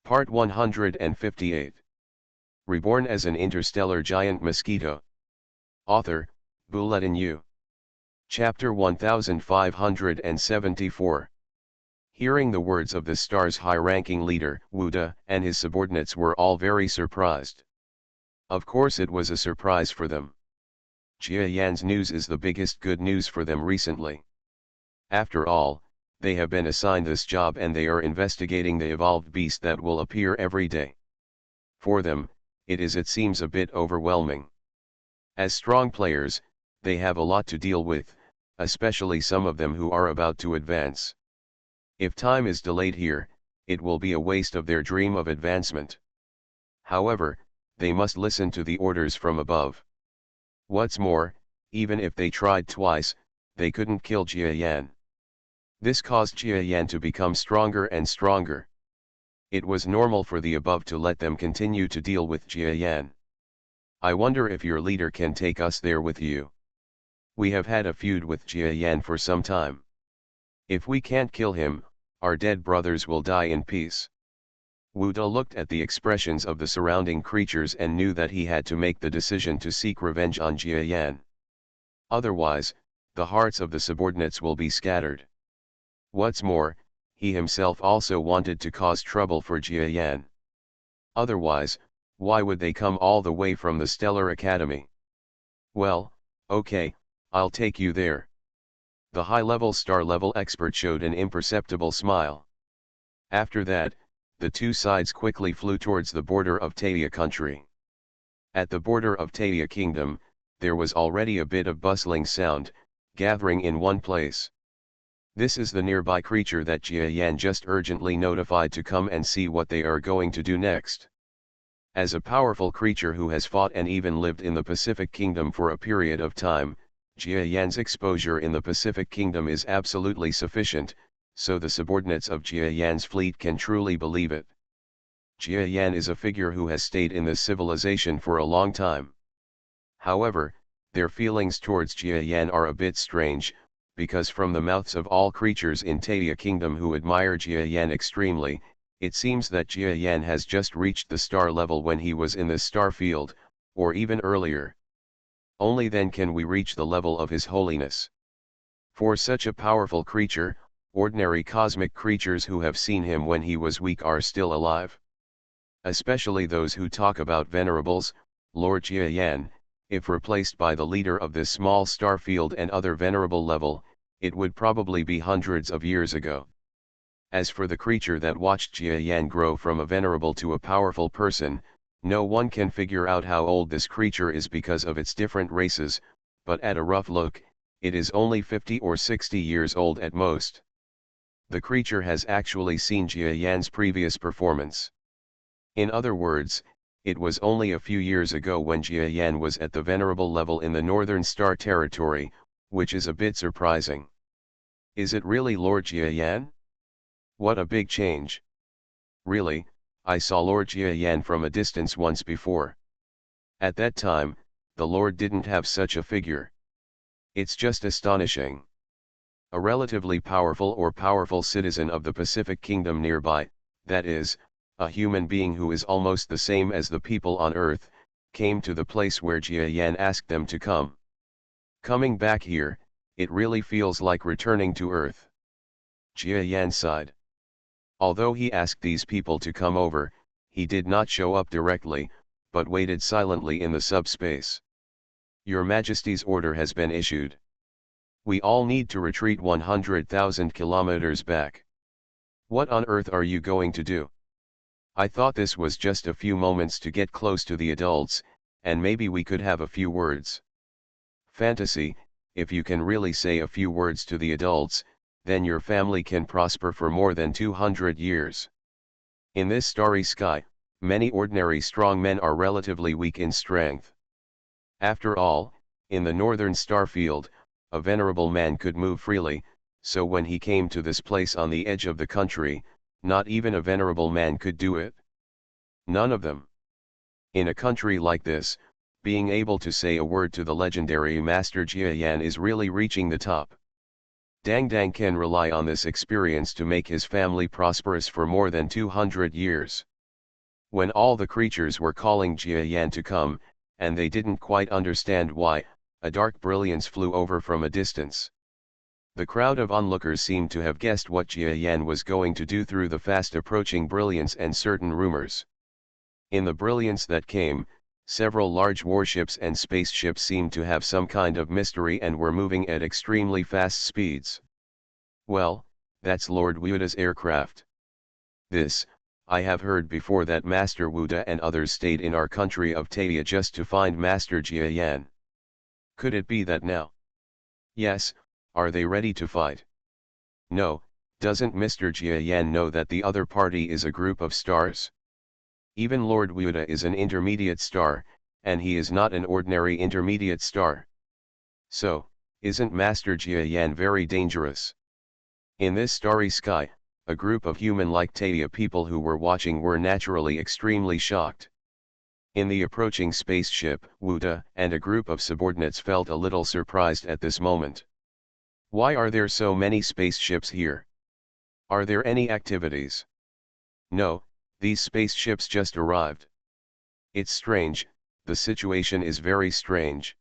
Part 158. Reborn as an interstellar giant mosquito. Author, Bulletin U. Chapter 1574. Hearing the words of the star's high-ranking leader, Wuda, and his subordinates were all very surprised. Of course it was a surprise for them. Jia Yan's news is the biggest good news for them recently. After all, they have been assigned this job and they are investigating the evolved beast that will appear every day. For them, it seems a bit overwhelming. As strong players, they have a lot to deal with, especially some of them who are about to advance. If time is delayed here, it will be a waste of their dream of advancement. However, they must listen to the orders from above. What's more, even if they tried twice, they couldn't kill Jia Yan. This caused Jia Yan to become stronger and stronger. It was normal for the above to let them continue to deal with Jia Yan. I wonder if your leader can take us there with you. We have had a feud with Jia Yan for some time. If we can't kill him, our dead brothers will die in peace. Wuda looked at the expressions of the surrounding creatures and knew that he had to make the decision to seek revenge on Jia Yan. Otherwise, the hearts of the subordinates will be scattered. What's more, he himself also wanted to cause trouble for Jia Yan. Otherwise, why would they come all the way from the Stellar Academy? Well, okay, I'll take you there. The high-level star-level expert showed an imperceptible smile. After that, the two sides quickly flew towards the border of Taya country. At the border of Taya kingdom, there was already a bit of bustling sound, gathering in one place. This is the nearby creature that Jia Yan just urgently notified to come and see what they are going to do next. As a powerful creature who has fought and even lived in the Pacific Kingdom for a period of time, Jia Yan's exposure in the Pacific Kingdom is absolutely sufficient, so the subordinates of Jia Yan's fleet can truly believe it. Jia Yan is a figure who has stayed in this civilization for a long time. However, their feelings towards Jia Yan are a bit strange, because from the mouths of all creatures in Taya Kingdom who admire Jia Yan extremely, it seems that Jia Yan has just reached the star level when he was in this star field, or even earlier. Only then can we reach the level of His Holiness. For such a powerful creature, ordinary cosmic creatures who have seen him when he was weak are still alive. Especially those who talk about venerables, Lord Jia Yan. If replaced by the leader of this small star field and other venerable level, it would probably be hundreds of years ago. As for the creature that watched Jia Yan grow from a venerable to a powerful person, no one can figure out how old this creature is because of its different races, but at a rough look, it is only 50 or 60 years old at most. The creature has actually seen Jia Yan's previous performance. In other words, it was only a few years ago when Jia Yan was at the venerable level in the Northern Star territory, which is a bit surprising. Is it really Lord Jia Yan? What a big change. Really, I saw Lord Jia Yan from a distance once before. At that time, the Lord didn't have such a figure. It's just astonishing. A relatively powerful citizen of the Pacific Kingdom nearby, that is, a human being who is almost the same as the people on Earth, came to the place where Jia Yan asked them to come. Coming back here, it really feels like returning to Earth. Jia Yan sighed. Although he asked these people to come over, he did not show up directly, but waited silently in the subspace. Your Majesty's order has been issued. We all need to retreat 100,000 kilometers back. What on earth are you going to do? I thought this was just a few moments to get close to the adults, and maybe we could have a few words. Fantasy, if you can really say a few words to the adults, then your family can prosper for more than 200 years. In this starry sky, many ordinary strong men are relatively weak in strength. After all, in the northern star field, a venerable man could move freely, so when he came to this place on the edge of the country, not even a venerable man could do it. None of them. In a country like this, being able to say a word to the legendary Master Jia Yan is really reaching the top. Dang Dang can rely on this experience to make his family prosperous for more than 200 years. When all the creatures were calling Jia Yan to come, and they didn't quite understand why, a dark brilliance flew over from a distance. The crowd of onlookers seemed to have guessed what Jia Yan was going to do through the fast approaching brilliance and certain rumors. In the brilliance that came, several large warships and spaceships seemed to have some kind of mystery and were moving at extremely fast speeds. Well, that's Lord Wuda's aircraft. This, I have heard before that Master Wuda and others stayed in our country of Taia just to find Master Jia Yan. Could it be that now? Yes, are they ready to fight? No, doesn't Mr. Jia Yan know that the other party is a group of stars? Even Lord Wuda is an intermediate star, and he is not an ordinary intermediate star. So, isn't Master Jia Yan very dangerous? In this starry sky, a group of human-like Taia people who were watching were naturally extremely shocked. In the approaching spaceship, Wuda and a group of subordinates felt a little surprised at this moment. Why are there so many spaceships here? Are there any activities? No, these spaceships just arrived. It's strange, the situation is very strange.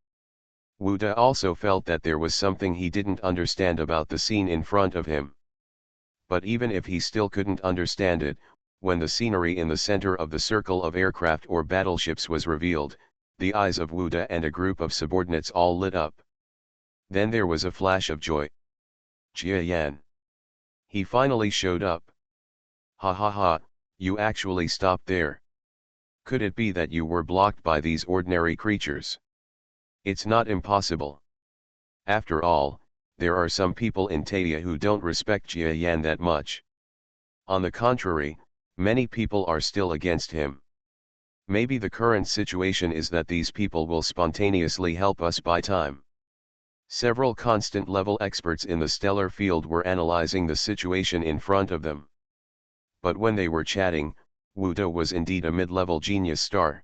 Wuda also felt that there was something he didn't understand about the scene in front of him. But even if he still couldn't understand it, when the scenery in the center of the circle of aircraft or battleships was revealed, the eyes of Wuda and a group of subordinates all lit up. Then there was a flash of joy. Jia Yan. He finally showed up. Ha ha ha, you actually stopped there. Could it be that you were blocked by these ordinary creatures? It's not impossible. After all, there are some people in Taia who don't respect Jia Yan that much. On the contrary, many people are still against him. Maybe the current situation is that these people will spontaneously help us buy time. Several constant-level experts in the stellar field were analyzing the situation in front of them. But when they were chatting, Wuda was indeed a mid-level genius star.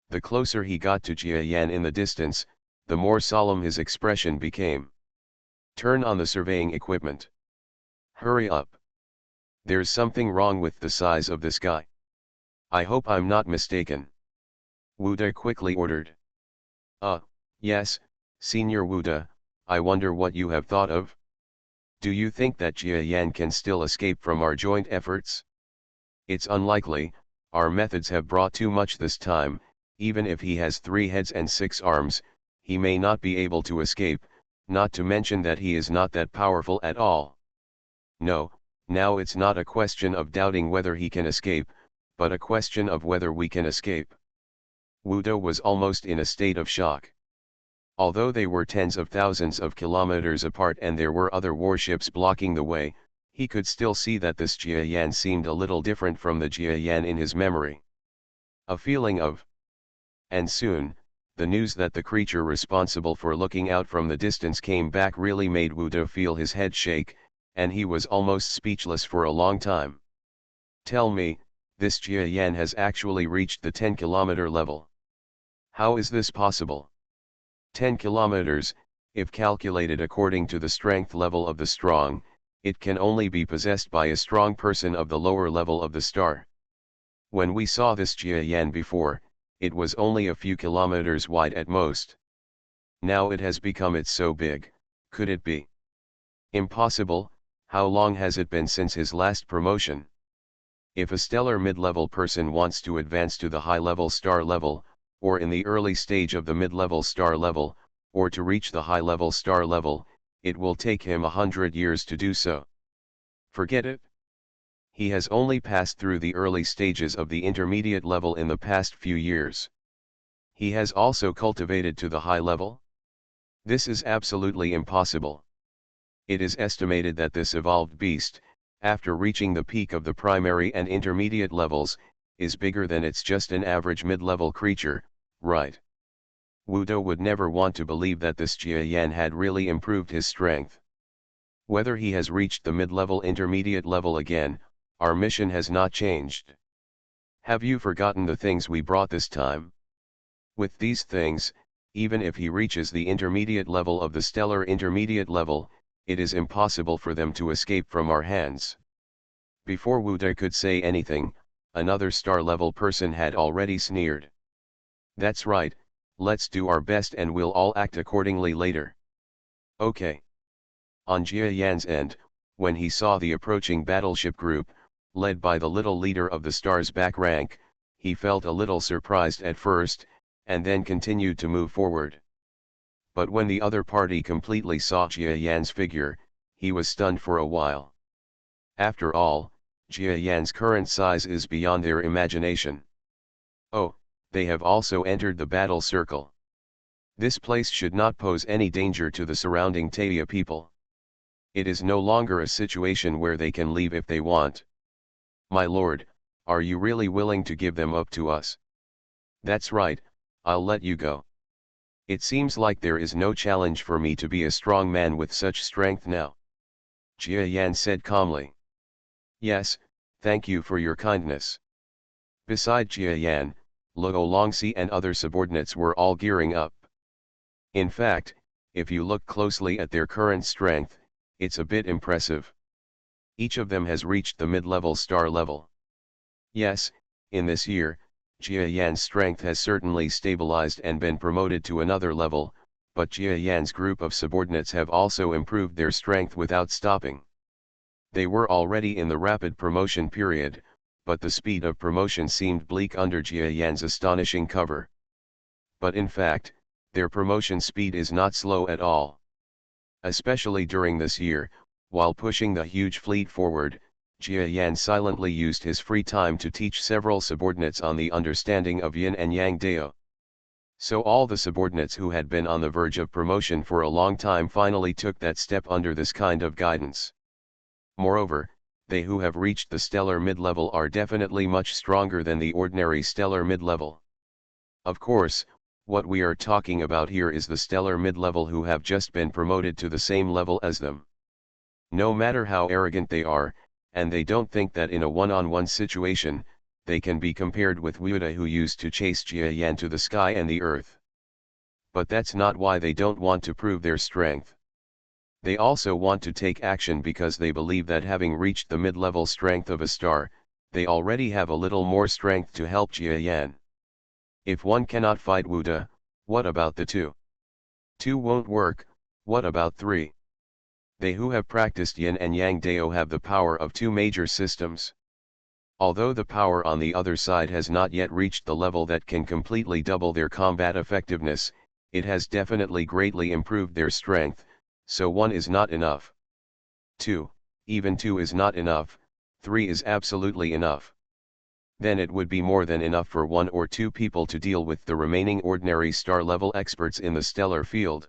The closer he got to Jia Yan in the distance, the more solemn his expression became. Turn on the surveying equipment. Hurry up. There's something wrong with the size of this guy. I hope I'm not mistaken. Wuda quickly ordered. Yes, Senior Wuda, I wonder what you have thought of? Do you think that Jia Yan can still escape from our joint efforts? It's unlikely, our methods have brought too much this time, even if he has 3 heads and 6 arms, he may not be able to escape, not to mention that he is not that powerful at all. No, now it's not a question of doubting whether he can escape, but a question of whether we can escape. Wuda was almost in a state of shock. Although they were tens of thousands of kilometers apart and there were other warships blocking the way, he could still see that this Jia Yan seemed a little different from the Jia Yan in his memory. A feeling of... And soon, the news that the creature responsible for looking out from the distance came back really made Wuda feel his head shake, and he was almost speechless for a long time. Tell me, this Jia Yan has actually reached the 10-kilometer level. How is this possible? 10 kilometers, if calculated according to the strength level of the strong, it can only be possessed by a strong person of the lower level of the star. When we saw this Jia Yan before, it was only a few kilometers wide at most. Now it has become it's so big, could it be? Impossible. How long has it been since his last promotion? If a stellar mid-level person wants to advance to the high-level star level, or in the early stage of the mid-level star level, or to reach the high-level star level, it will take him 100 years to do so. Forget it. He has only passed through the early stages of the intermediate level in the past few years. He has also cultivated to the high level? This is absolutely impossible. It is estimated that this evolved beast, after reaching the peak of the primary and intermediate levels, is bigger than it's just an average mid-level creature, right? Wuda would never want to believe that this Jia Yan had really improved his strength. Whether he has reached the mid-level intermediate level again, our mission has not changed. Have you forgotten the things we brought this time? With these things, even if he reaches the intermediate level of the stellar intermediate level, it is impossible for them to escape from our hands. Before Wuda could say anything, another star-level person had already sneered. That's right, let's do our best and we'll all act accordingly later. Okay. On Jia Yan's end, when he saw the approaching battleship group, led by the little leader of the star's back rank, he felt a little surprised at first, and then continued to move forward. But when the other party completely saw Jia Yan's figure, he was stunned for a while. After all, Jia Yan's current size is beyond their imagination. Oh, they have also entered the battle circle. This place should not pose any danger to the surrounding Taya people. It is no longer a situation where they can leave if they want. My lord, are you really willing to give them up to us? That's right, I'll let you go. It seems like there is no challenge for me to be a strong man with such strength now. Jia Yan said calmly. Yes, thank you for your kindness. Beside Jia Yan, Luo Longxi and other subordinates were all gearing up. In fact, if you look closely at their current strength, it's a bit impressive. Each of them has reached the mid-level star level. Yes, in this year, Jia Yan's strength has certainly stabilized and been promoted to another level, but Jia Yan's group of subordinates have also improved their strength without stopping. They were already in the rapid promotion period, but the speed of promotion seemed bleak under Jia Yan's astonishing cover. But in fact, their promotion speed is not slow at all. Especially during this year, while pushing the huge fleet forward, Jia Yan silently used his free time to teach several subordinates on the understanding of yin and yang dao. So all the subordinates who had been on the verge of promotion for a long time finally took that step under this kind of guidance. Moreover, they who have reached the stellar mid-level are definitely much stronger than the ordinary stellar mid-level. Of course, what we are talking about here is the stellar mid-level who have just been promoted to the same level as them. No matter how arrogant they are, and they don't think that in a one-on-one situation, they can be compared with Wuda who used to chase Jia Yan to the sky and the earth. But that's not why they don't want to prove their strength. They also want to take action because they believe that having reached the mid-level strength of a star, they already have a little more strength to help Jia Yan. If one cannot fight Wuda, what about the two? Two won't work, what about three? They who have practiced yin and yang dao have the power of two major systems. Although the power on the other side has not yet reached the level that can completely double their combat effectiveness, it has definitely greatly improved their strength, so one is not enough. Even two is not enough, three is absolutely enough. Then it would be more than enough for one or two people to deal with the remaining ordinary star-level experts in the stellar field.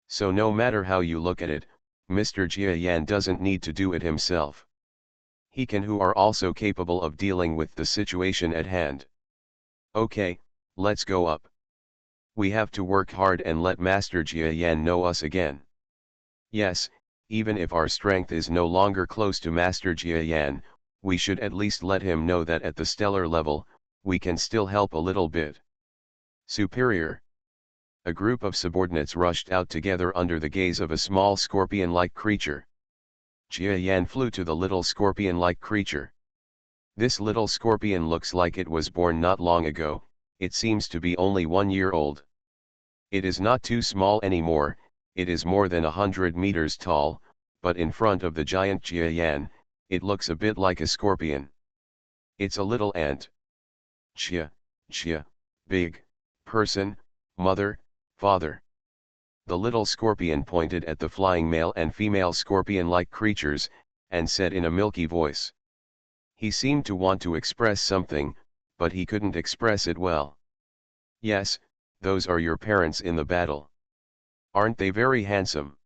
So no matter how you look at it, Mr. Jia Yan doesn't need to do it himself. He can who are also capable of dealing with the situation at hand. Okay, let's go up. We have to work hard and let Master Jia Yan know us again. Yes, even if our strength is no longer close to Master Jia Yan, we should at least let him know that at the stellar level, we can still help a little bit. Superior. A group of subordinates rushed out together under the gaze of a small scorpion-like creature. Jia Yan flew to the little scorpion-like creature. This little scorpion looks like it was born not long ago, it seems to be only 1 year old. It is not too small anymore, it is more than 100 meters tall, but in front of the giant Jia Yan, it looks a bit like a scorpion. It's a little ant. Jia, big, person, mother, father. The little scorpion pointed at the flying male and female scorpion-like creatures, and said in a milky voice. He seemed to want to express something, but he couldn't express it well. Yes, those are your parents in the battle. Aren't they very handsome?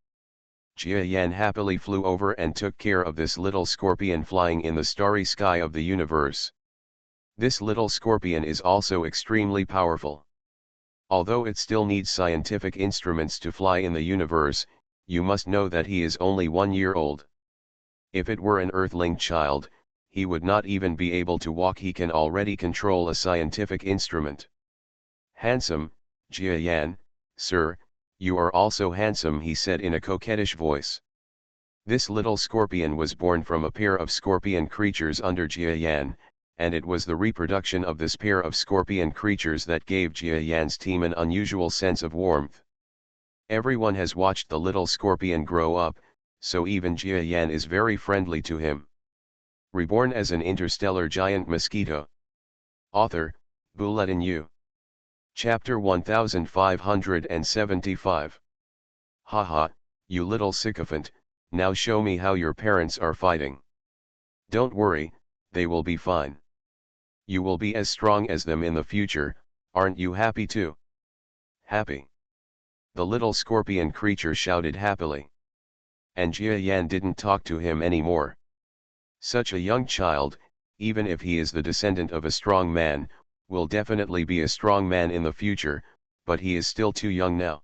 Jia Yan happily flew over and took care of this little scorpion flying in the starry sky of the universe. This little scorpion is also extremely powerful. Although it still needs scientific instruments to fly in the universe, you must know that he is only 1 year old. If it were an Earthling child, he would not even be able to walk. He can already control a scientific instrument. Handsome, Jia Yan, sir, you are also handsome, he said in a coquettish voice. This little scorpion was born from a pair of scorpion creatures under Jia Yan, and it was the reproduction of this pair of scorpion creatures that gave Jia Yan's team an unusual sense of warmth. Everyone has watched the little scorpion grow up, so even Jia Yan is very friendly to him. Reborn as an interstellar giant mosquito. Author, Bulletin U. Chapter 1575. Haha, you little sycophant, now show me how your parents are fighting. Don't worry, they will be fine. You will be as strong as them in the future, aren't you happy too? Happy. The little scorpion creature shouted happily. And Jia Yan didn't talk to him anymore. Such a young child, even if he is the descendant of a strong man, will definitely be a strong man in the future, but he is still too young now.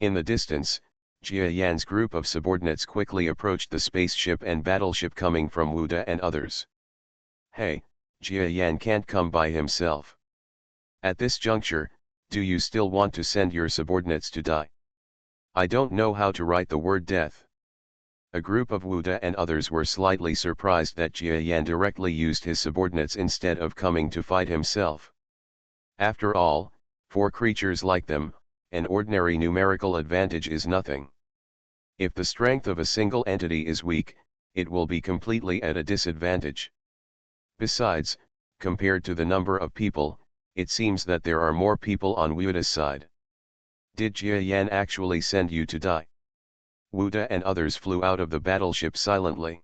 In the distance, Jia Yan's group of subordinates quickly approached the spaceship and battleship coming from Wuda and others. Hey, Jia Yan can't come by himself. At this juncture, do you still want to send your subordinates to die? I don't know how to write the word death. A group of Wuda and others were slightly surprised that Jia Yan directly used his subordinates instead of coming to fight himself. After all, for creatures like them, an ordinary numerical advantage is nothing. If the strength of a single entity is weak, it will be completely at a disadvantage. Besides, compared to the number of people, it seems that there are more people on Wuda's side. Did Jia Yan actually send you to die? Wuda and others flew out of the battleship silently.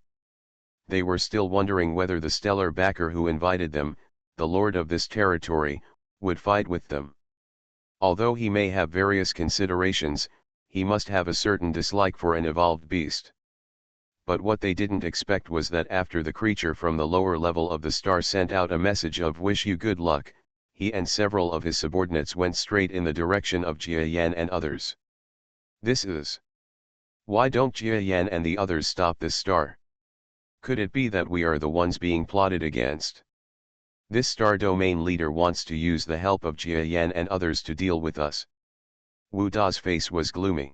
They were still wondering whether the stellar backer who invited them, the lord of this territory, would fight with them. Although he may have various considerations, he must have a certain dislike for an evolved beast. But what they didn't expect was that after the creature from the lower level of the star sent out a message of wish you good luck, he and several of his subordinates went straight in the direction of Jia Yan and others. This is... Why don't Jia Yan and the others stop this star? Could it be that we are the ones being plotted against? This star domain leader wants to use the help of Jia Yan and others to deal with us. Wu Da's face was gloomy.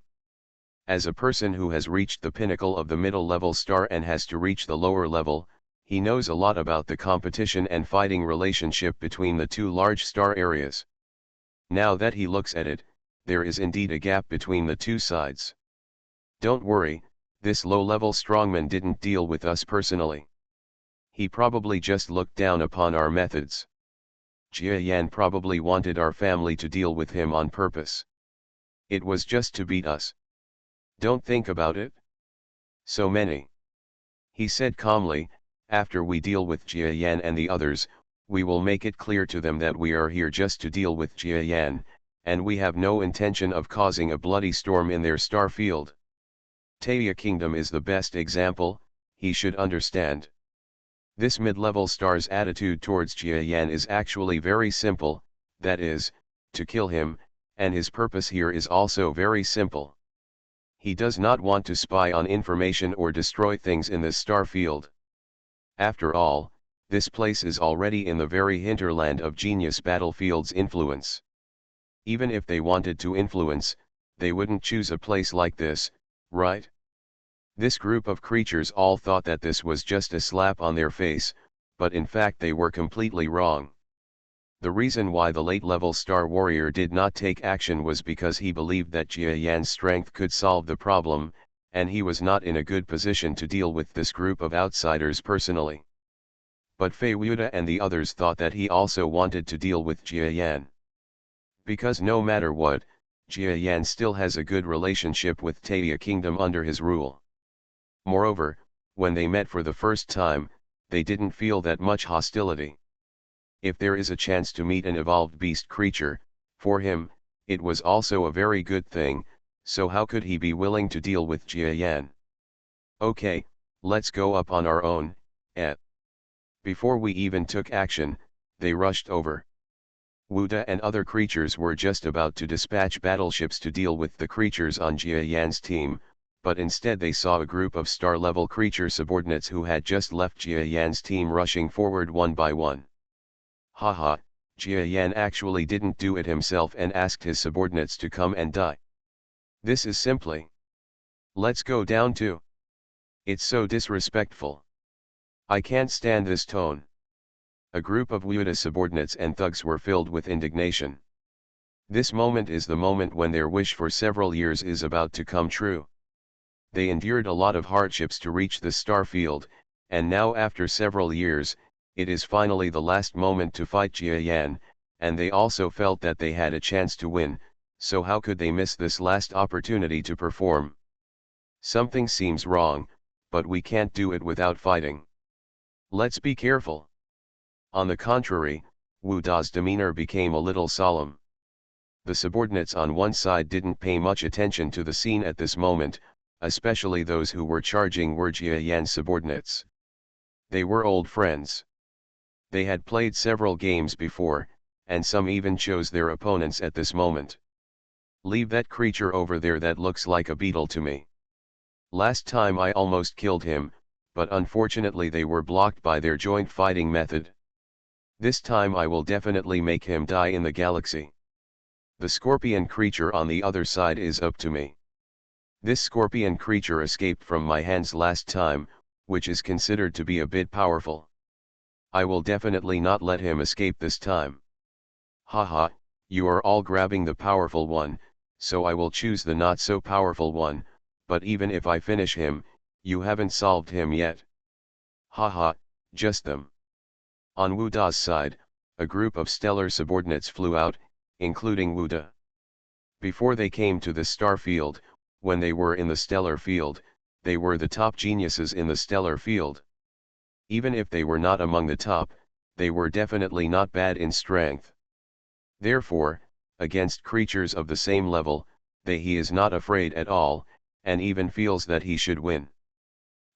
As a person who has reached the pinnacle of the middle level star and has to reach the lower level, he knows a lot about the competition and fighting relationship between the two large star areas. Now that he looks at it, there is indeed a gap between the two sides. Don't worry, this low-level strongman didn't deal with us personally. He probably just looked down upon our methods. Jia Yan probably wanted our family to deal with him on purpose. It was just to beat us. Don't think about it. So many. He said calmly, after we deal with Jia Yan and the others, we will make it clear to them that we are here just to deal with Jia Yan, and we have no intention of causing a bloody storm in their star field. Taya Kingdom is the best example, he should understand. This mid-level star's attitude towards Jia Yan is actually very simple, that is, to kill him, and his purpose here is also very simple. He does not want to spy on information or destroy things in this star field. After all, this place is already in the very hinterland of genius battlefield's influence. Even if they wanted to influence, they wouldn't choose a place like this, right? This group of creatures all thought that this was just a slap on their face, but in fact they were completely wrong. The reason why the late-level Star Warrior did not take action was because he believed that Jia Yan's strength could solve the problem, and he was not in a good position to deal with this group of outsiders personally. But Fei Wuda and the others thought that he also wanted to deal with Jia Yan. Because no matter what, Jia Yan still has a good relationship with Taya Kingdom under his rule. Moreover, when they met for the first time, they didn't feel that much hostility. If there is a chance to meet an evolved beast creature, for him, it was also a very good thing, so how could he be willing to deal with Jia Yan? Okay, let's go up on our own, Before we even took action, they rushed over. Wuda and other creatures were just about to dispatch battleships to deal with the creatures on Jia Yan's team, but instead they saw a group of star-level creature subordinates who had just left Jia Yan's team rushing forward one by one. Haha, Jia Yan actually didn't do it himself and asked his subordinates to come and die. This is simply... Let's go down too. It's so disrespectful. I can't stand this tone. A group of Wuda subordinates and thugs were filled with indignation. This moment is the moment when their wish for several years is about to come true. They endured a lot of hardships to reach the star field, and now after several years, it is finally the last moment to fight Jia Yan, and they also felt that they had a chance to win, so how could they miss this last opportunity to perform? Something seems wrong, but we can't do it without fighting. Let's be careful. On the contrary, Wu Da's demeanor became a little solemn. The subordinates on one side didn't pay much attention to the scene at this moment, especially those who were charging were Jia Yan's subordinates. They were old friends. They had played several games before, and some even chose their opponents at this moment. Leave that creature over there, that looks like a beetle to me. Last time I almost killed him, but unfortunately they were blocked by their joint fighting method. This time I will definitely make him die in the galaxy. The scorpion creature on the other side is up to me. This scorpion creature escaped from my hands last time, which is considered to be a bit powerful. I will definitely not let him escape this time. Haha, you are all grabbing the powerful one, so I will choose the not so powerful one, but even if I finish him, you haven't solved him yet. Haha, just them. On Wu Da's side, a group of stellar subordinates flew out, including Wu Da. Before they came to the star field, when they were in the stellar field, they were the top geniuses in the stellar field. Even if they were not among the top, they were definitely not bad in strength. Therefore, against creatures of the same level, he is not afraid at all, and even feels that he should win.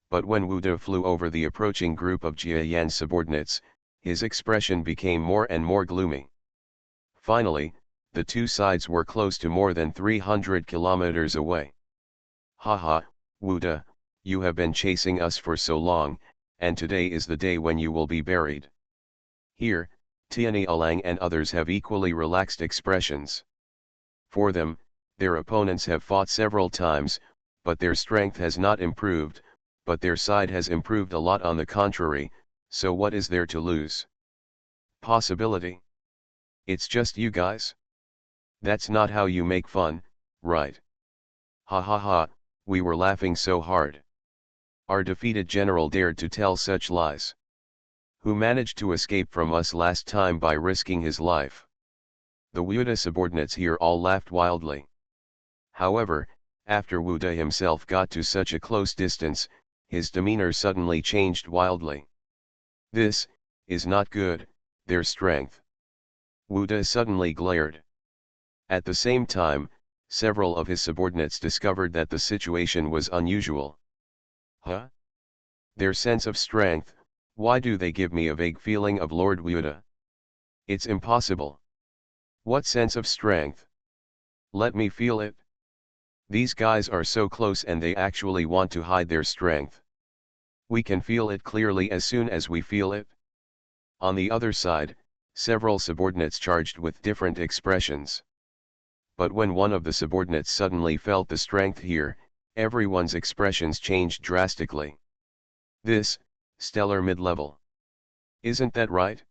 But when Wu Da flew over the approaching group of Jia Yan's subordinates, his expression became more and more gloomy. Finally, the two sides were close to more than 300 kilometers away. Haha, Wu Da, you have been chasing us for so long, and today is the day when you will be buried. Here, Tianyi Alang and others have equally relaxed expressions. For them, their opponents have fought several times, but their strength has not improved, but their side has improved a lot on the contrary, so what is there to lose? Possibility. It's just you guys. That's not how you make fun, right? Ha ha ha, we were laughing so hard. Our defeated general dared to tell such lies. Who managed to escape from us last time by risking his life? The Wu Da subordinates here all laughed wildly. However, after Wu Da himself got to such a close distance, his demeanor suddenly changed wildly. This is not good, their strength. Wu Da suddenly glared. At the same time, several of his subordinates discovered that the situation was unusual. Huh? Their sense of strength, why do they give me a vague feeling of Lord Wu Da? It's impossible. What sense of strength? Let me feel it. These guys are so close and they actually want to hide their strength. We can feel it clearly as soon as we feel it. On the other side, several subordinates charged with different expressions. But when one of the subordinates suddenly felt the strength here, everyone's expressions changed drastically. This, stellar mid-level. Isn't that right?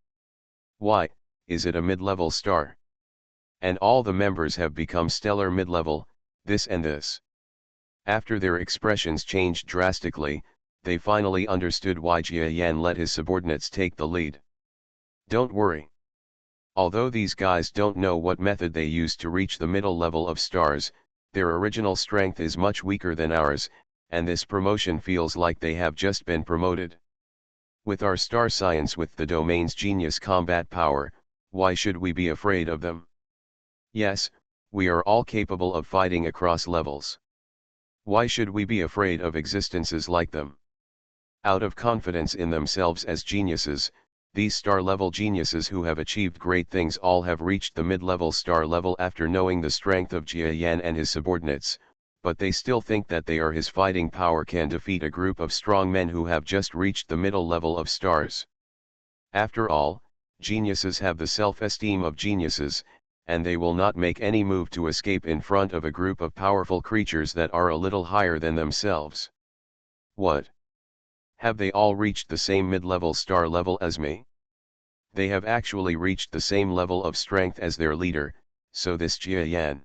Why, is it a mid-level star? And all the members have become stellar mid-level, this and this. After their expressions changed drastically, they finally understood why Jia Yan let his subordinates take the lead. Don't worry. Although these guys don't know what method they used to reach the middle level of stars, their original strength is much weaker than ours, and this promotion feels like they have just been promoted. With our star science with the domain's genius combat power, why should we be afraid of them? Yes, we are all capable of fighting across levels. Why should we be afraid of existences like them? Out of confidence in themselves as geniuses, these star-level geniuses who have achieved great things all have reached the mid-level star level after knowing the strength of Jia Yan and his subordinates, but they still think that they are his fighting power can defeat a group of strong men who have just reached the middle level of stars. After all, geniuses have the self-esteem of geniuses, and they will not make any move to escape in front of a group of powerful creatures that are a little higher than themselves. What? Have they all reached the same mid-level star level as me? They have actually reached the same level of strength as their leader, so this Jia Yan.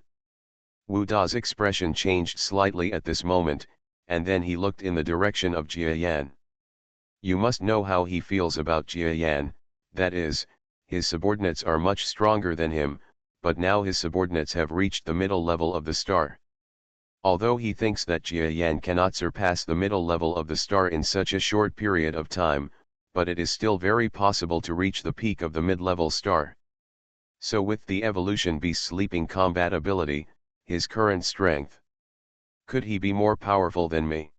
Wu Da's expression changed slightly at this moment, and then he looked in the direction of Jia Yan. You must know how he feels about Jia Yan, that is, his subordinates are much stronger than him, but now his subordinates have reached the middle level of the star. Although he thinks that Jia Yan cannot surpass the middle level of the star in such a short period of time, but it is still very possible to reach the peak of the mid-level star. So with the evolution beast's leaping combat ability, his current strength, could he be more powerful than me?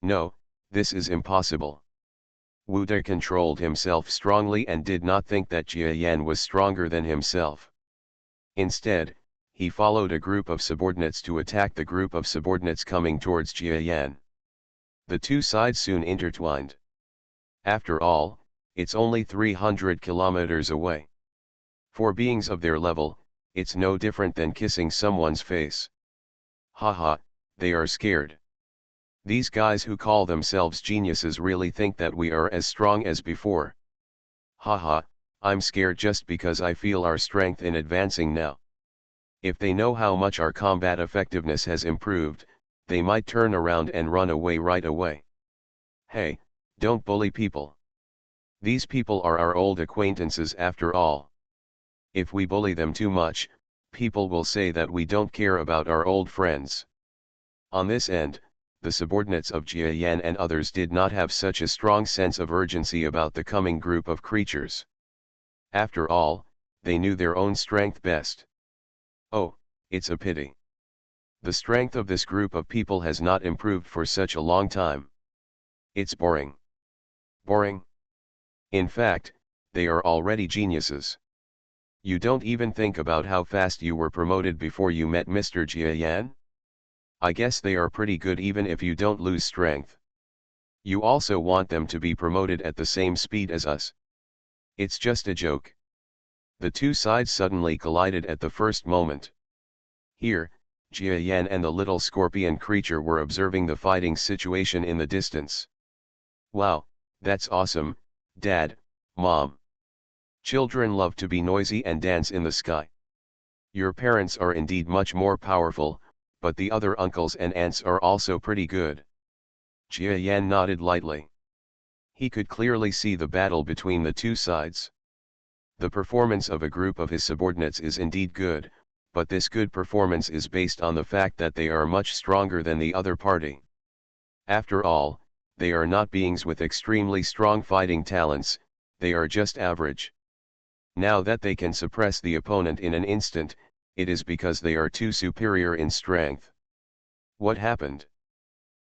No, this is impossible. Wu De controlled himself strongly and did not think that Jia Yan was stronger than himself. Instead, he followed a group of subordinates to attack the group of subordinates coming towards Jia Yan. The two sides soon intertwined. After all, it's only 300 kilometers away. For beings of their level, it's no different than kissing someone's face. Haha, they are scared. These guys who call themselves geniuses really think that we are as strong as before. Haha, I'm scared just because I feel our strength in advancing now. If they know how much our combat effectiveness has improved, they might turn around and run away right away. Hey, don't bully people. These people are our old acquaintances after all. If we bully them too much, people will say that we don't care about our old friends. On this end, the subordinates of Jia Yan and others did not have such a strong sense of urgency about the coming group of creatures. After all, they knew their own strength best. Oh, it's a pity. The strength of this group of people has not improved for such a long time. It's boring. Boring? In fact, they are already geniuses. You don't even think about how fast you were promoted before you met Mr. Jia Yan? I guess they are pretty good even if you don't lose strength. You also want them to be promoted at the same speed as us. It's just a joke. The two sides suddenly collided at the first moment. Here, Jia Yan and the little scorpion creature were observing the fighting situation in the distance. Wow, that's awesome, Dad, Mom. Children love to be noisy and dance in the sky. Your parents are indeed much more powerful, but the other uncles and aunts are also pretty good. Jia Yan nodded lightly. He could clearly see the battle between the two sides. The performance of a group of his subordinates is indeed good, but this good performance is based on the fact that they are much stronger than the other party. After all, they are not beings with extremely strong fighting talents, they are just average. Now that they can suppress the opponent in an instant, it is because they are too superior in strength. What happened?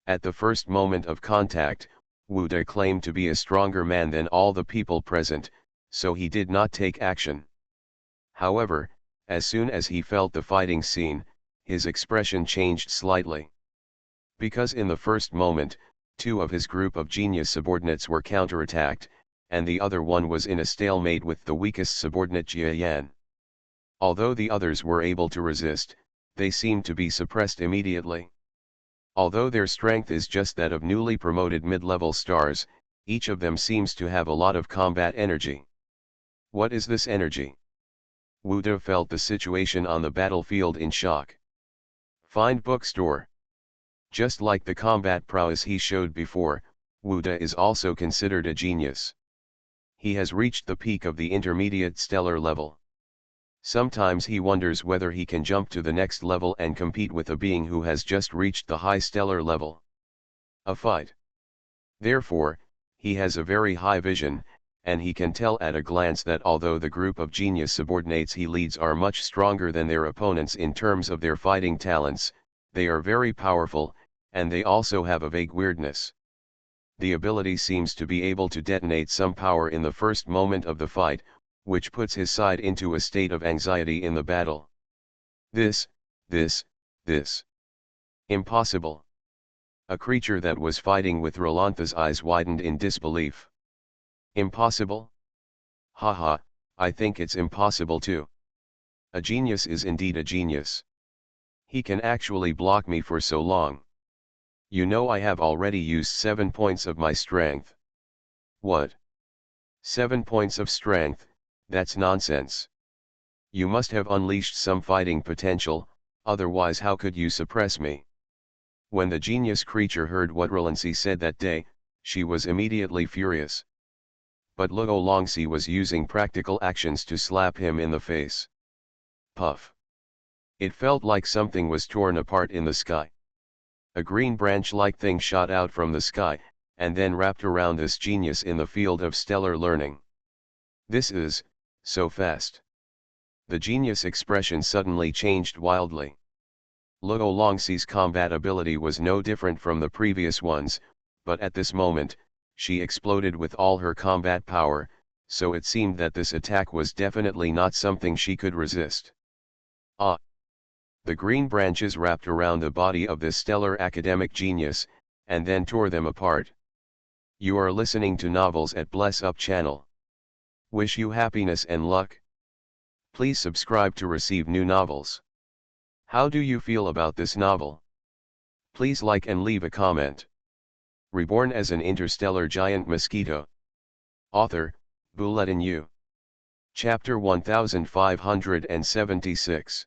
At the first moment of contact, Wu De claimed to be a stronger man than all the people present, so he did not take action. However, as soon as he felt the fighting scene, his expression changed slightly. Because in the first moment, two of his group of genius subordinates were counterattacked, and the other one was in a stalemate with the weakest subordinate Jia Yan. Although the others were able to resist, they seemed to be suppressed immediately. Although their strength is just that of newly promoted mid-level stars, each of them seems to have a lot of combat energy. What is this energy? Wu De felt the situation on the battlefield in shock. Find bookstore. Just like the combat prowess he showed before, Wu De is also considered a genius. He has reached the peak of the intermediate stellar level. Sometimes he wonders whether he can jump to the next level and compete with a being who has just reached the high stellar level. A fight. Therefore, he has a very high vision, and he can tell at a glance that although the group of genius subordinates he leads are much stronger than their opponents in terms of their fighting talents, they are very powerful, and they also have a vague weirdness. The ability seems to be able to detonate some power in the first moment of the fight, which puts his side into a state of anxiety in the battle. This. Impossible. A creature that was fighting with Rolantha's eyes widened in disbelief. Impossible? Haha, I think it's impossible too. A genius is indeed a genius. He can actually block me for so long. You know I have already used 7 points of my strength. What? 7 points of strength, that's nonsense. You must have unleashed some fighting potential, otherwise how could you suppress me? When the genius creature heard what Relancy said that day, she was immediately furious. But Luo Longxi was using practical actions to slap him in the face. Puff. It felt like something was torn apart in the sky. A green branch-like thing shot out from the sky, and then wrapped around this genius in the field of stellar learning. This is, so fast. The genius expression suddenly changed wildly. Luo Longxi's combat ability was no different from the previous ones, but at this moment, she exploded with all her combat power, so it seemed that this attack was definitely not something she could resist. Ah! The green branches wrapped around the body of this stellar academic genius, and then tore them apart. You are listening to Novels at Bless Up channel. Wish you happiness and luck. Please subscribe to receive new novels. How do you feel about this novel? Please like and leave a comment. Reborn as an interstellar giant mosquito. Author, Bulletin U. Chapter 1576.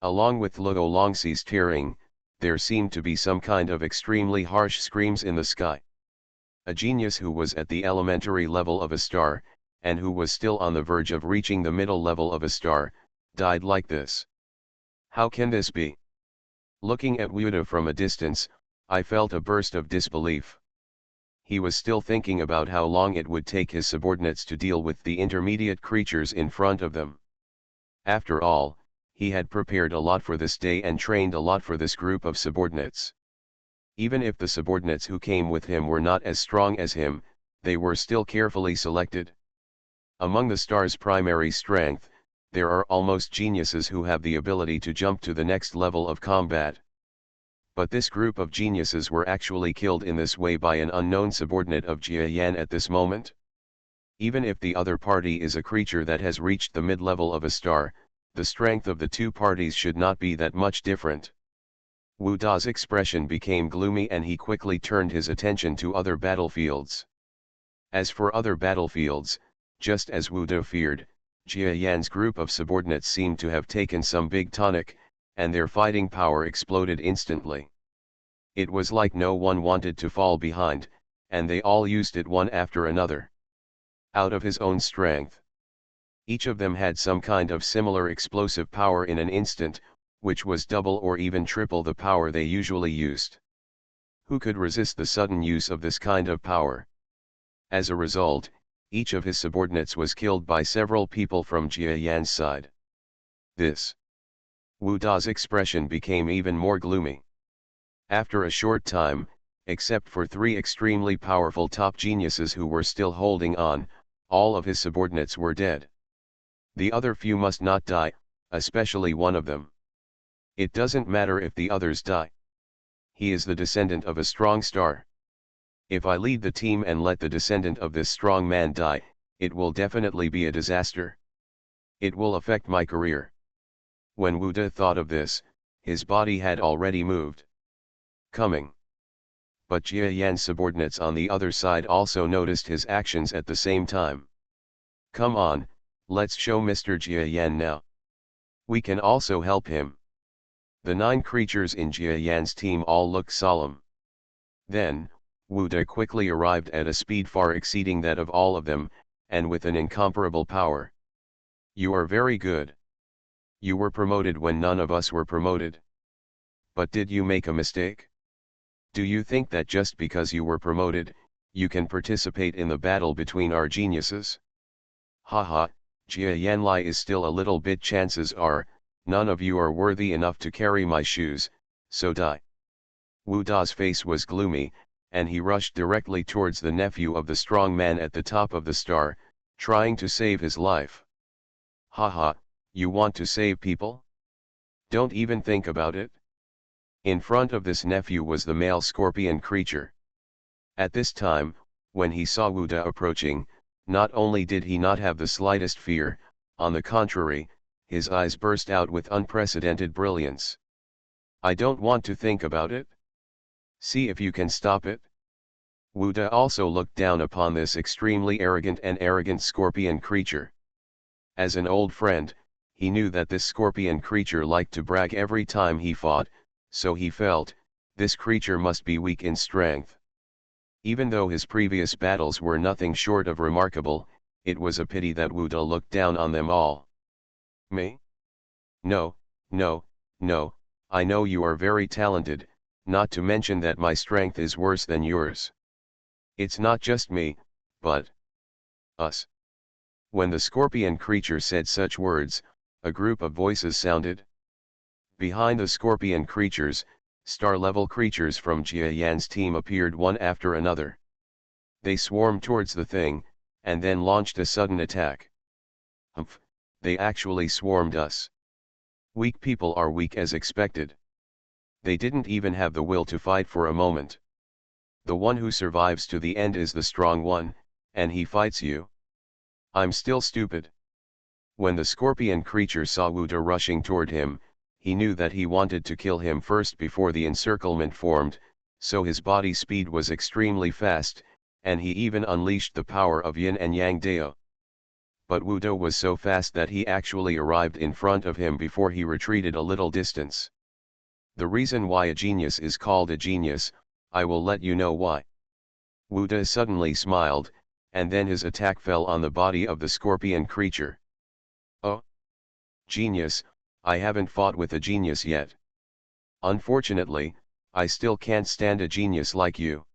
Along with Luo Longxi's tearing, there seemed to be some kind of extremely harsh screams in the sky. A genius who was at the elementary level of a star, and who was still on the verge of reaching the middle level of a star, died like this. How can this be? Looking at Wuda from a distance, I felt a burst of disbelief. He was still thinking about how long it would take his subordinates to deal with the intermediate creatures in front of them. After all, he had prepared a lot for this day and trained a lot for this group of subordinates. Even if the subordinates who came with him were not as strong as him, they were still carefully selected. Among the star's primary strength, there are almost geniuses who have the ability to jump to the next level of combat. But this group of geniuses were actually killed in this way by an unknown subordinate of Jia Yan at this moment. Even if the other party is a creature that has reached the mid-level of a star, the strength of the two parties should not be that much different. Wu Da's expression became gloomy and he quickly turned his attention to other battlefields. As for other battlefields, just as Wu Da feared, Jia Yan's group of subordinates seemed to have taken some big tonic, and their fighting power exploded instantly. It was like no one wanted to fall behind, and they all used it one after another. Out of his own strength. Each of them had some kind of similar explosive power in an instant, which was double or even triple the power they usually used. Who could resist the sudden use of this kind of power? As a result, each of his subordinates was killed by several people from Jia Yan's side. This. Wu Da's expression became even more gloomy. After a short time, except for 3 extremely powerful top geniuses who were still holding on, all of his subordinates were dead. The other few must not die, especially one of them. It doesn't matter if the others die. He is the descendant of a strong star. If I lead the team and let the descendant of this strong man die, it will definitely be a disaster. It will affect my career. When Wu Da thought of this, his body had already moved. Coming. But Jia Yan's subordinates on the other side also noticed his actions at the same time. Come on, let's show Mr. Jia Yan now. We can also help him. The 9 creatures in Jia Yan's team all looked solemn. Then, Wu Da quickly arrived at a speed far exceeding that of all of them, and with an incomparable power. You are very good. You were promoted when none of us were promoted. But did you make a mistake? Do you think that just because you were promoted, you can participate in the battle between our geniuses? Haha, Jia Yanlai is still a little bit, chances are, none of you are worthy enough to carry my shoes, so die. Wu Da's face was gloomy, and he rushed directly towards the nephew of the strong man at the top of the star, trying to save his life. Haha, you want to save people? Don't even think about it. In front of this nephew was the male scorpion creature. At this time, when he saw Wu Da approaching, not only did he not have the slightest fear, on the contrary, his eyes burst out with unprecedented brilliance. I don't want to think about it. See if you can stop it. Wuda also looked down upon this extremely arrogant scorpion creature. As an old friend, he knew that this scorpion creature liked to brag every time he fought, so he felt, this creature must be weak in strength. Even though his previous battles were nothing short of remarkable, it was a pity that Wuda looked down on them all. Me? No, no, no, I know you are very talented, not to mention that my strength is worse than yours. It's not just me, but us. When the scorpion creature said such words, a group of voices sounded. Behind the scorpion creatures, star-level creatures from Jia Yan's team appeared one after another. They swarmed towards the thing, and then launched a sudden attack. Humph, they actually swarmed us. Weak people are weak as expected. They didn't even have the will to fight for a moment. The one who survives to the end is the strong one, and he fights you. I'm still stupid. When the scorpion creature saw Wuda rushing toward him, he knew that he wanted to kill him first before the encirclement formed, so his body speed was extremely fast, and he even unleashed the power of Yin and Yang Dao. But Wuda was so fast that he actually arrived in front of him before he retreated a little distance. The reason why a genius is called a genius, I will let you know why. Wuda suddenly smiled, and then his attack fell on the body of the scorpion creature. Oh! Genius, I haven't fought with a genius yet. Unfortunately, I still can't stand a genius like you.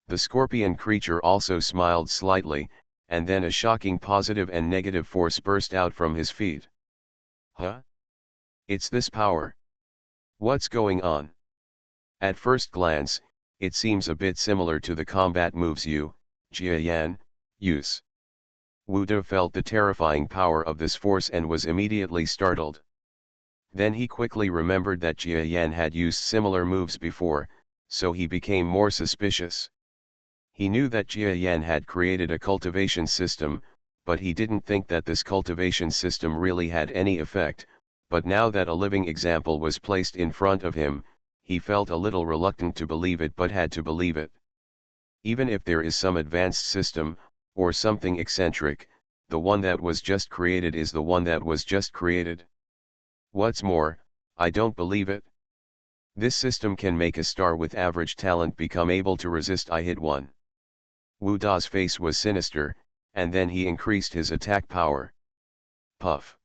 The scorpion creature also smiled slightly, and then a shocking positive and negative force burst out from his feet. Huh? It's this power. What's going on? At first glance, it seems a bit similar to the combat moves you, Jia Yan, use. Wuda felt the terrifying power of this force and was immediately startled. Then he quickly remembered that Jia Yan had used similar moves before, so he became more suspicious. He knew that Jia Yan had created a cultivation system, but he didn't think that this cultivation system really had any effect, but now that a living example was placed in front of him, he felt a little reluctant to believe it but had to believe it. Even if there is some advanced system, or something eccentric, the one that was just created is the one that was just created. What's more, I don't believe it. This system can make a star with average talent become able to resist I hit one. Wu Da's face was sinister, and then he increased his attack power. Puff.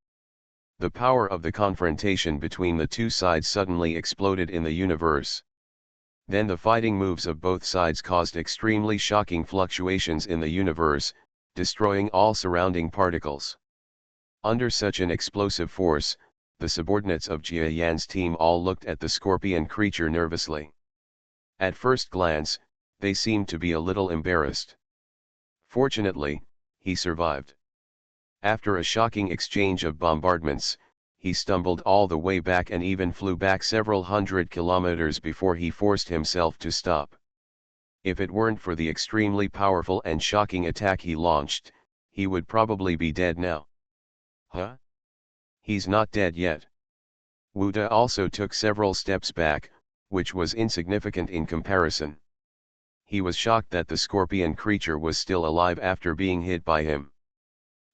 The power of the confrontation between the two sides suddenly exploded in the universe. Then the fighting moves of both sides caused extremely shocking fluctuations in the universe, destroying all surrounding particles. Under such an explosive force, the subordinates of Jia Yan's team all looked at the scorpion creature nervously. At first glance, they seemed to be a little embarrassed. Fortunately, he survived. After a shocking exchange of bombardments, he stumbled all the way back and even flew back several hundred kilometers before he forced himself to stop. If it weren't for the extremely powerful and shocking attack he launched, he would probably be dead now. Huh? He's not dead yet. Wuda also took several steps back, which was insignificant in comparison. He was shocked that the scorpion creature was still alive after being hit by him.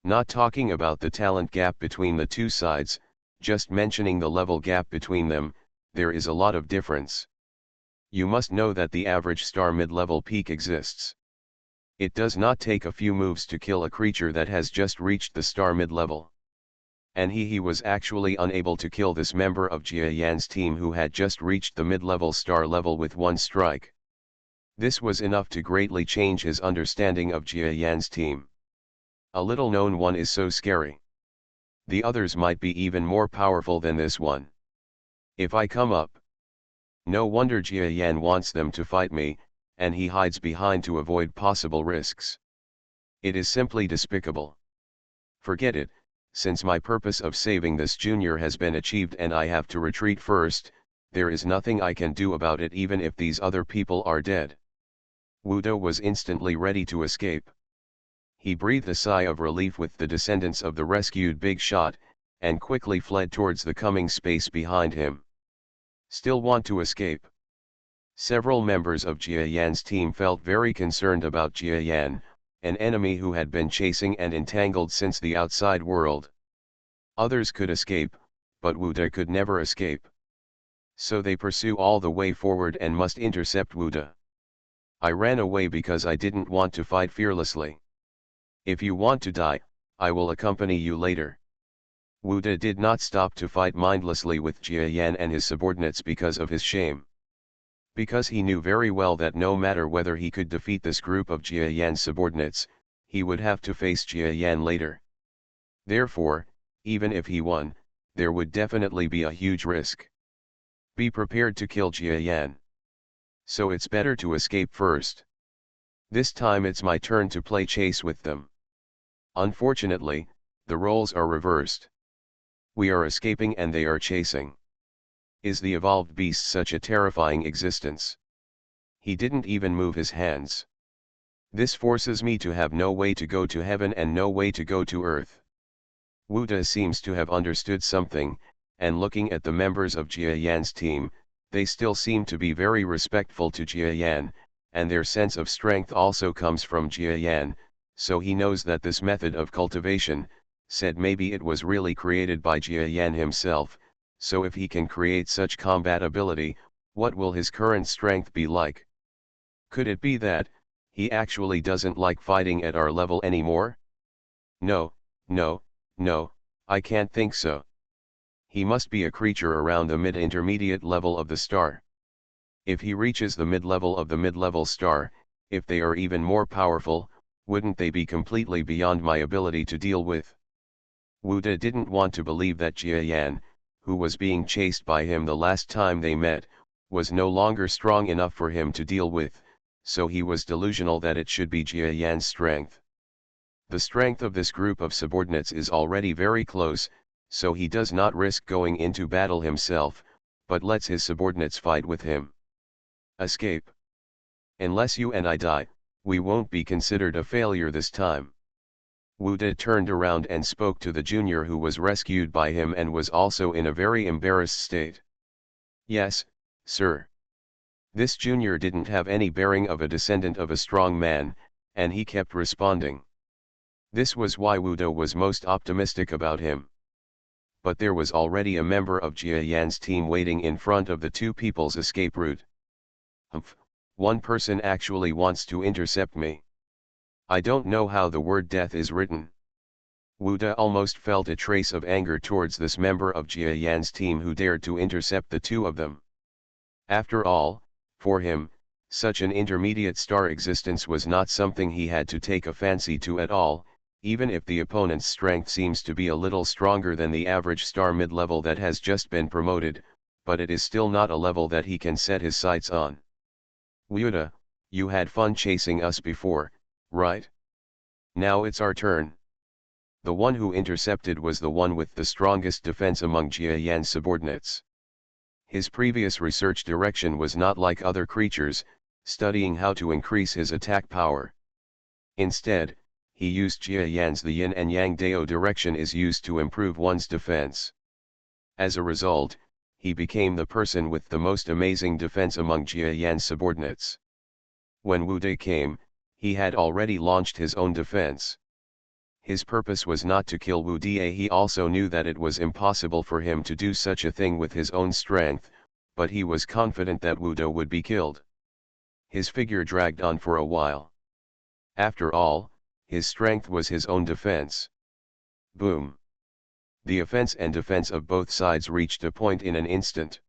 Not talking about the talent gap between the two sides, just mentioning the level gap between them, there is a lot of difference. You must know that the average star mid-level peak exists. It does not take a few moves to kill a creature that has just reached the star mid-level. And he was actually unable to kill this member of Jia Yan's team who had just reached the mid-level star level with one strike. This was enough to greatly change his understanding of Jia Yan's team. A little known one is so scary. The others might be even more powerful than this one. If I come up. No wonder Jia Yan wants them to fight me, and he hides behind to avoid possible risks. It is simply despicable. Forget it, since my purpose of saving this junior has been achieved and I have to retreat first, there is nothing I can do about it even if these other people are dead. Wuda was instantly ready to escape. He breathed a sigh of relief with the descendants of the rescued big shot, and quickly fled towards the coming space behind him. Still want to escape? Several members of Jia Yan's team felt very concerned about Jia Yan, an enemy who had been chasing and entangled since the outside world. Others could escape, but Wu De could never escape. So they pursue all the way forward and must intercept Wu De. I ran away because I didn't want to fight fearlessly. If you want to die, I will accompany you later. Wu De did not stop to fight mindlessly with Jia Yan and his subordinates because of his shame. Because he knew very well that no matter whether he could defeat this group of Jia Yan's subordinates, he would have to face Jia Yan later. Therefore, even if he won, there would definitely be a huge risk. Be prepared to kill Jia Yan. So it's better to escape first. This time it's my turn to play chase with them. Unfortunately, the roles are reversed. We are escaping and they are chasing. Is the evolved beast such a terrifying existence? He didn't even move his hands. This forces me to have no way to go to heaven and no way to go to earth. Wu De seems to have understood something, and looking at the members of Jia Yan's team, they still seem to be very respectful to Jia Yan, and their sense of strength also comes from Jia Yan, so he knows that this method of cultivation, said maybe it was really created by Jia Yan himself, so if he can create such combat ability, what will his current strength be like? Could it be that he actually doesn't like fighting at our level anymore? No, no, no, I can't think so. He must be a creature around the mid-intermediate level of the star. If he reaches the mid-level of the mid-level star, if they are even more powerful, wouldn't they be completely beyond my ability to deal with? Wu De didn't want to believe that Jia Yan, who was being chased by him the last time they met, was no longer strong enough for him to deal with, so he was delusional that it should be Jia Yan's strength. The strength of this group of subordinates is already very close, so he does not risk going into battle himself, but lets his subordinates fight with him. Escape. Unless you and I die, we won't be considered a failure this time. Wu De turned around and spoke to the junior who was rescued by him and was also in a very embarrassed state. Yes, sir. This junior didn't have any bearing of a descendant of a strong man, and he kept responding. This was why Wu De was most optimistic about him. But there was already a member of Jia Yan's team waiting in front of the two people's escape route. Humph, one person actually wants to intercept me. I don't know how the word death is written. Wu De almost felt a trace of anger towards this member of Jia Yan's team who dared to intercept the two of them. After all, for him, such an intermediate star existence was not something he had to take a fancy to at all, even if the opponent's strength seems to be a little stronger than the average star mid-level that has just been promoted, but it is still not a level that he can set his sights on. Wu De, you had fun chasing us before, right? Now it's our turn. The one who intercepted was the one with the strongest defense among Jia Yan's subordinates. His previous research direction was not like other creatures, studying how to increase his attack power. Instead, he used Jia Yan's the yin and yang dao direction is used to improve one's defense. As a result, he became the person with the most amazing defense among Jia Yan's subordinates. When Wu De came, he had already launched his own defense. His purpose was not to kill Wu De. He also knew that it was impossible for him to do such a thing with his own strength, but he was confident that Wu De would be killed. His figure dragged on for a while. After all, his strength was his own defense. Boom. The offense and defense of both sides reached a point in an instant.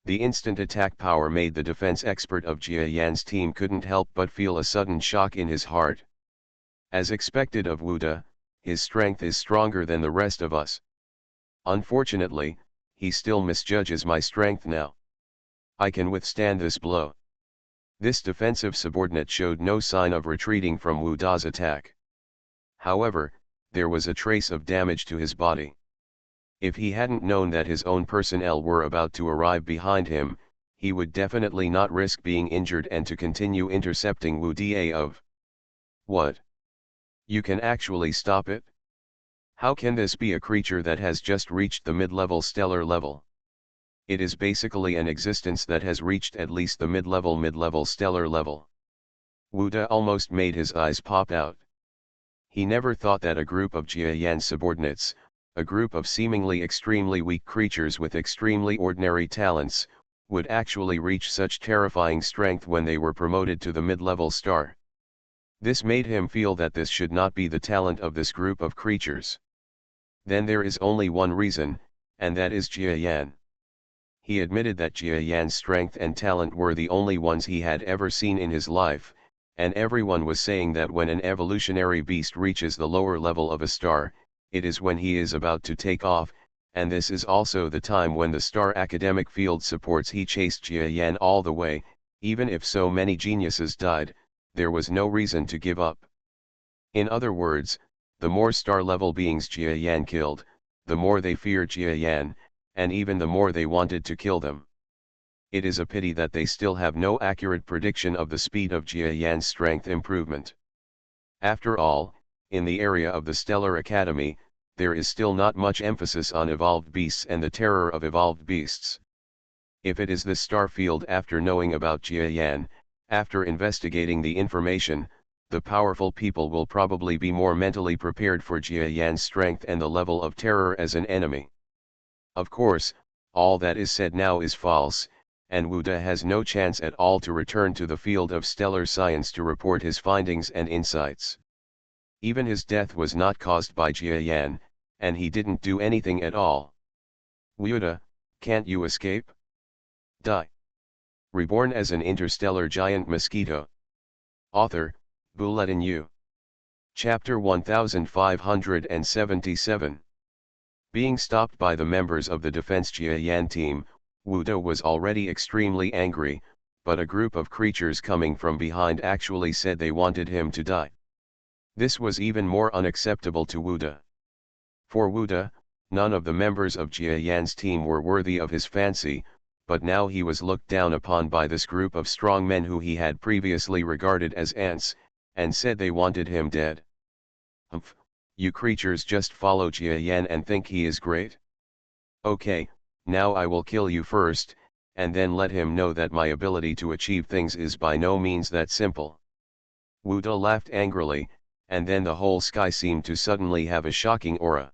The instant attack power made the defense expert of Jia Yan's team couldn't help but feel a sudden shock in his heart. As expected of Wu De, his strength is stronger than the rest of us. Unfortunately, he still misjudges my strength now. I can withstand this blow. This defensive subordinate showed no sign of retreating from Wu De's attack. However, there was a trace of damage to his body. If he hadn't known that his own personnel were about to arrive behind him, he would definitely not risk being injured and to continue intercepting Wu De of. What? You can actually stop it? How can this be a creature that has just reached the mid-level stellar level? It is basically an existence that has reached at least the mid-level stellar level. Wuda almost made his eyes pop out. He never thought that a group of Jiayan subordinates, a group of seemingly extremely weak creatures with extremely ordinary talents, would actually reach such terrifying strength when they were promoted to the mid-level star. This made him feel that this should not be the talent of this group of creatures. Then there is only one reason, and that is Jiayan. He admitted that Jiayan's strength and talent were the only ones he had ever seen in his life, and everyone was saying that when an evolutionary beast reaches the lower level of a star, it is when he is about to take off, and this is also the time when the star academic field supports he chased Jiayan all the way. Even if so many geniuses died, there was no reason to give up. In other words, the more star-level beings Jiayan killed, the more they feared Jiayan, and even the more they wanted to kill them. It is a pity that they still have no accurate prediction of the speed of Jiayan's strength improvement. After all, in the area of the Stellar Academy, there is still not much emphasis on evolved beasts and the terror of evolved beasts. If it is this star field, after knowing about Jiayan, after investigating the information, the powerful people will probably be more mentally prepared for Jiayan's strength and the level of terror as an enemy. Of course, all that is said now is false, and Wuda has no chance at all to return to the field of stellar science to report his findings and insights. Even his death was not caused by Jiayan, and he didn't do anything at all. Wuda, can't you escape? Die. Reborn as an interstellar giant mosquito. Author, Bulletin U. Chapter 1577. Being stopped by the members of the Defense Jiayan team, Wuda was already extremely angry, but a group of creatures coming from behind actually said they wanted him to die. This was even more unacceptable to Wuda. For Wuda, none of the members of Jiayan's team were worthy of his fancy, but now he was looked down upon by this group of strong men who he had previously regarded as ants, and said they wanted him dead. Humph, you creatures just follow Jiayan and think he is great? Okay, now I will kill you first, and then let him know that my ability to achieve things is by no means that simple. Wuda laughed angrily, and then the whole sky seemed to suddenly have a shocking aura.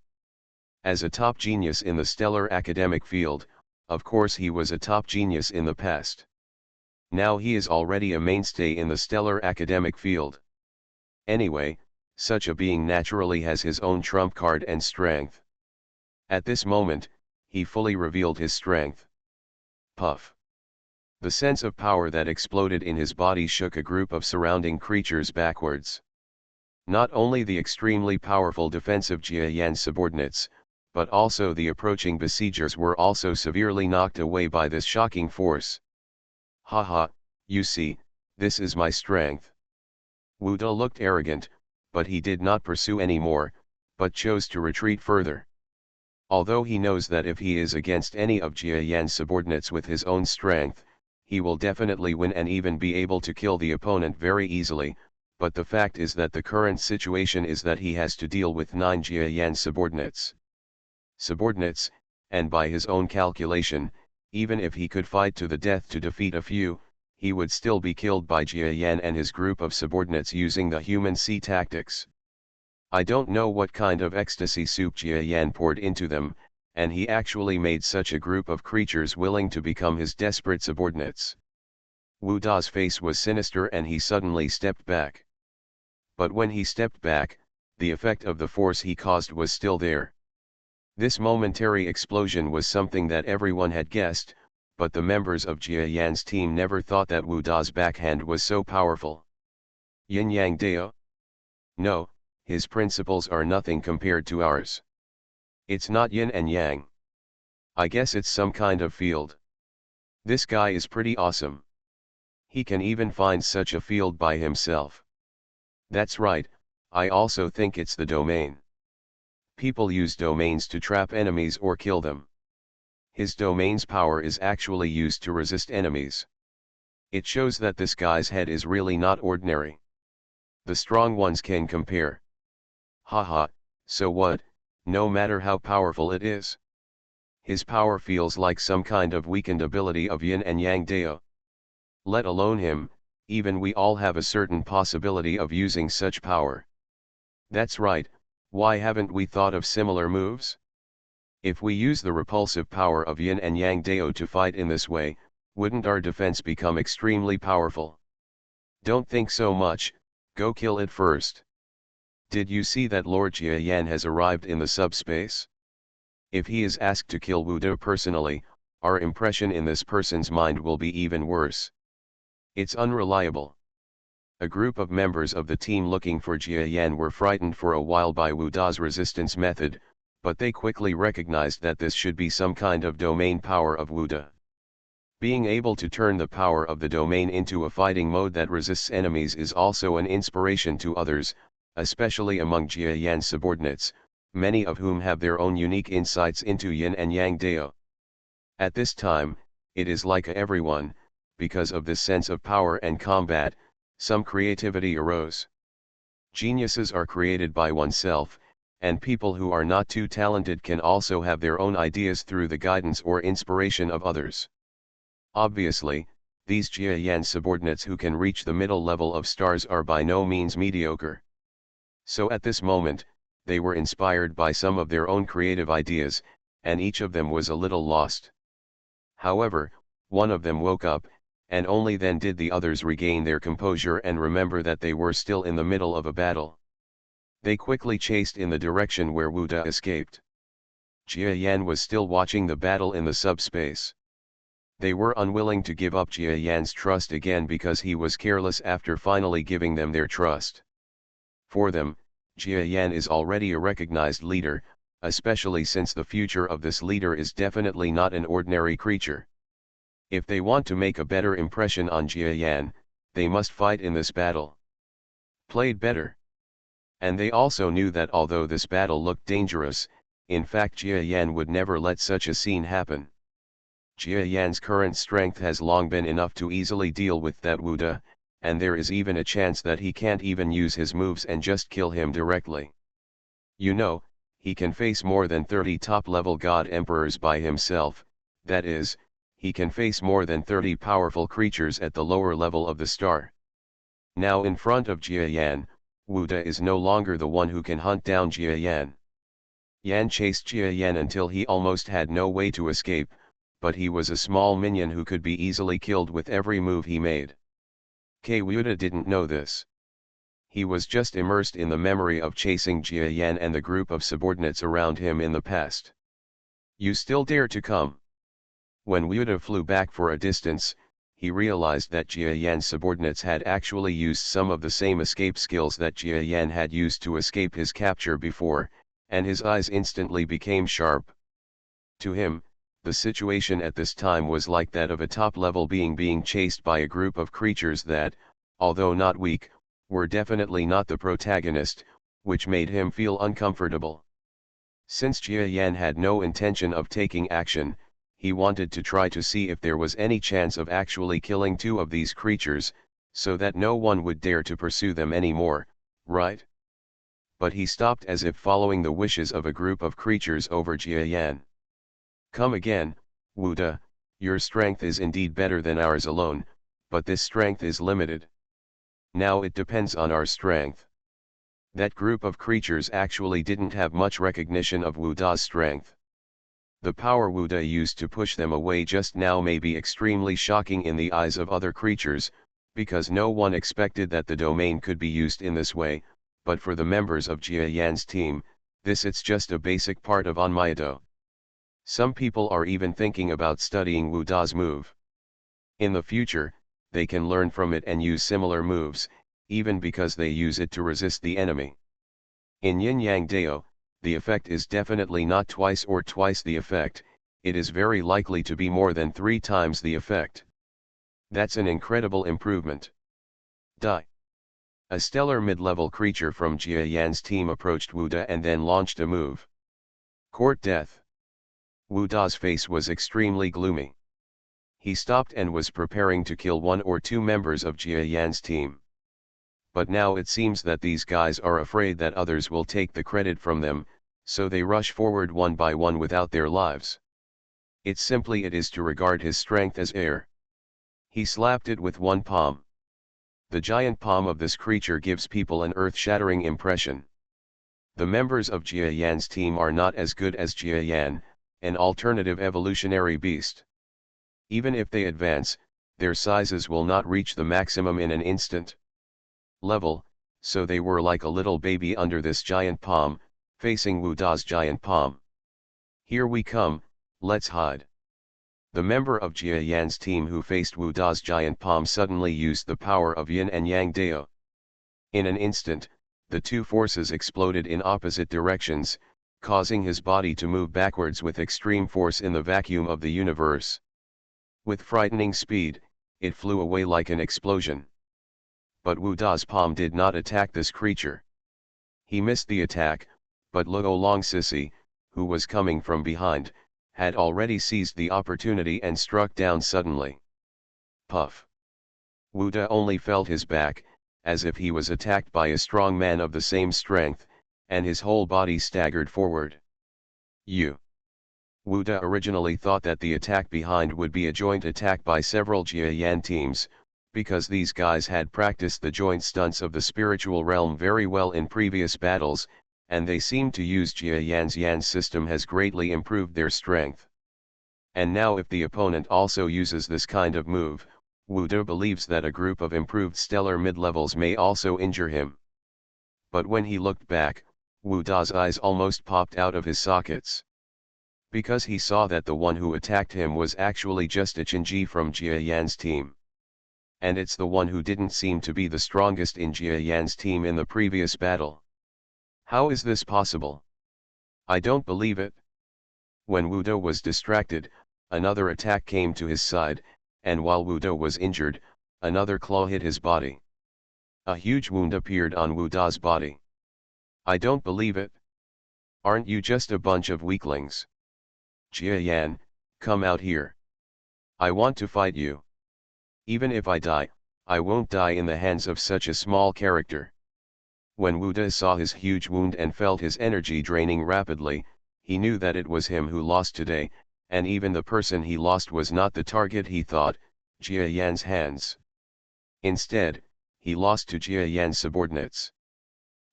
As a top genius in the stellar academic field, of course he was a top genius in the past. Now he is already a mainstay in the stellar academic field. Anyway, such a being naturally has his own trump card and strength. At this moment, he fully revealed his strength. Puff. The sense of power that exploded in his body shook a group of surrounding creatures backwards. Not only the extremely powerful defensive Jiayan subordinates, but also the approaching besiegers were also severely knocked away by this shocking force. Haha, you see, this is my strength. Wuda looked arrogant, but he did not pursue any more, but chose to retreat further. Although he knows that if he is against any of Jiayan's subordinates with his own strength, he will definitely win and even be able to kill the opponent very easily, but the fact is that the current situation is that he has to deal with 9 Jiayan subordinates. And by his own calculation, even if he could fight to the death to defeat a few, he would still be killed by Jiayan and his group of subordinates using the human sea tactics. I don't know what kind of ecstasy soup Jiayan poured into them, and he actually made such a group of creatures willing to become his desperate subordinates. Wu Da's face was sinister and he suddenly stepped back. But when he stepped back, the effect of the force he caused was still there. This momentary explosion was something that everyone had guessed, but the members of Jiayan's team never thought that Wu Da's backhand was so powerful. Yin Yang Dao? No, his principles are nothing compared to ours. It's not yin and yang. I guess it's some kind of field. This guy is pretty awesome. He can even find such a field by himself. That's right, I also think it's the domain. People use domains to trap enemies or kill them. His domain's power is actually used to resist enemies. It shows that this guy's head is really not ordinary. The strong ones can compare. Haha, so what, no matter how powerful it is. his power feels like some kind of weakened ability of yin and yang dao. Let alone him, even we all have a certain possibility of using such power. That's right, why haven't we thought of similar moves? If we use the repulsive power of yin and yang dao to fight in this way, wouldn't our defense become extremely powerful? Don't think so much, go kill it first. Did you see that Lord Jia Yan has arrived in the subspace? If he is asked to kill Wu De personally, our impression in this person's mind will be even worse. It's unreliable. A group of members of the team looking for Jia Yan were frightened for a while by Wu Da's resistance method, but they quickly recognized that this should be some kind of domain power of Wu De. Being able to turn the power of the domain into a fighting mode that resists enemies is also an inspiration to others, especially among Jia Yan's subordinates, many of whom have their own unique insights into yin and yang dao. At this time, it is like everyone, because of this sense of power and combat, some creativity arose. Geniuses are created by oneself, and people who are not too talented can also have their own ideas through the guidance or inspiration of others. Obviously, these Jia Yan subordinates who can reach the middle level of stars are by no means mediocre. So at this moment, they were inspired by some of their own creative ideas, and each of them was a little lost. However, one of them woke up, and only then did the others regain their composure and remember that they were still in the middle of a battle. They quickly chased in the direction where Wu De escaped. Jia Yan was still watching the battle in the subspace. They were unwilling to give up Jia Yan's trust again because he was careless after finally giving them their trust. For them, Jia Yan is already a recognized leader, especially since the future of this leader is definitely not an ordinary creature. If they want to make a better impression on Jia Yan, they must fight in this battle. Played better. And they also knew that although this battle looked dangerous, in fact Jia Yan would never let such a scene happen. Jia Yan's current strength has long been enough to easily deal with that Wu De, and there is even a chance that he can't even use his moves and just kill him directly. You know, he can face more than 30 top-level God Emperors by himself, that is, he can face more than 30 powerful creatures at the lower level of the star. Now in front of Jia Yan, Wu De is no longer the one who can hunt down Jia Yan. Yan chased Jia Yan until he almost had no way to escape, but he was a small minion who could be easily killed with every move he made. Wu De didn't know this. He was just immersed in the memory of chasing Jia Yan and the group of subordinates around him in the past. You still dare to come? When Wu De flew back for a distance, he realized that Jia Yan's subordinates had actually used some of the same escape skills that Jia Yan had used to escape his capture before, and his eyes instantly became sharp. To him, the situation at this time was like that of a top-level being chased by a group of creatures that, although not weak, were definitely not the protagonist, which made him feel uncomfortable. Since Jia Yan had no intention of taking action, he wanted to try to see if there was any chance of actually killing two of these creatures, so that no one would dare to pursue them anymore, right? But he stopped as if following the wishes of a group of creatures over Jia Yan. Come again, Wu De, your strength is indeed better than ours alone, but this strength is limited. Now it depends on our strength. That group of creatures actually didn't have much recognition of Wu Da's strength. The power Wu De used to push them away just now may be extremely shocking in the eyes of other creatures, because no one expected that the domain could be used in this way, but for the members of Jia Yan's team, it's just a basic part of Onmyeto. Some people are even thinking about studying Wu Da's move. In the future, they can learn from it and use similar moves, even because they use it to resist the enemy. In Yin Yang Dao, the effect is definitely not twice the effect, it is very likely to be more than 3 times the effect. That's an incredible improvement. Die. A stellar mid-level creature from Jia Yan's team approached Wu De and then launched a move. Court Death. Wu Da's face was extremely gloomy. He stopped and was preparing to kill 1 or 2 members of Jia Yan's team. But now it seems that these guys are afraid that others will take the credit from them, so they rush forward one by one without their lives. It is to regard his strength as air. He slapped it with one palm. The giant palm of this creature gives people an earth-shattering impression. The members of Jia Yan's team are not as good as Jia Yan, an alternative evolutionary beast. Even if they advance, their sizes will not reach the maximum in an instant level, so they were like a little baby under this giant palm, facing Wu Da's giant palm. Here we come, let's hide. The member of Jia Yan's team who faced Wu Da's giant palm suddenly used the power of Yin and Yang Dao. In an instant, the two forces exploded in opposite directions, causing his body to move backwards with extreme force in the vacuum of the universe. With frightening speed, it flew away like an explosion. But Wu Da's palm did not attack this creature. He missed the attack, but Luo Longsisi, who was coming from behind, had already seized the opportunity and struck down suddenly. Puff! Wu Da only felt his back, as if he was attacked by a strong man of the same strength, and his whole body staggered forward. Wu Da originally thought that the attack behind would be a joint attack by several Jia Yan teams, because these guys had practiced the joint stunts of the spiritual realm very well in previous battles, and they seemed to use Jia Yan's Yan system has greatly improved their strength. And now if the opponent also uses this kind of move, Wu Da believes that a group of improved stellar mid-levels may also injure him. But when he looked back, Wu Da's eyes almost popped out of his sockets. Because he saw that the one who attacked him was actually just a Qinji from Jia Yan's team. And it's the one who didn't seem to be the strongest in Jia Yan's team in the previous battle. How is this possible? I don't believe it. When Wu Da was distracted, another attack came to his side, and while Wu Da was injured, another claw hit his body. A huge wound appeared on Wu Da's body. I don't believe it. Aren't you just a bunch of weaklings? Jia Yan, come out here. I want to fight you. Even if I die, I won't die in the hands of such a small character. When Wu Da saw his huge wound and felt his energy draining rapidly, he knew that it was him who lost today, and even the person he lost was not the target he thought, Jia Yan's hands. Instead, he lost to Jia Yan's subordinates.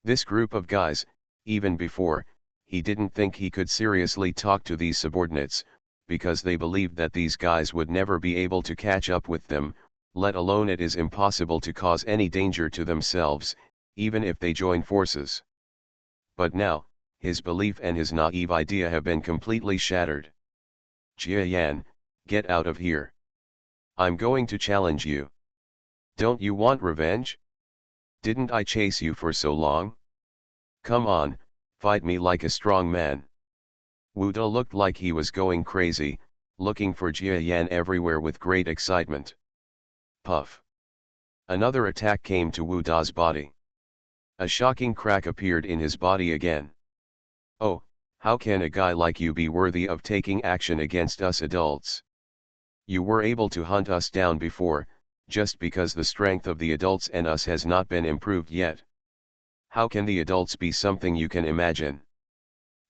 This group of guys, even before, he didn't think he could seriously talk to these subordinates, because they believed that these guys would never be able to catch up with them, let alone it is impossible to cause any danger to themselves, even if they join forces. But now, his belief and his naive idea have been completely shattered. Jia Yan, get out of here. I'm going to challenge you. Don't you want revenge? Didn't I chase you for so long? Come on, fight me like a strong man. Wu Da looked like he was going crazy, looking for Jia Yan everywhere with great excitement. Puff! Another attack came to Wu Da's body. A shocking crack appeared in his body again. Oh, how can a guy like you be worthy of taking action against us adults? You were able to hunt us down before, just because the strength of the adults and us has not been improved yet. How can the adults be something you can imagine?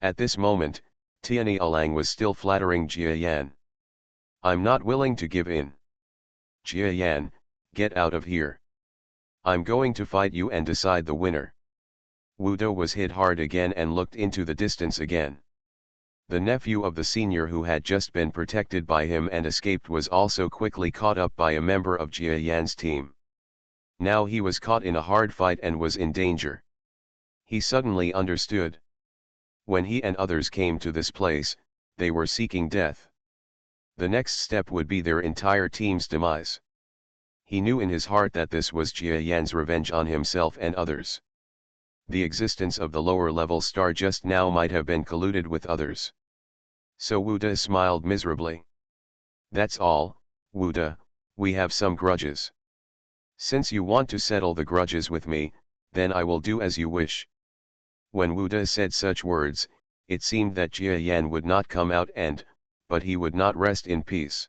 At this moment, Tianyi Alang was still flattering Jia Yan. I'm not willing to give in. Jia Yan, get out of here. I'm going to fight you and decide the winner. Wu Da was hit hard again and looked into the distance again. The nephew of the senior who had just been protected by him and escaped was also quickly caught up by a member of Jia Yan's team. Now he was caught in a hard fight and was in danger. He suddenly understood. When he and others came to this place, they were seeking death. The next step would be their entire team's demise. He knew in his heart that this was Jia Yan's revenge on himself and others. The existence of the lower-level star just now might have been colluded with others. So Wu Da smiled miserably. That's all, Wu Da, we have some grudges. Since you want to settle the grudges with me, then I will do as you wish. When Wu Da said such words, it seemed that Jia Yan would not come out but he would not rest in peace.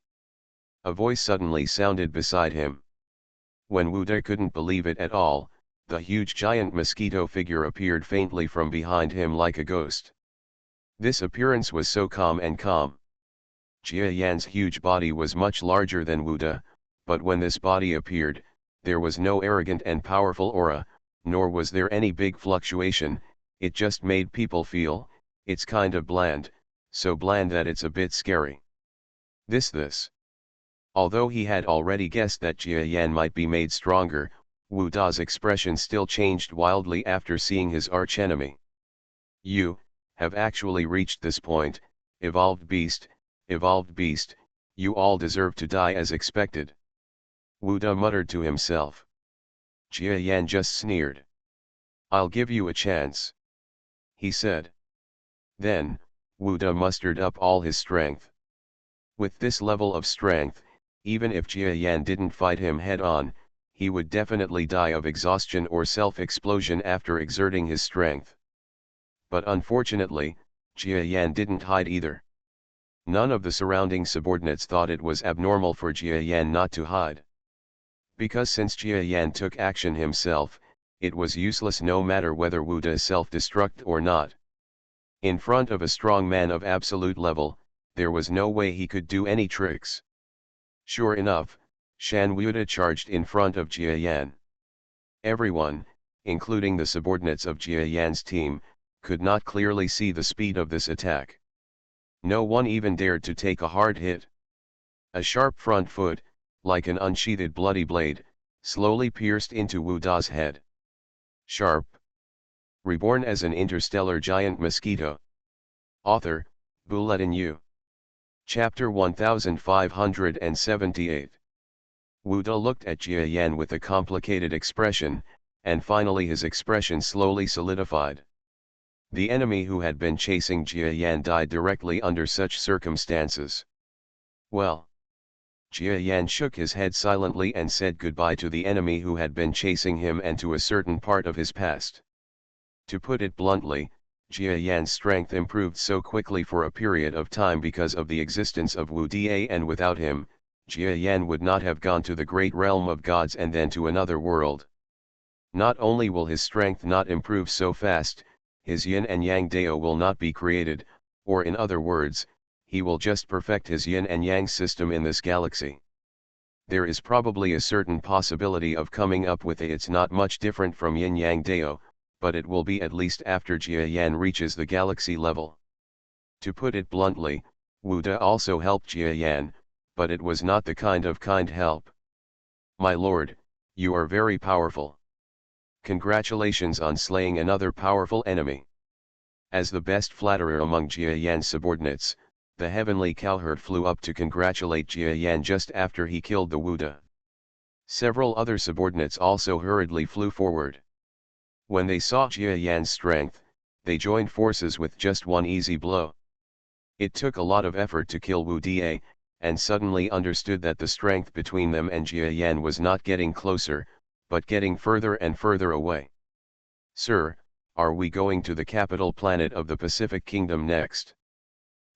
A voice suddenly sounded beside him. When Wu Da couldn't believe it at all, the huge giant mosquito figure appeared faintly from behind him like a ghost. This appearance was so calm. Jia Yan's huge body was much larger than Wu De, but when this body appeared, there was no arrogant and powerful aura, nor was there any big fluctuation. It just made people feel, it's kind of bland, so bland that it's a bit scary. This. Although he had already guessed that Jia Yan might be made stronger, Wu Da's expression still changed wildly after seeing his archenemy. You have actually reached this point, evolved beast, you all deserve to die as expected. Wu Da muttered to himself. Jia Yan just sneered. I'll give you a chance, he said. Then, Wu Da mustered up all his strength. With this level of strength, even if Jia Yan didn't fight him head-on, he would definitely die of exhaustion or self-explosion after exerting his strength. But unfortunately, Jia Yan didn't hide either. None of the surrounding subordinates thought it was abnormal for Jia Yan not to hide. Because since Jia Yan took action himself, it was useless no matter whether Wu Da self-destruct or not. In front of a strong man of absolute level, there was no way he could do any tricks. Sure enough, Shan Wu Da charged in front of Jia Yan. Everyone, including the subordinates of Jia Yan's team, could not clearly see the speed of this attack. No one even dared to take a hard hit. A sharp front foot, like an unsheathed bloody blade, slowly pierced into Wu Da's head. Sharp. Reborn as an interstellar giant mosquito. Author, Bulletin U. Chapter 1578. Wu Da looked at Jia Yan with a complicated expression, and finally his expression slowly solidified. The enemy who had been chasing Jia Yan died directly under such circumstances. Well. Jia Yan shook his head silently and said goodbye to the enemy who had been chasing him and to a certain part of his past. To put it bluntly, Jia Yan's strength improved so quickly for a period of time because of the existence of Wu Da, and without him, Jia Yan would not have gone to the great realm of gods and then to another world. Not only will his strength not improve so fast, his yin and yang dao will not be created, or in other words, he will just perfect his yin and yang system in this galaxy. There is probably a certain possibility of coming up with it's not much different from yin yang dao, but it will be at least after Jia Yan reaches the galaxy level. To put it bluntly, Wu Da also helped Jia Yan, but it was not the kind help. My lord, you are very powerful. Congratulations on slaying another powerful enemy. As the best flatterer among Jia Yan's subordinates, the heavenly cowherd flew up to congratulate Jia Yan just after he killed the Wu Da. Several other subordinates also hurriedly flew forward. When they saw Jia Yan's strength, they joined forces with just one easy blow. It took a lot of effort to kill Wu Da, and suddenly understood that the strength between them and Jia Yan was not getting closer, but getting further and further away. Sir, are we going to the capital planet of the Pacific Kingdom next?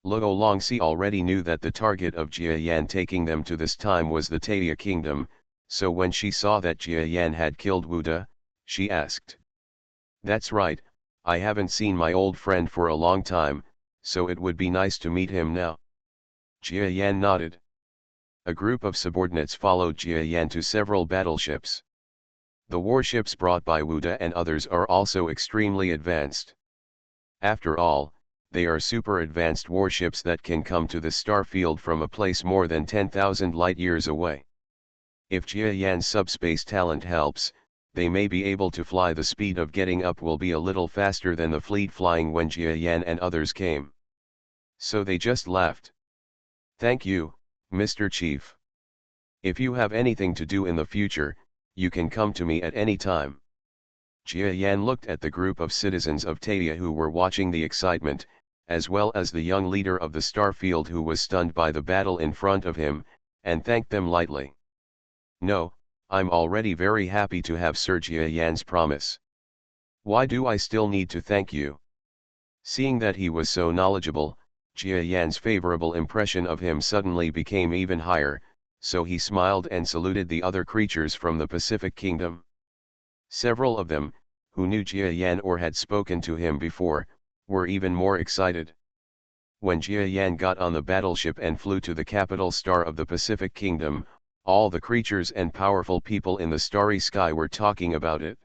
Luo Longxi already knew that the target of Jia Yan taking them to this time was the Taia Kingdom, so when she saw that Jia Yan had killed Wu Da, she asked. That's right, I haven't seen my old friend for a long time, so it would be nice to meet him now. Jia Yan nodded. A group of subordinates followed Jia Yan to several battleships. The warships brought by Wu Da and others are also extremely advanced. After all, they are super advanced warships that can come to the star field from a place more than 10,000 light-years away. If Jia Yan's subspace talent helps, they may be able to fly. The speed of getting up will be a little faster than the fleet flying when Jia Yan and others came. So they just laughed. Thank you, Mr. Chief. If you have anything to do in the future, you can come to me at any time. Jia Yan looked at the group of citizens of Taia who were watching the excitement, as well as the young leader of the starfield who was stunned by the battle in front of him, and thanked them lightly. No, I'm already very happy to have Sir Jia Yan's promise. Why do I still need to thank you? Seeing that he was so knowledgeable, Jia Yan's favorable impression of him suddenly became even higher, so he smiled and saluted the other creatures from the Pacific Kingdom. Several of them, who knew Jia Yan or had spoken to him before, were even more excited. When Jia Yan got on the battleship and flew to the capital star of the Pacific Kingdom, all the creatures and powerful people in the starry sky were talking about it.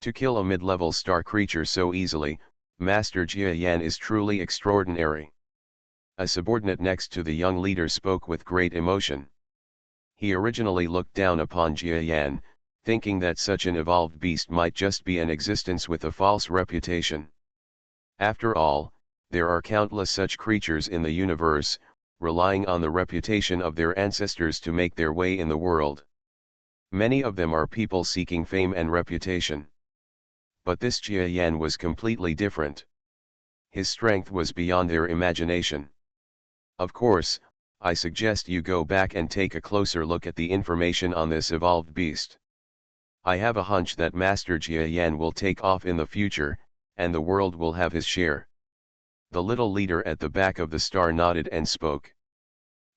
To kill a mid-level star creature so easily, Master Jia Yan is truly extraordinary. A subordinate next to the young leader spoke with great emotion. He originally looked down upon Jia Yan, thinking that such an evolved beast might just be an existence with a false reputation. After all, there are countless such creatures in the universe, relying on the reputation of their ancestors to make their way in the world. Many of them are people seeking fame and reputation. But this Jia Yan was completely different. His strength was beyond their imagination. Of course, I suggest you go back and take a closer look at the information on this evolved beast. I have a hunch that Master Jia Yan will take off in the future, and the world will have his share. The little leader at the back of the star nodded and spoke.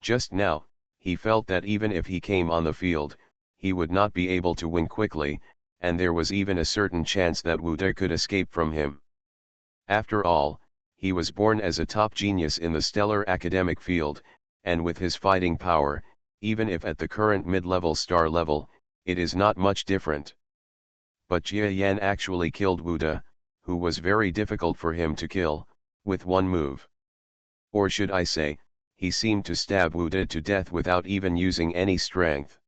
Just now, he felt that even if he came on the field, he would not be able to win quickly, and there was even a certain chance that Wu De could escape from him. After all, he was born as a top genius in the stellar academic field, and with his fighting power, even if at the current mid-level star level, it is not much different. But Jia Yan actually killed Wu De, who was very difficult for him to kill, with one move. Or should I say, he seemed to stab Wu De to death without even using any strength.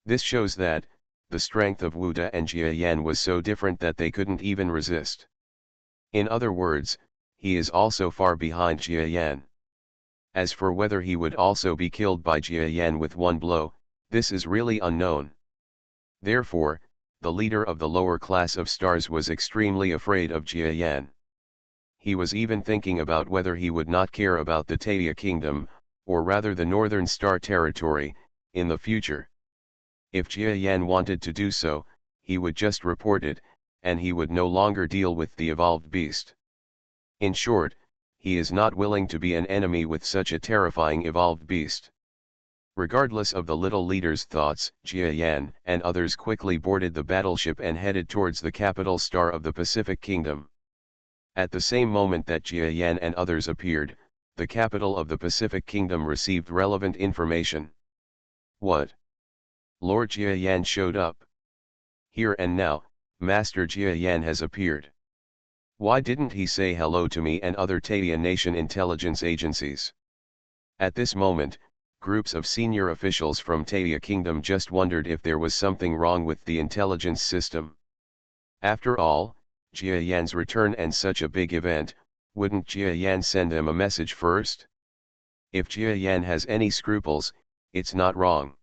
This shows that, the strength of Wu De and Jia Yan was so different that they couldn't even resist. In other words, he is also far behind Jia Yan. As for whether he would also be killed by Jia Yan with one blow, this is really unknown. Therefore, the leader of the lower class of stars was extremely afraid of Jia Yan. He was even thinking about whether he would not care about the Taia Kingdom, or rather the Northern Star Territory, in the future. If Jia Yan wanted to do so, he would just report it, and he would no longer deal with the evolved beast. In short, he is not willing to be an enemy with such a terrifying evolved beast. Regardless of the little leader's thoughts, Jia Yan and others quickly boarded the battleship and headed towards the capital star of the Pacific Kingdom. At the same moment that Jia Yan and others appeared, the capital of the Pacific Kingdom received relevant information. What? Lord Jia Yan showed up. Here and now, Master Jia Yan has appeared. Why didn't he say hello to me and other Taia nation intelligence agencies? At this moment, groups of senior officials from Taia Kingdom just wondered if there was something wrong with the intelligence system. After all, Jia Yan's return and such a big event, wouldn't Jia Yan send them a message first? If Jia Yan has any scruples, it's not wrong.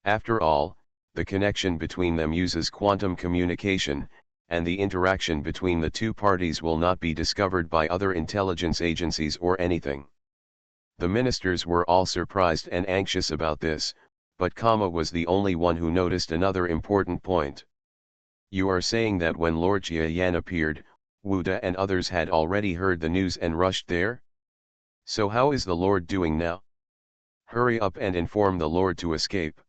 After all, the connection between them uses quantum communication, and the interaction between the two parties will not be discovered by other intelligence agencies or anything. The ministers were all surprised and anxious about this, but Kama was the only one who noticed another important point. You are saying that when Lord Jia Yan appeared, Wu De and others had already heard the news and rushed there? So how is the Lord doing now? Hurry up and inform the Lord to escape.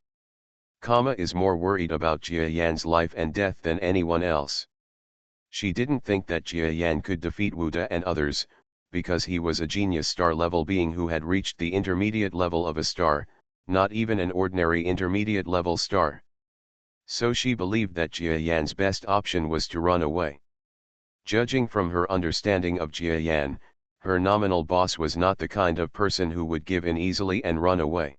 Kama is more worried about Jia Yan's life and death than anyone else. She didn't think that Jia Yan could defeat Wu De and others, because he was a genius star-level being who had reached the intermediate level of a star, not even an ordinary intermediate-level star. So she believed that Jia Yan's best option was to run away. Judging from her understanding of Jia Yan, her nominal boss was not the kind of person who would give in easily and run away.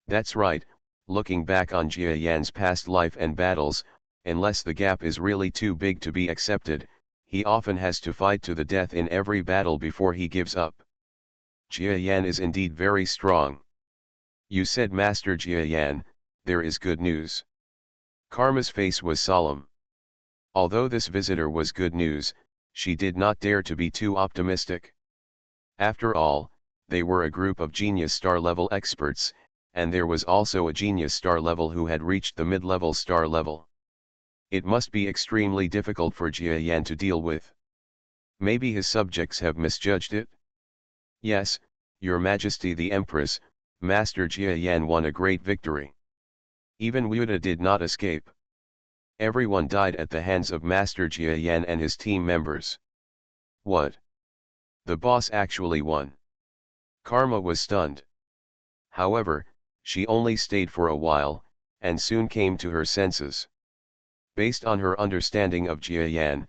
That's right. Looking back on Jia Yan's past life and battles, unless the gap is really too big to be accepted, he often has to fight to the death in every battle before he gives up. Jia Yan is indeed very strong. You said Master Jia Yan, there is good news. Karma's face was solemn. Although this visitor was good news, she did not dare to be too optimistic. After all, they were a group of genius star-level experts, and there was also a genius star level who had reached the mid-level star level. It must be extremely difficult for Jia Yan to deal with. Maybe his subjects have misjudged it? Yes, Your Majesty the Empress, Master Jia Yan won a great victory. Even Wu De did not escape. Everyone died at the hands of Master Jia Yan and his team members. What? The boss actually won. Karma was stunned. However, she only stayed for a while, and soon came to her senses. Based on her understanding of Jia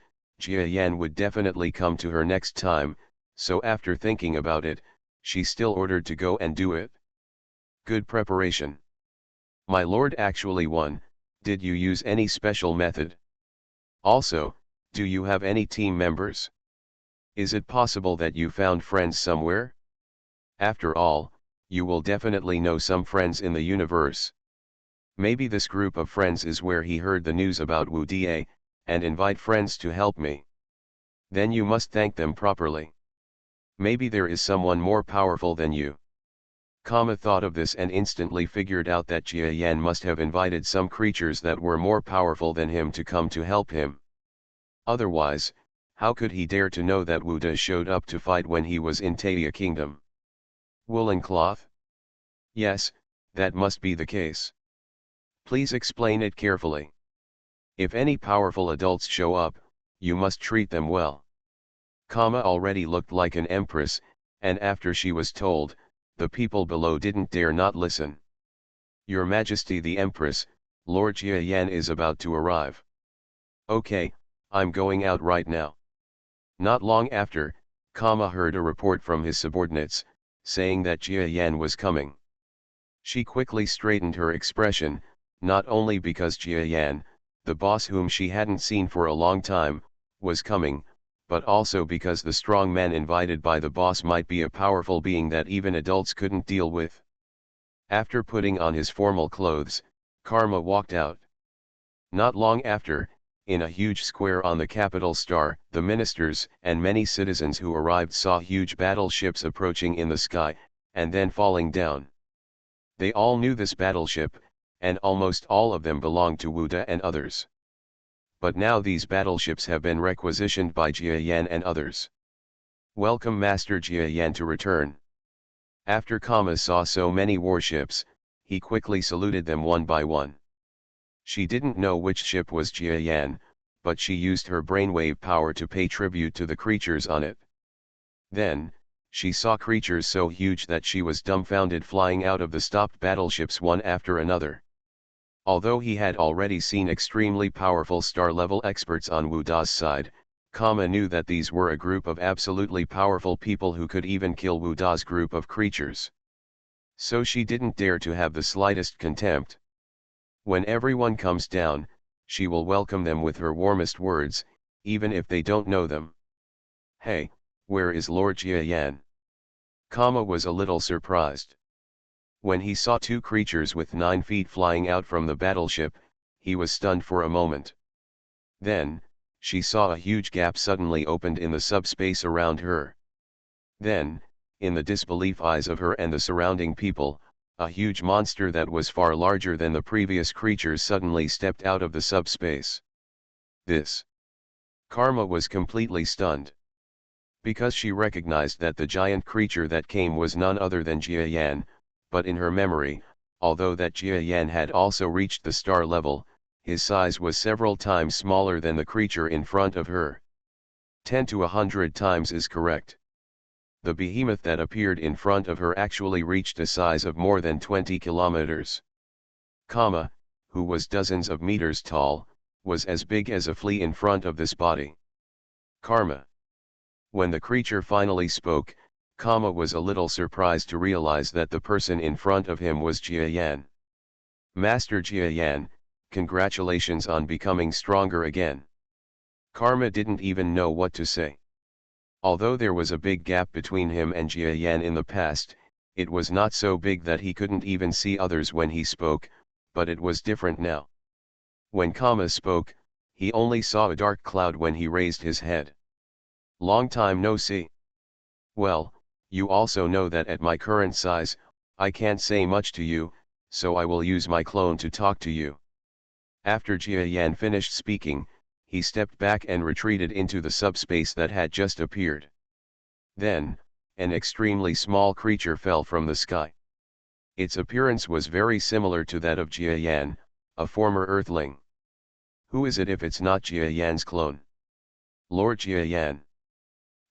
Yan would definitely come to her next time, so after thinking about it, she still ordered to go and do it. Good preparation. My lord actually won. Did you use any special method? Also, do you have any team members? Is it possible that you found friends somewhere? After all, you will definitely know some friends in the universe. Maybe this group of friends is where he heard the news about Wu Da, and invite friends to help me. Then you must thank them properly. Maybe there is someone more powerful than you. Kama thought of this and instantly figured out that Jia Yan must have invited some creatures that were more powerful than him to come to help him. Otherwise, how could he dare to know that Wu Da showed up to fight when he was in Taya Kingdom? Woolen cloth? Yes, that must be the case. Please explain it carefully. If any powerful adults show up, you must treat them well. Kama already looked like an empress, and after she was told, the people below didn't dare not listen. Your Majesty the Empress, Lord Jia Yan is about to arrive. Okay, I'm going out right now. Not long after, Kama heard a report from his subordinates, saying that Jia Yan was coming. She quickly straightened her expression, not only because Jia Yan, the boss whom she hadn't seen for a long time, was coming, but also because the strong man invited by the boss might be a powerful being that even adults couldn't deal with. After putting on his formal clothes, Karma walked out. Not long after, in a huge square on the capital star, the ministers and many citizens who arrived saw huge battleships approaching in the sky, and then falling down. They all knew this battleship, and almost all of them belonged to Wu Da and others. But now these battleships have been requisitioned by Jia Yan and others. Welcome Master Jia Yan to return. After Kama saw so many warships, he quickly saluted them one by one. She didn't know which ship was Jia Yan, but she used her brainwave power to pay tribute to the creatures on it. Then, she saw creatures so huge that she was dumbfounded flying out of the stopped battleships one after another. Although he had already seen extremely powerful star-level experts on Wu Da's side, Kama knew that these were a group of absolutely powerful people who could even kill Wu Da's group of creatures. So she didn't dare to have the slightest contempt. When everyone comes down, she will welcome them with her warmest words, even if they don't know them. Hey, where is Lord Jia Yan? Kama was a little surprised. When he saw two creatures with 9 feet flying out from the battleship, he was stunned for a moment. Then, she saw a huge gap suddenly opened in the subspace around her. Then, in the disbelief eyes of her and the surrounding people, a huge monster that was far larger than the previous creatures suddenly stepped out of the subspace. This. Karma was completely stunned. Because she recognized that the giant creature that came was none other than Jia Yan, but in her memory, although that Jia Yan had also reached the star level, his size was several times smaller than the creature in front of her. 10 to 100 times is correct. The behemoth that appeared in front of her actually reached a size of more than 20 kilometers. Kama, who was dozens of meters tall, was as big as a flea in front of this body. Karma. When the creature finally spoke, Kama was a little surprised to realize that the person in front of him was Jia Yan. Master Jia Yan, congratulations on becoming stronger again. Karma didn't even know what to say. Although there was a big gap between him and Jia Yan in the past, it was not so big that he couldn't even see others when he spoke, but it was different now. When Kama spoke, he only saw a dark cloud when he raised his head. Long time no see. Well, you also know that at my current size, I can't say much to you, so I will use my clone to talk to you. After Jia Yan finished speaking, he stepped back and retreated into the subspace that had just appeared. Then, an extremely small creature fell from the sky. Its appearance was very similar to that of Jia Yan, a former Earthling. Who is it if it's not Jia Yan's clone? Lord Jia Yan.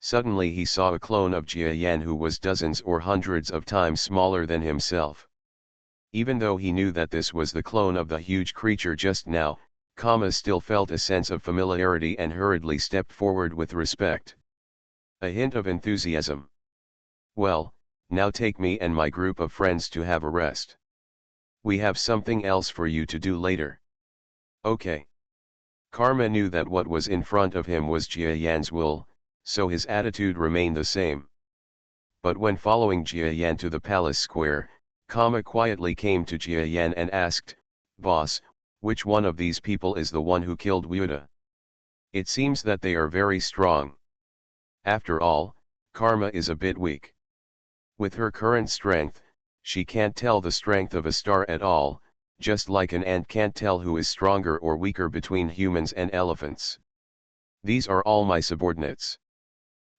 Suddenly he saw a clone of Jia Yan who was dozens or hundreds of times smaller than himself. Even though he knew that this was the clone of the huge creature just now, Kama still felt a sense of familiarity and hurriedly stepped forward with respect. A hint of enthusiasm. Well, now take me and my group of friends to have a rest. We have something else for you to do later. Okay. Karma knew that what was in front of him was Jia Yan's will, so his attitude remained the same. But when following Jia Yan to the palace square, Kama quietly came to Jia Yan and asked, "Boss, which one of these people is the one who killed Wuda? It seems that they are very strong. After all, Karma is a bit weak. With her current strength, she can't tell the strength of a star at all, just like an ant can't tell who is stronger or weaker between humans and elephants. These are all my subordinates.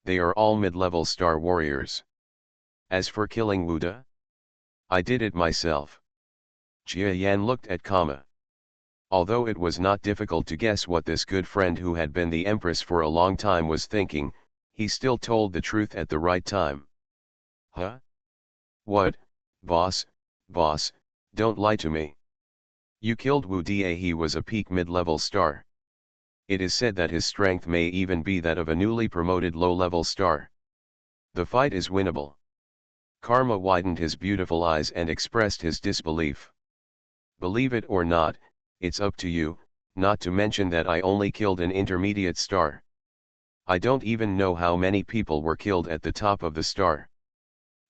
They are all mid-level star warriors. As for killing Wuda, I did it myself." Jia Yan looked at Kama. Although it was not difficult to guess what this good friend who had been the empress for a long time was thinking, he still told the truth at the right time. "Huh? What, boss, don't lie to me. You killed Wu Da. He was a peak mid-level star. It is said that his strength may even be that of a newly promoted low-level star. The fight is winnable." Karma widened his beautiful eyes and expressed his disbelief. "Believe it or not, it's up to you, not to mention that I only killed an intermediate star. I don't even know how many people were killed at the top of the star."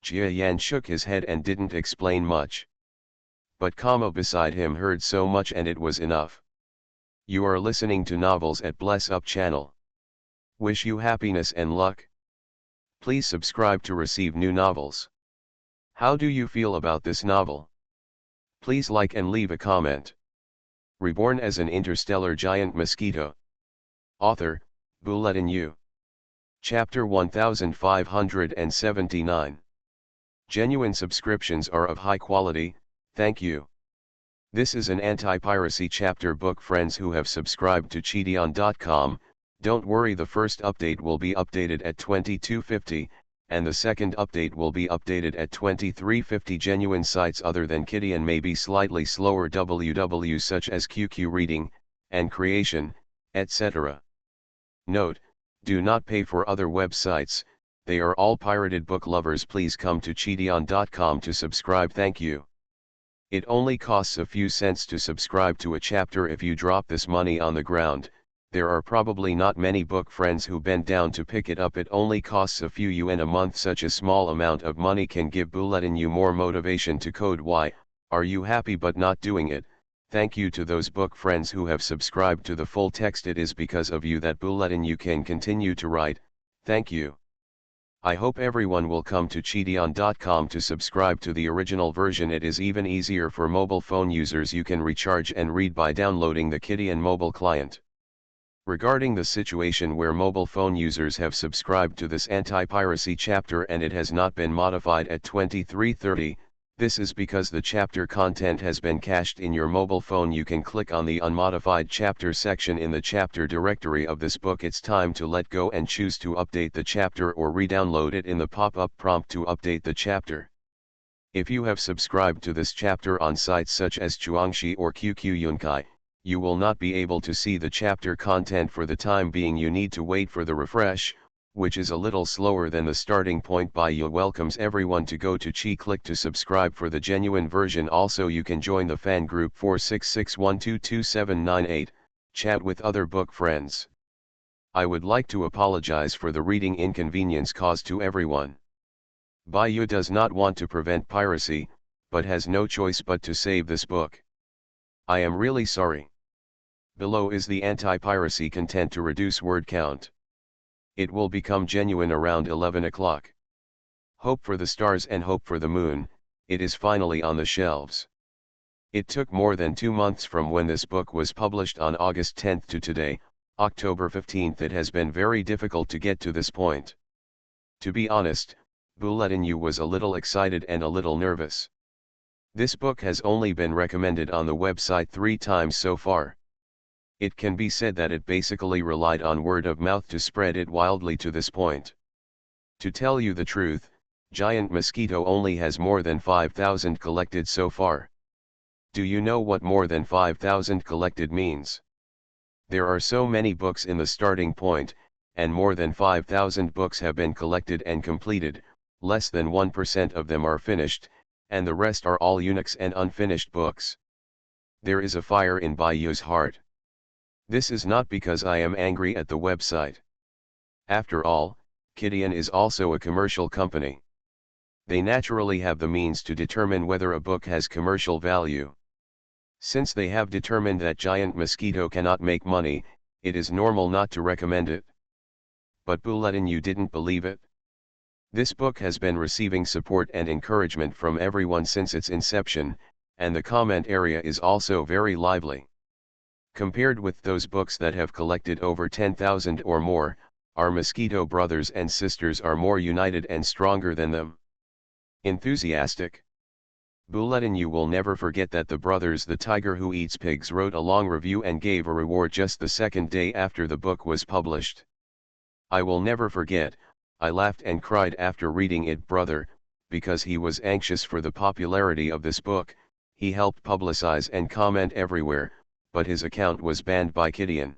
Jia Yan shook his head and didn't explain much. But Kama beside him heard so much and it was enough. You are listening to Novels at Bless Up channel. Wish you happiness and luck. Please subscribe to receive new novels. How do you feel about this novel? Please like and leave a comment. Reborn as an interstellar giant mosquito. Author, Bulletin U. Chapter 1579. Genuine subscriptions are of high quality, thank you. This is an anti-piracy chapter book. Friends who have subscribed to Cheateon.com, don't worry, the first update will be updated at 2250, and the second update will be updated at 2350. Genuine sites other than Kitty and may be slightly slower www such as QQ Reading, and Creation, etc. Note, do not pay for other websites, they are all pirated. Book lovers, please come to Cheateon.com to subscribe, thank you. It only costs a few cents to subscribe to a chapter. If you drop this money on the ground, there are probably not many book friends who bend down to pick it up. It only costs a few UN a month. Such a small amount of money can give Bulletin U more motivation to code. Why are you happy but not doing it? Thank you to those book friends who have subscribed to the full text. It is because of you that Bulletin U can continue to write. Thank you. I hope everyone will come to Cheateon.com to subscribe to the original version. It is even easier for mobile phone users. You can recharge and read by downloading the Kitty mobile client. Regarding the situation where mobile phone users have subscribed to this anti-piracy chapter and it has not been modified at 2330, this is because the chapter content has been cached in your mobile phone. You can click on the unmodified chapter section in the chapter directory of this book. It's time to let go and choose to update the chapter or re-download it in the pop-up prompt to update the chapter. If you have subscribed to this chapter on sites such as Chuangshi or QQ Yunkai, you will not be able to see the chapter content for the time being. You need to wait for the refresh, which is a little slower than the starting point. Baiyu welcomes everyone to go to Chi. Click to subscribe for the genuine version. Also you can join the fan group 4661222798, chat with other book friends. I would like to apologize for the reading inconvenience caused to everyone. Baiyu does not want to prevent piracy, but has no choice but to save this book. I am really sorry. Below is the anti-piracy content to reduce word count. It will become genuine around 11 o'clock. Hope for the stars and hope for the moon, it is finally on the shelves. It took more than 2 months from when this book was published on August 10th to today, October 15th. It has been very difficult to get to this point. To be honest, Bulletin U was a little excited and a little nervous. This book has only been recommended on the website 3 times so far. It can be said that it basically relied on word of mouth to spread it wildly to this point. To tell you the truth, Giant Mosquito only has more than 5,000 collected so far. Do you know what more than 5,000 collected means? There are so many books in the starting point, and more than 5,000 books have been collected and completed, less than 1% of them are finished, and the rest are all uniques and unfinished books. There is a fire in Bayou's heart. This is not because I am angry at the website. After all, Kidian is also a commercial company. They naturally have the means to determine whether a book has commercial value. Since they have determined that Giant Mosquito cannot make money, it is normal not to recommend it. But Bulletin, you didn't believe it? This book has been receiving support and encouragement from everyone since its inception, and the comment area is also very lively. Compared with those books that have collected over 10,000 or more, our Mosquito brothers and sisters are more united and stronger than them. Enthusiastic. Bulletin, you will never forget that the brothers The Tiger Who Eats Pigs wrote a long review and gave a reward just the second day after the book was published. I will never forget, I laughed and cried after reading it, brother, because he was anxious for the popularity of this book. He helped publicize and comment everywhere, but his account was banned by Kidian.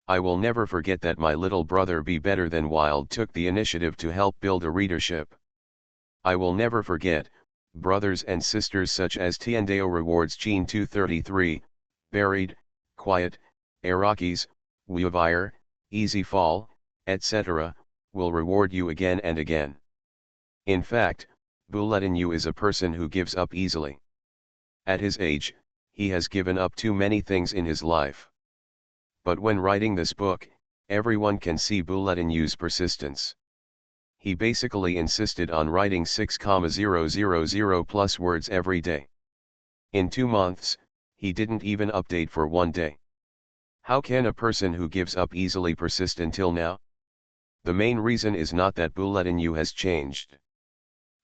I will never forget that my little brother Be Better Than Wild took the initiative to help build a readership. I will never forget, brothers and sisters such as Tiendeo rewards Gene 233, Buried, Quiet, Iraqis, Wuvire, Easy Fall, etc., will reward you again and again. In fact, Bulletin you is a person who gives up easily. At his age, he has given up too many things in his life. But when writing this book, everyone can see Bulletin you's persistence. He basically insisted on writing 6,000 plus words every day. In 2 months, he didn't even update for 1 day. How can a person who gives up easily persist until now? The main reason is not that Bulletin you has changed.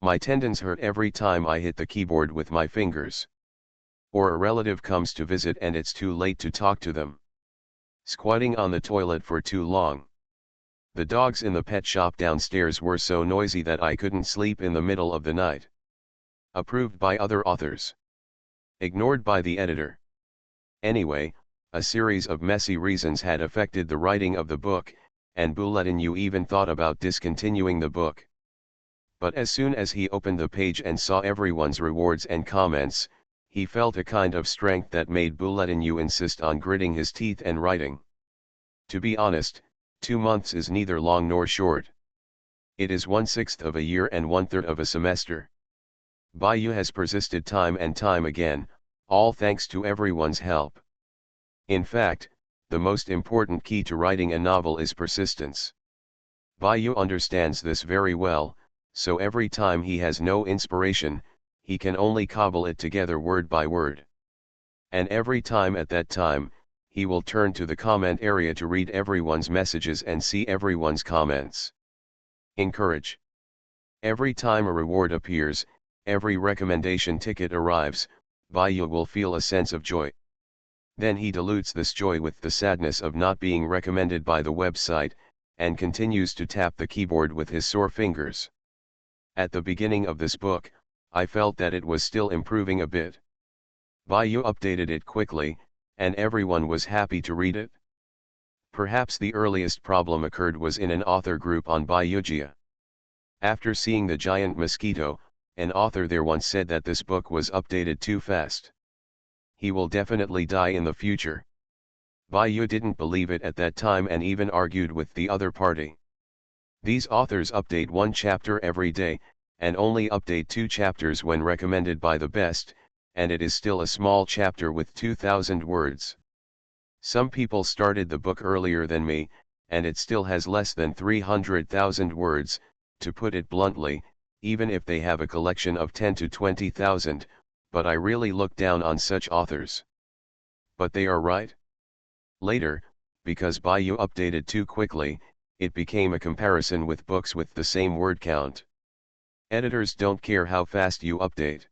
My tendons hurt every time I hit the keyboard with my fingers. Or a relative comes to visit and it's too late to talk to them. Squatting on the toilet for too long. The dogs in the pet shop downstairs were so noisy that I couldn't sleep in the middle of the night. Approved by other authors. Ignored by the editor. Anyway, a series of messy reasons had affected the writing of the book, and Bulletin you even thought about discontinuing the book. But as soon as he opened the page and saw everyone's rewards and comments, he felt a kind of strength that made Bulletin you insist on gritting his teeth and writing. To be honest, 2 months is neither long nor short. It is 1/6 of a year and 1/3 of a semester. Bayou has persisted time and time again, all thanks to everyone's help. In fact, the most important key to writing a novel is persistence. Bayou understands this very well, so every time he has no inspiration, he can only cobble it together word by word. And every time at that time, he will turn to the comment area to read everyone's messages and see everyone's comments. Encourage. Every time a reward appears, every recommendation ticket arrives, Bayou will feel a sense of joy. Then he dilutes this joy with the sadness of not being recommended by the website, and continues to tap the keyboard with his sore fingers. At the beginning of this book, I felt that it was still improving a bit. Bayou updated it quickly, and everyone was happy to read it. Perhaps the earliest problem occurred was in an author group on Bayougia. After seeing The Giant Mosquito, an author there once said that this book was updated too fast. He will definitely die in the future. Bayou didn't believe it at that time and even argued with the other party. These authors update 1 chapter every day, and only update 2 chapters when recommended by the best, and it is still a small chapter with 2,000 words. Some people started the book earlier than me, and it still has less than 300,000 words, to put it bluntly, even if they have a collection of 10 to 20,000, but I really look down on such authors. But they are right. Later, because Bayou updated too quickly, it became a comparison with books with the same word count. Editors don't care how fast you update.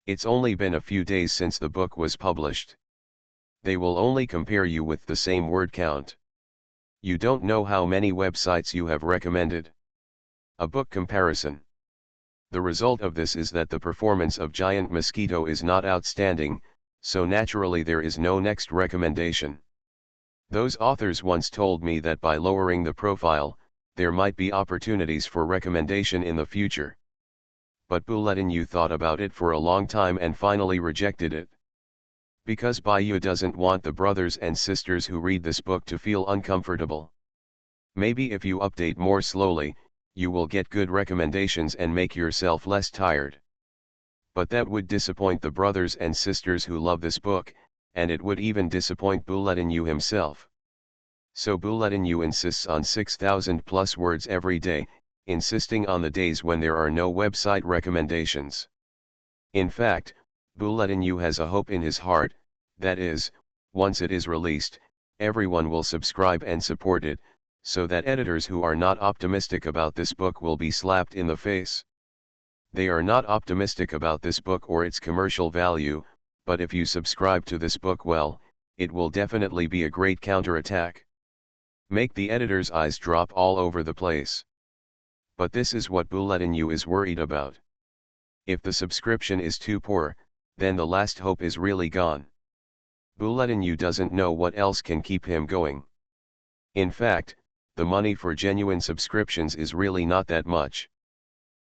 It's only been a few days since the book was published. They will only compare you with the same word count. You don't know how many websites you have recommended. A book comparison. The result of this is that the performance of Giant Mosquito is not outstanding, so naturally there is no next recommendation. Those authors once told me that by lowering the profile, there might be opportunities for recommendation in the future. But Bulletin thought about it for a long time and finally rejected it. Because Bayou doesn't want the brothers and sisters who read this book to feel uncomfortable. Maybe if you update more slowly, you will get good recommendations and make yourself less tired. But that would disappoint the brothers and sisters who love this book, and it would even disappoint Bulletin himself. So Bulletin insists on 6,000 plus words every day, insisting on the days when there are no website recommendations. In fact, Bulletin has a hope in his heart, that is, once it is released, everyone will subscribe and support it, so that editors who are not optimistic about this book will be slapped in the face. They are not optimistic about this book or its commercial value, but if you subscribe to this book, well, it will definitely be a great counterattack. Make the editor's eyes drop all over the place. But this is what Bulletin is worried about. If the subscription is too poor, then the last hope is really gone. Bulletin doesn't know what else can keep him going. In fact, the money for genuine subscriptions is really not that much.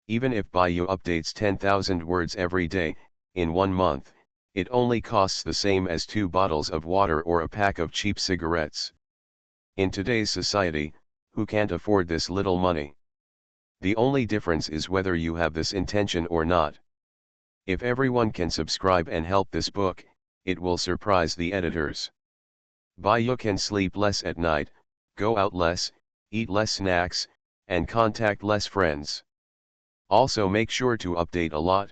Even if Bayou updates 10,000 words every day, in 1 month, it only costs the same as 2 bottles of water or a pack of cheap cigarettes. In today's society, who can't afford this little money? The only difference is whether you have this intention or not. If everyone can subscribe and help this book, it will surprise the editors. Bayou can sleep less at night, go out less, eat less snacks, and contact less friends. Also make sure to update a lot.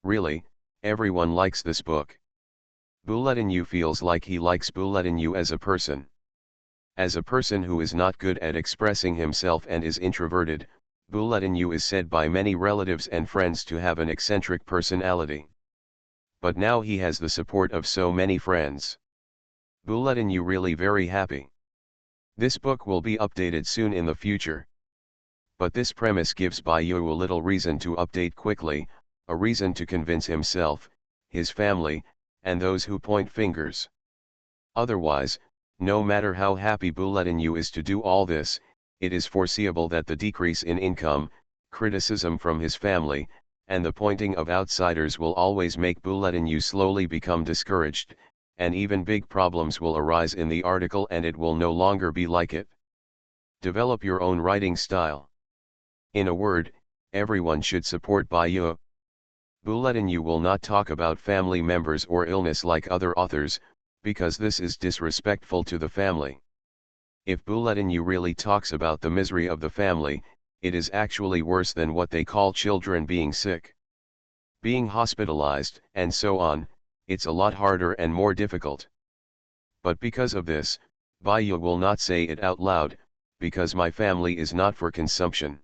Really, everyone likes this book. Bulletin feels like he likes Bulletin as a person. As a person who is not good at expressing himself and is introverted, Bulletin is said by many relatives and friends to have an eccentric personality. But now he has the support of so many friends. Bulletin really very happy. This book will be updated soon in the future. But this premise gives Bayou a little reason to update quickly, a reason to convince himself, his family, and those who point fingers. Otherwise, no matter how happy Bulletin is to do all this, it is foreseeable that the decrease in income, criticism from his family, and the pointing of outsiders will always make Bulletin slowly become discouraged, and even big problems will arise in the article and it will no longer be like it. Develop your own writing style. In a word, everyone should support Bayou. Bulletin will not talk about family members or illness like other authors, because this is disrespectful to the family. If Bulletin really talks about the misery of the family, it is actually worse than what they call children being sick, being hospitalized, and so on. It's a lot harder and more difficult. But because of this, Bayou will not say it out loud, because my family is not for consumption.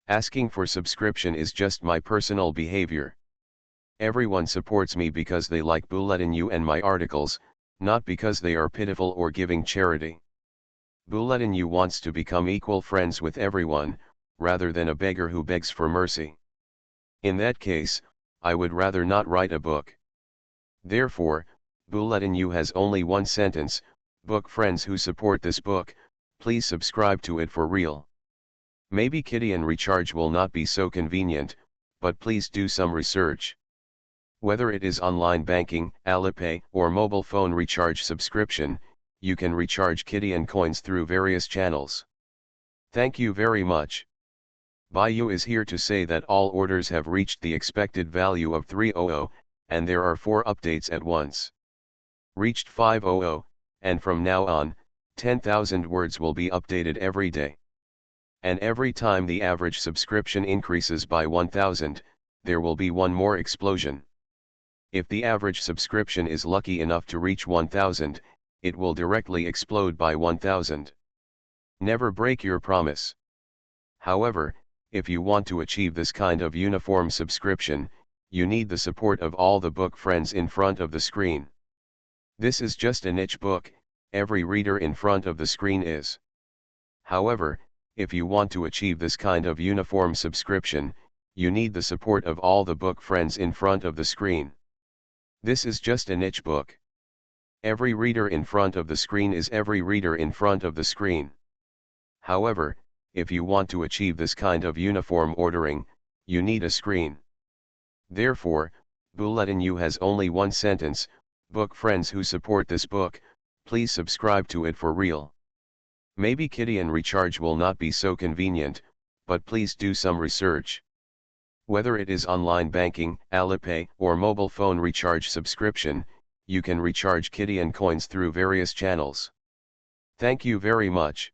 Asking for subscription is just my personal behavior. Everyone supports me because they like Bulletin and my articles, not because they are pitiful or giving charity. Bulletin wants to become equal friends with everyone, rather than a beggar who begs for mercy. In that case, I would rather not write a book. Therefore, Bulletin has only one sentence: book friends who support this book, please subscribe to it for real. Maybe Kitty recharge will not be so convenient, but please do some research. Whether it is online banking, Alipay, or mobile phone recharge subscription, you can recharge Kitty coins through various channels. Thank you very much. Bayou is here to say that all orders have reached the expected value of 300, and there are 4 updates at once. Reached 500, and from now on, 10,000 words will be updated every day. And every time the average subscription increases by 1,000, there will be one more explosion. If the average subscription is lucky enough to reach 1,000, it will directly explode by 1,000. Never break your promise. However, if you want to achieve this kind of uniform subscription, you need the support of all the book friends in front of the screen. This is just a niche book, every reader in front of the screen is. However, if you want to achieve this kind of uniform subscription, you need the support of all the book friends in front of the screen. This is just a niche book. Every reader in front of the screen is every reader in front of the screen. However, if you want to achieve this kind of uniform ordering, you need a screen. Therefore, Bulletin U has only one sentence: book friends who support this book, please subscribe to it for real. Maybe Kitty and recharge will not be so convenient, but please do some research. Whether it is online banking, Alipay, or mobile phone recharge subscription, you can recharge Kitty and coins through various channels. Thank you very much.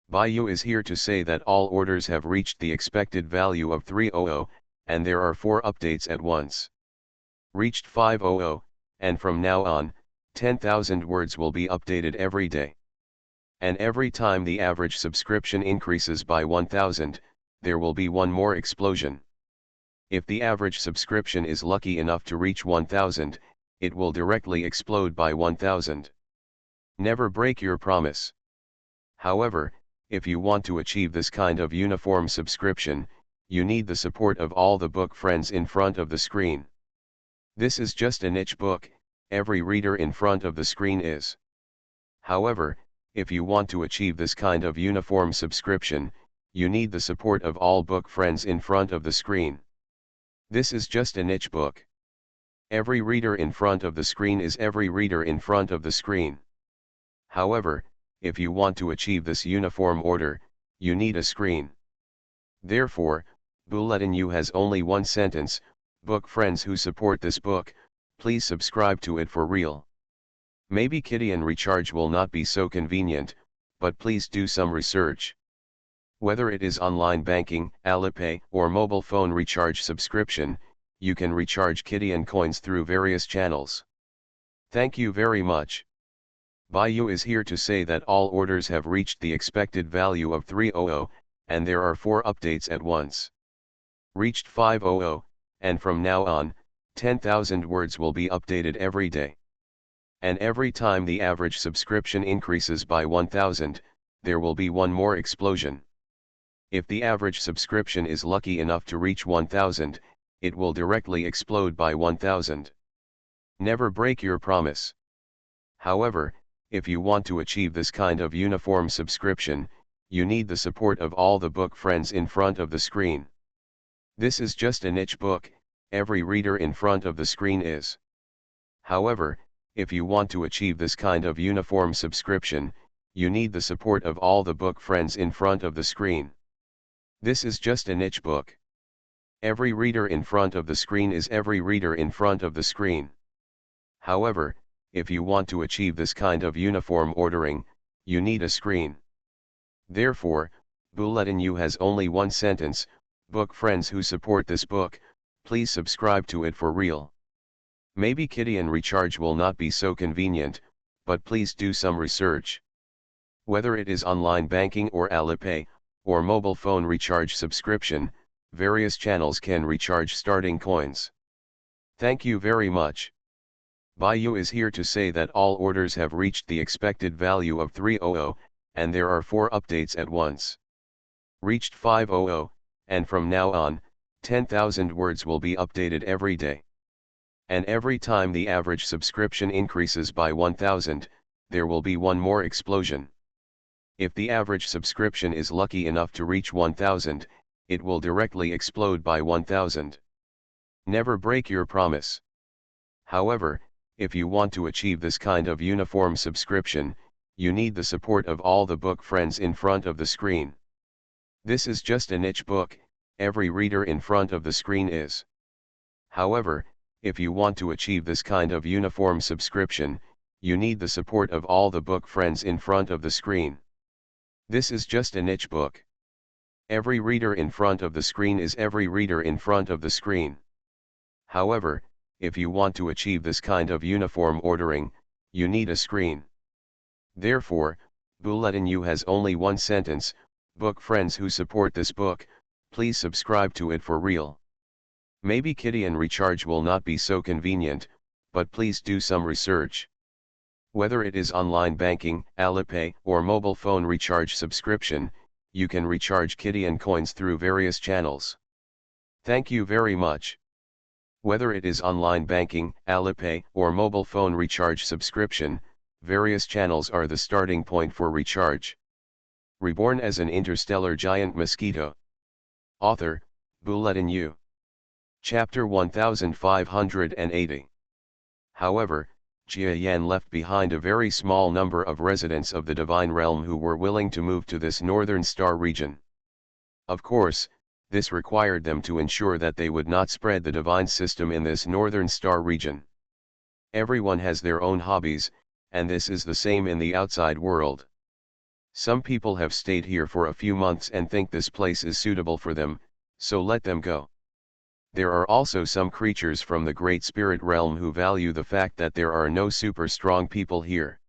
Bayou is here to say that all orders have reached the expected value of 300, and there are 4 updates at once. Reached 500, and from now on, 10,000 words will be updated every day. And every time the average subscription increases by 1,000, there will be one more explosion. If the average subscription is lucky enough to reach 1,000, it will directly explode by 1,000. Never break your promise. However, if you want to achieve this kind of uniform subscription, you need the support of all the book friends in front of the screen. This is just a niche book, every reader in front of the screen is. However, if you want to achieve this kind of uniform subscription, you need the support of all book friends in front of the screen. This is just a niche book. Every reader in front of the screen is every reader in front of the screen. However, if you want to achieve this uniform order, you need a screen. Therefore, Bulletin U has only one sentence: book friends who support this book, please subscribe to it for real. Maybe Kitty and recharge will not be so convenient, but please do some research. Whether it is online banking, Alipay, or mobile phone recharge subscription, you can recharge Kitty and coins through various channels. Thank you very much. Bayou is here to say that all orders have reached the expected value of 300, and there are 4 updates at once. Reached 500, and from now on, 10,000 words will be updated every day. And every time the average subscription increases by 1,000, there will be one more explosion. If the average subscription is lucky enough to reach 1,000, it will directly explode by 1,000. Never break your promise. However, if you want to achieve this kind of uniform subscription, you need the support of all the book friends in front of the screen. This is just a niche book, every reader in front of the screen is. However, if you want to achieve this kind of uniform subscription, you need the support of all the book friends in front of the screen. This is just a niche book. Every reader in front of the screen is every reader in front of the screen. However, if you want to achieve this kind of uniform ordering, you need a screen. Therefore, Bulletin U has only one sentence: book friends who support this book, please subscribe to it for real. Maybe Kitty and recharge will not be so convenient, but please do some research. Whether it is online banking or Alipay, or mobile phone recharge subscription, various channels can recharge starting coins. Thank you very much. Bayou is here to say that all orders have reached the expected value of 300, and there are 4 updates at once. Reached 500, and from now on, 10,000 words will be updated every day. And every time the average subscription increases by 1,000, there will be one more explosion. If the average subscription is lucky enough to reach 1,000, it will directly explode by 1,000. Never break your promise. However, if you want to achieve this kind of uniform subscription, you need the support of all the book friends in front of the screen. This is just a niche book, every reader in front of the screen is. However, if you want to achieve this kind of uniform subscription, you need the support of all the book friends in front of the screen. This is just a niche book. Every reader in front of the screen is every reader in front of the screen. However, if you want to achieve this kind of uniform ordering, you need a screen. Therefore, Bulletin U has only one sentence: book friends who support this book, please subscribe to it for real. Maybe Kitty and recharge will not be so convenient, but please do some research. Whether it is online banking, Alipay, or mobile phone recharge subscription, you can recharge Kidian coins through various channels. Thank you very much. Whether it is online banking, Alipay, or mobile phone recharge subscription, various channels are the starting point for recharge. Reborn as an interstellar giant mosquito. Author, Bulletin U. Chapter 1580. However, Jia Yan left behind a very small number of residents of the divine realm who were willing to move to this northern star region. Of course, this required them to ensure that they would not spread the divine system in this northern star region. Everyone has their own hobbies, and this is the same in the outside world. Some people have stayed here for a few months and think this place is suitable for them, so let them go. There are also some creatures from the Great Spirit realm who value the fact that there are no super strong people here.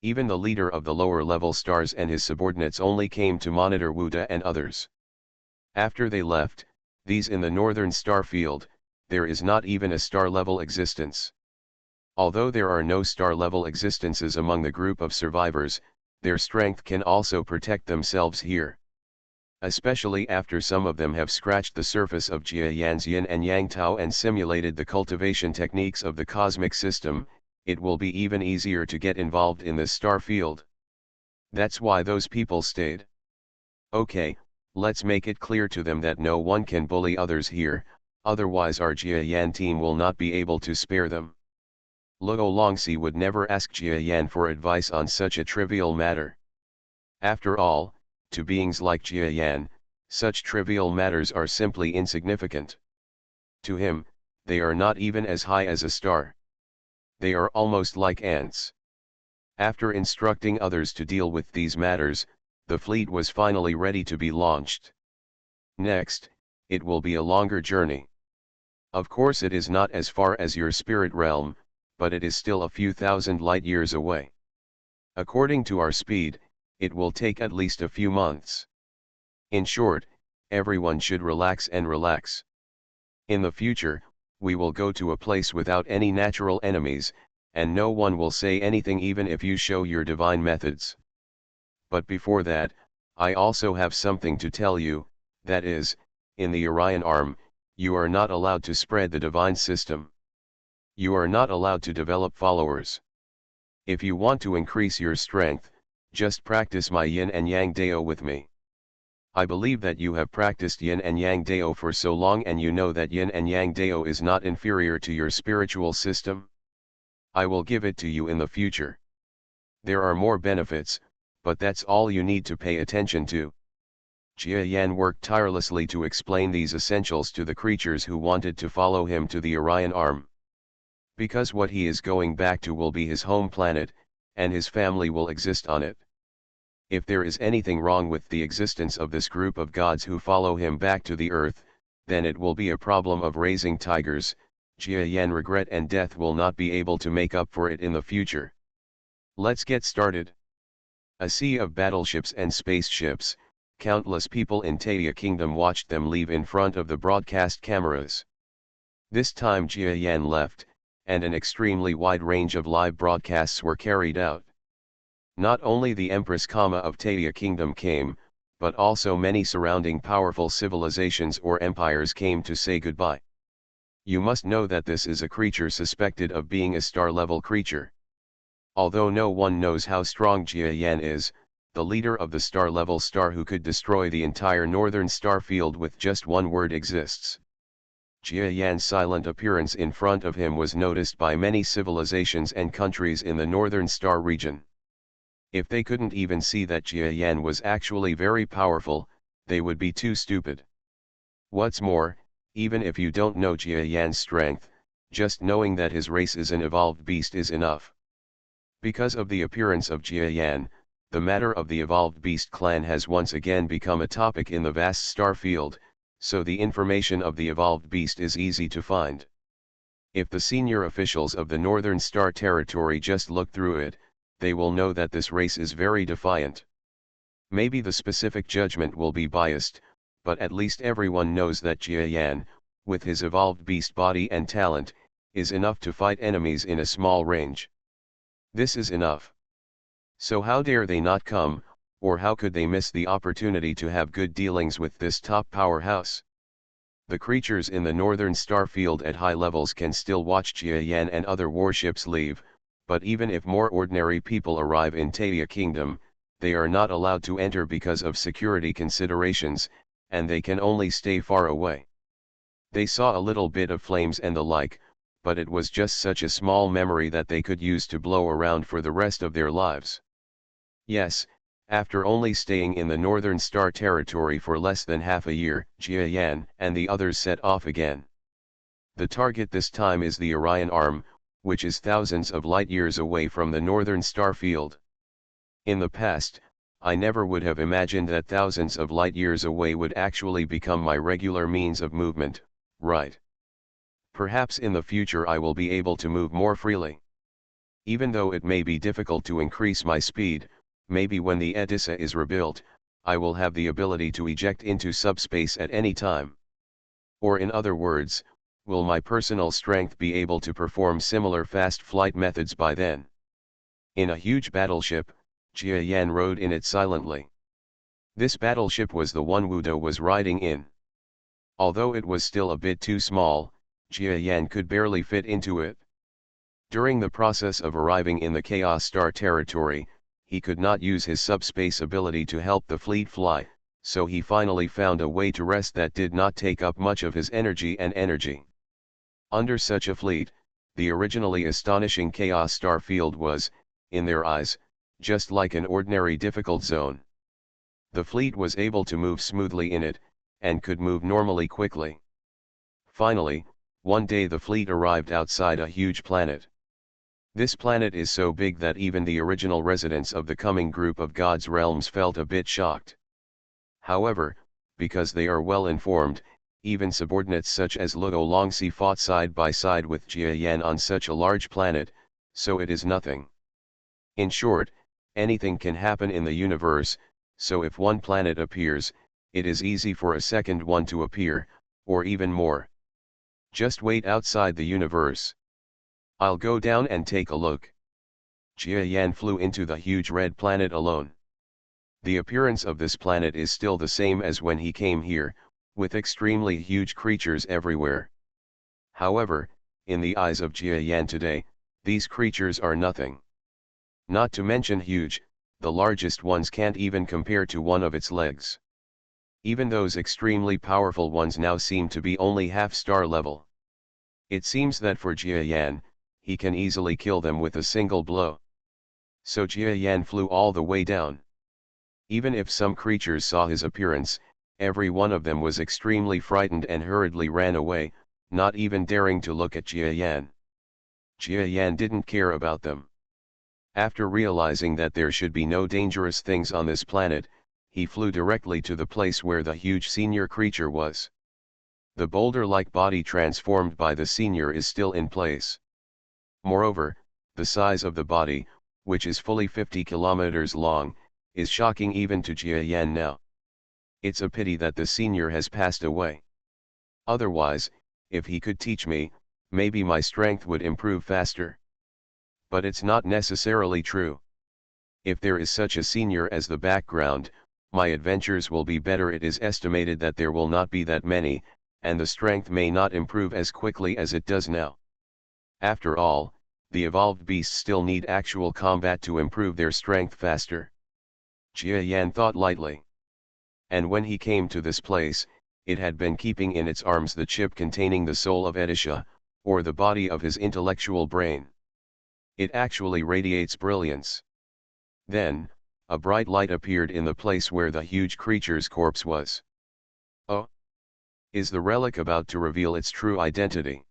Even the leader of the lower level stars and his subordinates only came to monitor Wuda and others. After they left, these in the northern star field, there is not even a star level existence. Although there are no star level existences among the group of survivors, their strength can also protect themselves here. Especially after some of them have scratched the surface of Jia Yan's yin and yang Tao and simulated the cultivation techniques of the cosmic system, it will be even easier to get involved in this star field. That's why those people stayed. Okay, let's make it clear to them that no one can bully others here, otherwise our Jia Yan team will not be able to spare them. Luo Longxi would never ask Jia Yan for advice on such a trivial matter. After all, to beings like Jia Yan, such trivial matters are simply insignificant. To him, they are not even as high as a star. They are almost like ants. After instructing others to deal with these matters, the fleet was finally ready to be launched. Next, it will be a longer journey. Of course it is not as far as your spirit realm, but it is still a few thousand light years away. According to our speed, it will take at least a few months. In short, everyone should relax and relax. In the future, we will go to a place without any natural enemies, and no one will say anything even if you show your divine methods. But before that, I also have something to tell you, that is, in the Orion arm, you are not allowed to spread the divine system. You are not allowed to develop followers. If you want to increase your strength, just practice my yin and yang dao with me. I believe that you have practiced yin and yang dao for so long and you know that yin and yang dao is not inferior to your spiritual system. I will give it to you in the future. There are more benefits, but that's all you need to pay attention to. Jia Yan worked tirelessly to explain these essentials to the creatures who wanted to follow him to the Orion arm. Because what he is going back to will be his home planet, and his family will exist on it. If there is anything wrong with the existence of this group of gods who follow him back to the earth, then it will be a problem of raising tigers. Jia Yan regret and death will not be able to make up for it in the future. Let's get started. A sea of battleships and spaceships, countless people in Tadia Kingdom watched them leave in front of the broadcast cameras. This time Jia Yan left, and an extremely wide range of live broadcasts were carried out. Not only the Empress of Tadia Kingdom came, but also many surrounding powerful civilizations or empires came to say goodbye. You must know that this is a creature suspected of being a star-level creature. Although no one knows how strong Jia Yan is, the leader of the star-level star who could destroy the entire northern star field with just one word exists. Jia Yan's silent appearance in front of him was noticed by many civilizations and countries in the northern star region. If they couldn't even see that Jia Yan was actually very powerful, they would be too stupid. What's more, even if you don't know Jia Yan's strength, just knowing that his race is an evolved beast is enough. Because of the appearance of Jia Yan, the matter of the evolved beast clan has once again become a topic in the vast star field, so the information of the evolved beast is easy to find. If the senior officials of the Northern Star Territory just look through it, they will know that this race is very defiant. Maybe the specific judgment will be biased, but at least everyone knows that Jia Yan, with his evolved beast body and talent, is enough to fight enemies in a small range. This is enough. So how dare they not come, Or how could they miss the opportunity to have good dealings with this top powerhouse? The creatures in the northern star field at high levels can still watch Jiayan and other warships leave, but even if more ordinary people arrive in Taya Kingdom, they are not allowed to enter because of security considerations, and they can only stay far away. They saw a little bit of flames and the like, but it was just such a small memory that they could use to blow around for the rest of their lives. Yes, after only staying in the Northern Star territory for less than half a year, Jiayan and the others set off again. The target this time is the Orion Arm, which is thousands of light-years away from the Northern Star field. In the past, I never would have imagined that thousands of light-years away would actually become my regular means of movement, right? Perhaps in the future I will be able to move more freely. Even though it may be difficult to increase my speed, maybe when the Edessa is rebuilt, I will have the ability to eject into subspace at any time. Or in other words, will my personal strength be able to perform similar fast flight methods by then? In a huge battleship, Jiayan rode in it silently. This battleship was the one Wuda was riding in. Although it was still a bit too small, Jiayan could barely fit into it. During the process of arriving in the Chaos Star territory, he could not use his subspace ability to help the fleet fly, so he finally found a way to rest that did not take up much of his energy. Under such a fleet, the originally astonishing Chaos Star field was, in their eyes, just like an ordinary difficult zone. The fleet was able to move smoothly in it, and could move normally quickly. Finally, one day the fleet arrived outside a huge planet. This planet is so big that even the original residents of the coming group of gods' realms felt a bit shocked. However, because they are well informed, even subordinates such as Luo Longxi fought side by side with Jiayan on such a large planet, so it is nothing. In short, anything can happen in the universe, so if one planet appears, it is easy for a second one to appear, or even more. Just wait outside the universe. I'll go down and take a look. Jiayan flew into the huge red planet alone. The appearance of this planet is still the same as when he came here, with extremely huge creatures everywhere. However, in the eyes of Jiayan today, these creatures are nothing. Not to mention huge, the largest ones can't even compare to one of its legs. Even those extremely powerful ones now seem to be only half-star level. It seems that for Jiayan, he can easily kill them with a single blow. So Jiayan flew all the way down. Even if some creatures saw his appearance, every one of them was extremely frightened and hurriedly ran away, not even daring to look at Jiayan. Jiayan didn't care about them. After realizing that there should be no dangerous things on this planet, he flew directly to the place where the huge senior creature was. The boulder-like body transformed by the senior is still in place. Moreover, the size of the body, which is fully 50 kilometers long, is shocking even to Jiayan now. It's a pity that the senior has passed away. Otherwise, if he could teach me, maybe my strength would improve faster. But it's not necessarily true. If there is such a senior as the background, my adventures will be better. It is estimated that there will not be that many, and the strength may not improve as quickly as it does now. After all, the evolved beasts still need actual combat to improve their strength faster. Jiayan thought lightly. And when he came to this place, it had been keeping in its arms the chip containing the soul of Edisha, or the body of his intellectual brain. It actually radiates brilliance. Then, a bright light appeared in the place where the huge creature's corpse was. Oh! Is the relic about to reveal its true identity?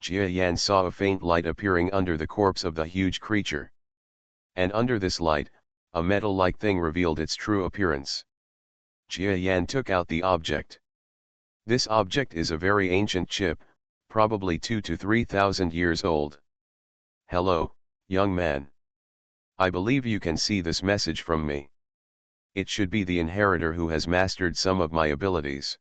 Jiayan saw a faint light appearing under the corpse of the huge creature. And under this light, a metal-like thing revealed its true appearance. Jiayan took out the object. This object is a very ancient chip, probably 2,000 to 3,000 years old. Hello, young man. I believe you can see this message from me. It should be the inheritor who has mastered some of my abilities.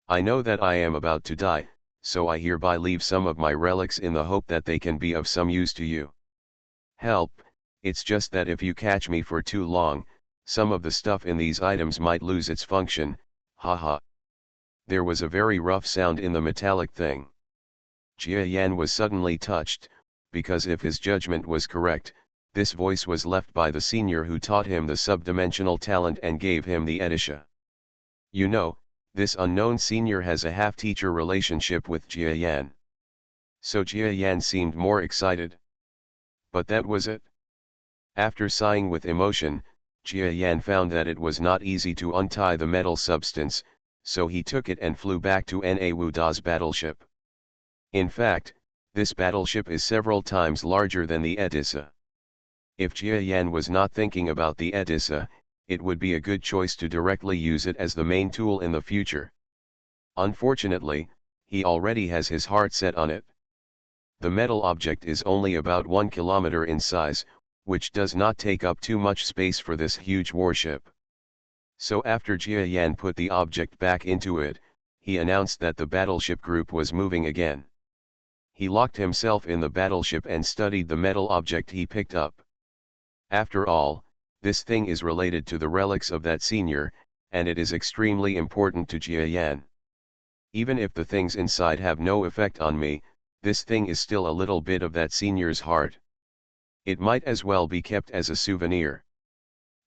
I know that I am about to die, so I hereby leave some of my relics in the hope that they can be of some use to you. Help, it's just that if you catch me for too long, Some of the stuff in these items might lose its function, haha. There was a very rough sound in the metallic thing. Jia Yan was suddenly touched, because if his judgment was correct, this voice was left by the senior who taught him the subdimensional talent and gave him the Edisha. You know, this unknown senior has a half-teacher relationship with Jia Yan. So Jia Yan seemed more excited. But that was it. After sighing with emotion, Jia Yan found that it was not easy to untie the metal substance, so he took it and flew back to Na Wu Da's battleship. In fact, this battleship is several times larger than the Edissa. If Jia Yan was not thinking about the Edissa, it would be a good choice to directly use it as the main tool in the future. Unfortunately, he already has his heart set on it. The metal object is only about 1 kilometer in size, which does not take up too much space for this huge warship. So after Jia Yan put the object back into it, he announced that the battleship group was moving again. He locked himself in the battleship and studied the metal object he picked up. After all, this thing is related to the relics of that senior, and it is extremely important to Jia Yan. Even if the things inside have no effect on me, this thing is still a little bit of that senior's heart. It might as well be kept as a souvenir.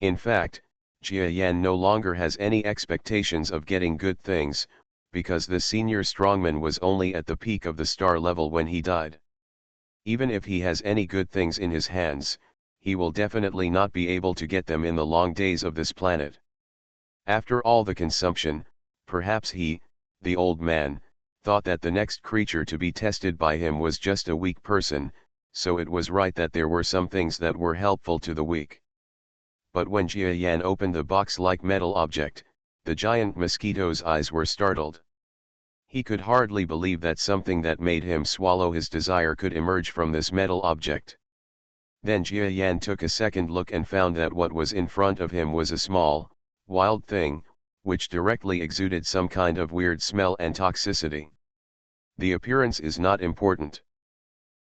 In fact, Jia Yan no longer has any expectations of getting good things, because the senior strongman was only at the peak of the star level when he died. Even if he has any good things in his hands, he will definitely not be able to get them in the long days of this planet. After all the consumption, perhaps he, the old man, thought that the next creature to be tested by him was just a weak person, so it was right that there were some things that were helpful to the weak. But when Jia Yan opened the box-like metal object, the giant mosquito's eyes were startled. He could hardly believe that something that made him swallow his desire could emerge from this metal object. Then Jia Yan took a second look and found that what was in front of him was a small, wild thing, which directly exuded some kind of weird smell and toxicity. The appearance is not important.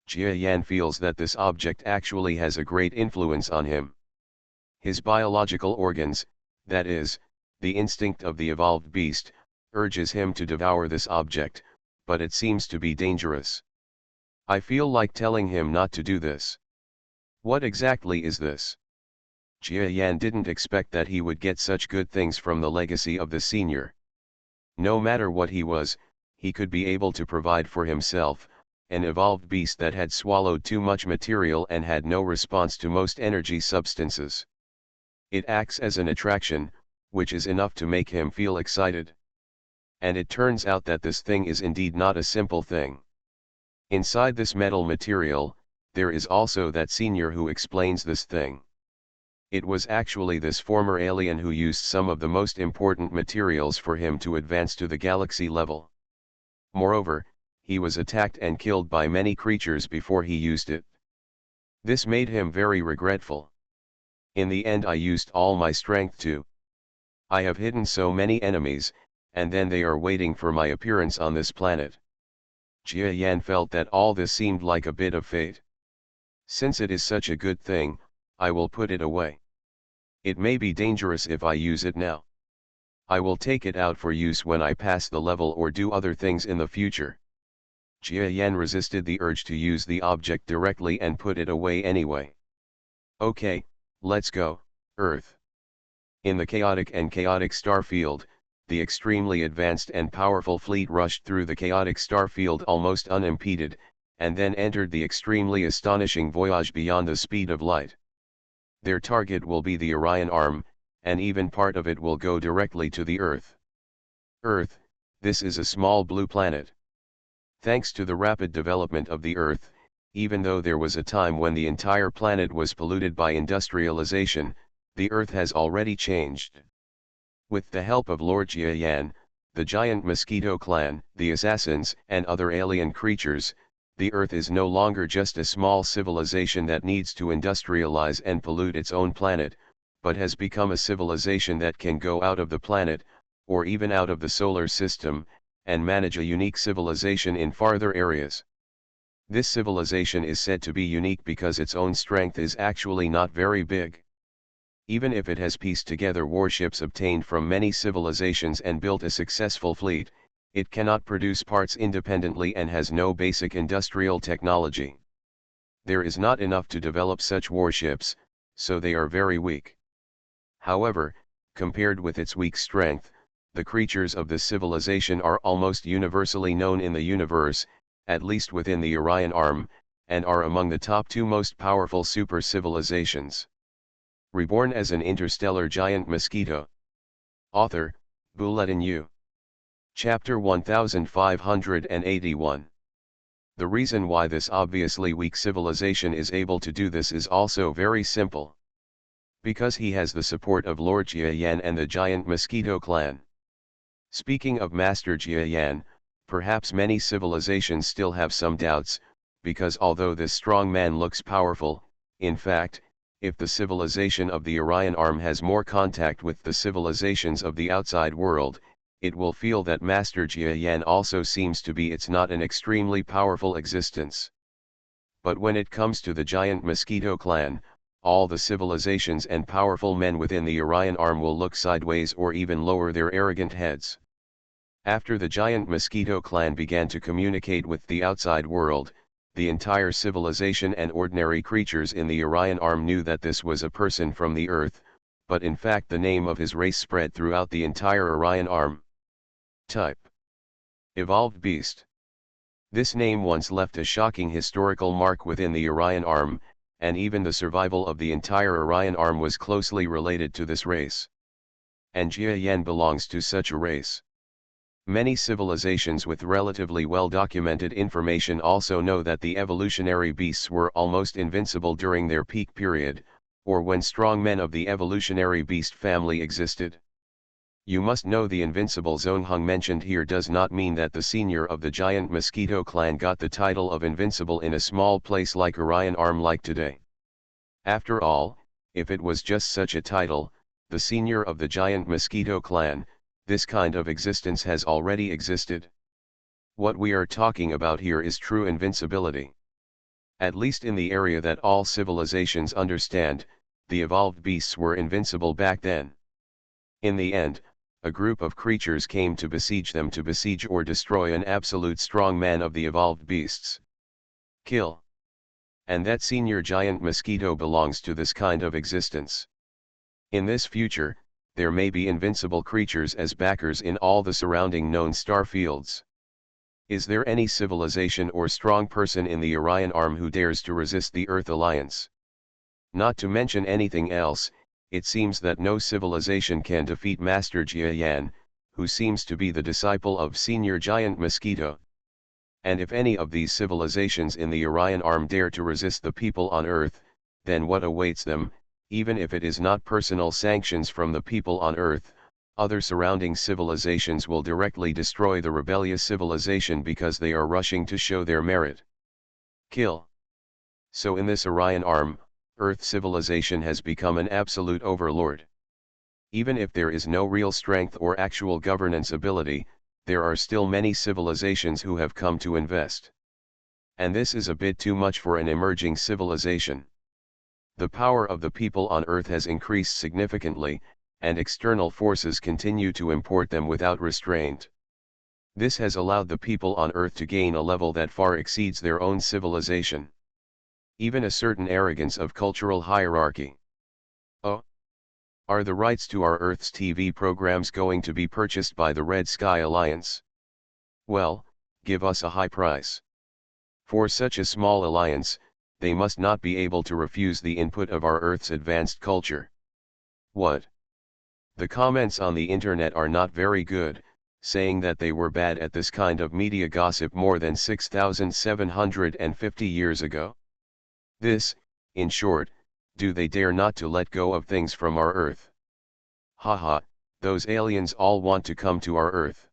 Jia Yan feels that this object actually has a great influence on him. His biological organs, that is, the instinct of the evolved beast, urges him to devour this object, but it seems to be dangerous. I feel like telling him not to do this. What exactly is this? Jia Yan didn't expect that he would get such good things from the legacy of the senior. No matter what he was, he could be able to provide for himself, an evolved beast that had swallowed too much material and had no response to most energy substances. It acts as an attraction, which is enough to make him feel excited. And it turns out that this thing is indeed not a simple thing. Inside this metal material, there is also that senior who explains this thing. It was actually this former alien who used some of the most important materials for him to advance to the galaxy level. Moreover, he was attacked and killed by many creatures before he used it. This made him very regretful. In the end I used all my strength too. I have hidden so many enemies, and then they are waiting for my appearance on this planet. Jia Yan felt that all this seemed like a bit of fate. Since it is such a good thing, I will put it away. It may be dangerous if I use it now. I will take it out for use when I pass the level or do other things in the future. Jia Yan resisted the urge to use the object directly and put it away anyway. Okay, let's go, Earth. In the chaotic star field, the extremely advanced and powerful fleet rushed through the chaotic star field almost unimpeded, and then entered the extremely astonishing voyage beyond the speed of light. Their target will be the Orion Arm, and even part of it will go directly to the Earth. Earth, this is a small blue planet. Thanks to the rapid development of the Earth, even though there was a time when the entire planet was polluted by industrialization, the Earth has already changed. With the help of Lord Jia Yan, the giant Mosquito clan, the assassins, and other alien creatures, the Earth is no longer just a small civilization that needs to industrialize and pollute its own planet, but has become a civilization that can go out of the planet, or even out of the solar system, and manage a unique civilization in farther areas. This civilization is said to be unique because its own strength is actually not very big. Even if it has pieced together warships obtained from many civilizations and built a successful fleet, it cannot produce parts independently and has no basic industrial technology. There is not enough to develop such warships, so they are very weak. However, compared with its weak strength, the creatures of this civilization are almost universally known in the universe, at least within the Orion Arm, and are among the top 2 most powerful super civilizations. Reborn as an interstellar giant mosquito. Author, Bulletin U. Chapter 1581. The reason why this obviously weak civilization is able to do this is also very simple. Because he has the support of Lord Jiayan and the giant mosquito clan. Speaking of Master Jiayan, perhaps many civilizations still have some doubts, because although this strong man looks powerful, in fact, if the civilization of the Orion Arm has more contact with the civilizations of the outside world, it will feel that Master Jiayan also seems to be it's not an extremely powerful existence. But when it comes to the giant mosquito clan, all the civilizations and powerful men within the Orion Arm will look sideways or even lower their arrogant heads. After the giant mosquito clan began to communicate with the outside world, the entire civilization and ordinary creatures in the Orion Arm knew that this was a person from the Earth, but in fact the name of his race spread throughout the entire Orion Arm. Type: Evolved Beast. This name once left a shocking historical mark within the Orion Arm, and even the survival of the entire Orion Arm was closely related to this race. And Jiayan belongs to such a race. Many civilizations with relatively well-documented information also know that the evolutionary beasts were almost invincible during their peak period, or when strong men of the evolutionary beast family existed. You must know the invincible Zongheng mentioned here does not mean that the senior of the giant mosquito clan got the title of invincible in a small place like Orion Arm like today. After all, if it was just such a title, the senior of the giant mosquito clan, this kind of existence has already existed. What we are talking about here is true invincibility. At least in the area that all civilizations understand, the evolved beasts were invincible back then. In the end, a group of creatures came to besiege them to besiege or destroy an absolute strong man of the evolved beasts. Kill. And that senior giant mosquito belongs to this kind of existence. In this future, there may be invincible creatures as backers in all the surrounding known star fields. Is there any civilization or strong person in the Orion Arm who dares to resist the Earth Alliance? Not to mention anything else, it seems that no civilization can defeat Master Jiayan, who seems to be the disciple of Senior Giant Mosquito. And if any of these civilizations in the Orion Arm dare to resist the people on Earth, then what awaits them, even if it is not personal sanctions from the people on Earth, other surrounding civilizations will directly destroy the rebellious civilization because they are rushing to show their merit. Kill. So in this Orion Arm, Earth civilization has become an absolute overlord. Even if there is no real strength or actual governance ability, there are still many civilizations who have come to invest. And this is a bit too much for an emerging civilization. The power of the people on Earth has increased significantly, and external forces continue to import them without restraint. This has allowed the people on Earth to gain a level that far exceeds their own civilization. Even a certain arrogance of cultural hierarchy. Oh! Are the rights to our Earth's TV programs going to be purchased by the Red Sky Alliance? Well, give us a high price. For such a small alliance, they must not be able to refuse the input of our Earth's advanced culture. What? The comments on the internet are not very good, saying that they were bad at this kind of media gossip more than 6,750 years ago. This, in short, do they dare not to let go of things from our Earth? Haha, those aliens all want to come to our Earth.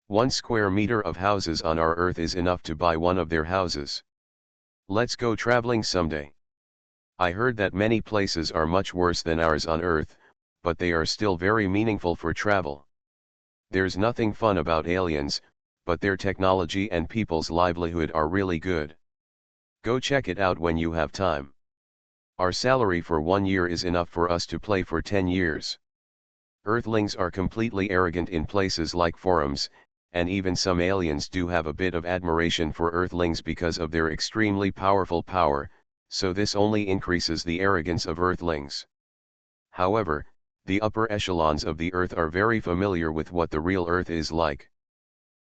1 square meter of houses on our Earth is enough to buy one of their houses. Let's go traveling someday. I heard that many places are much worse than ours on Earth, but they are still very meaningful for travel. There's nothing fun about aliens, but their technology and people's livelihood are really good. Go check it out when you have time. Our salary for 1 year is enough for us to play for 10 years. Earthlings are completely arrogant in places like forums, and even some aliens do have a bit of admiration for Earthlings because of their extremely powerful power, so this only increases the arrogance of Earthlings. However, the upper echelons of the Earth are very familiar with what the real Earth is like.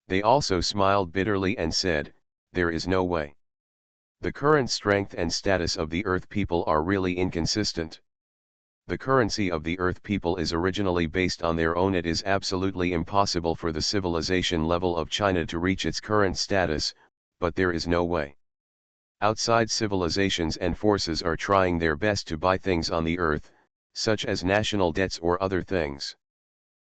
They also smiled bitterly and said, "There is no way. The current strength and status of the Earth people are really inconsistent. The currency of the Earth people is originally based on their own. It is absolutely impossible for the civilization level of China to reach its current status, but there is no way. Outside civilizations and forces are trying their best to buy things on the Earth, such as national debts or other things.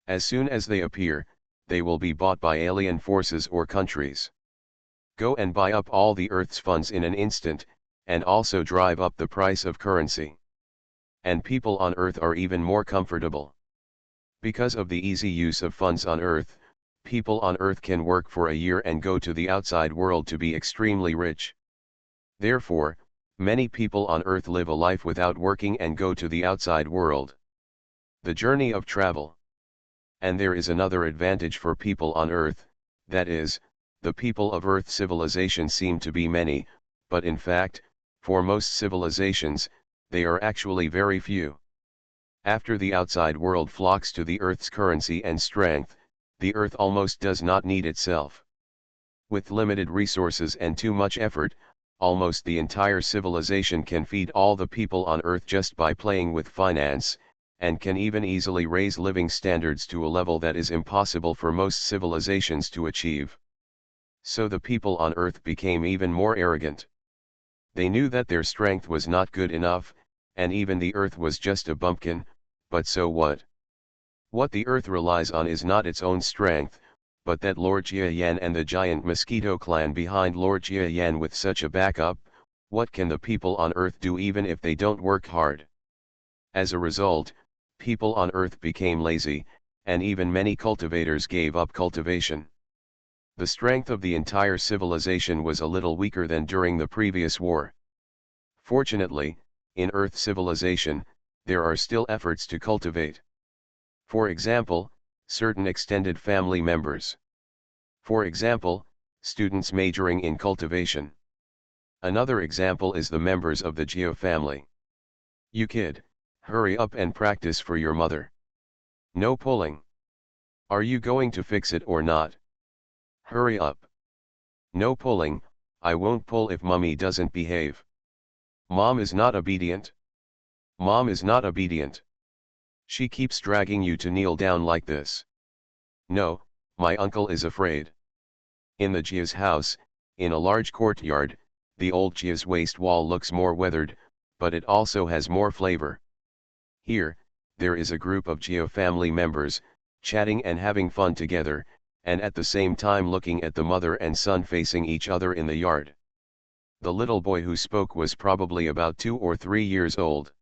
As soon as they appear, they will be bought by alien forces or countries. Go and buy up all the Earth's funds in an instant, and also drive up the price of currency. And people on Earth are even more comfortable. Because of the easy use of funds on Earth, people on Earth can work for a year and go to the outside world to be extremely rich. Therefore, many people on Earth live a life without working and go to the outside world. The journey of travel. And there is another advantage for people on Earth, that is, the people of Earth civilization seem to be many, but in fact, for most civilizations, they are actually very few. After the outside world flocks to the Earth's currency and strength, the Earth almost does not need itself. With limited resources and too much effort, almost the entire civilization can feed all the people on Earth just by playing with finance, and can even easily raise living standards to a level that is impossible for most civilizations to achieve. So the people on Earth became even more arrogant. They knew that their strength was not good enough, and even the Earth was just a bumpkin, but so what? What the Earth relies on is not its own strength, but that Lord Jia Yan and the giant Mosquito clan behind Lord Jia Yan. With such a backup, what can the people on Earth do even if they don't work hard? As a result, people on Earth became lazy, and even many cultivators gave up cultivation. The strength of the entire civilization was a little weaker than during the previous war. Fortunately, in Earth civilization, there are still efforts to cultivate. For example, certain extended family members. For example, students majoring in cultivation. Another example is the members of the Geo family. You kid, hurry up and practice for your mother. No pulling. Are you going to fix it or not? Hurry up. No pulling, I won't pull if mummy doesn't behave. Mom is not obedient. Mom is not obedient. She keeps dragging you to kneel down like this. No, my uncle is afraid. In the Jia's house, in a large courtyard, the old Jia's waste wall looks more weathered, but it also has more flavor. Here, there is a group of Jia family members, chatting and having fun together, and at the same time looking at the mother and son facing each other in the yard. The little boy who spoke was probably about 2 or 3 years old.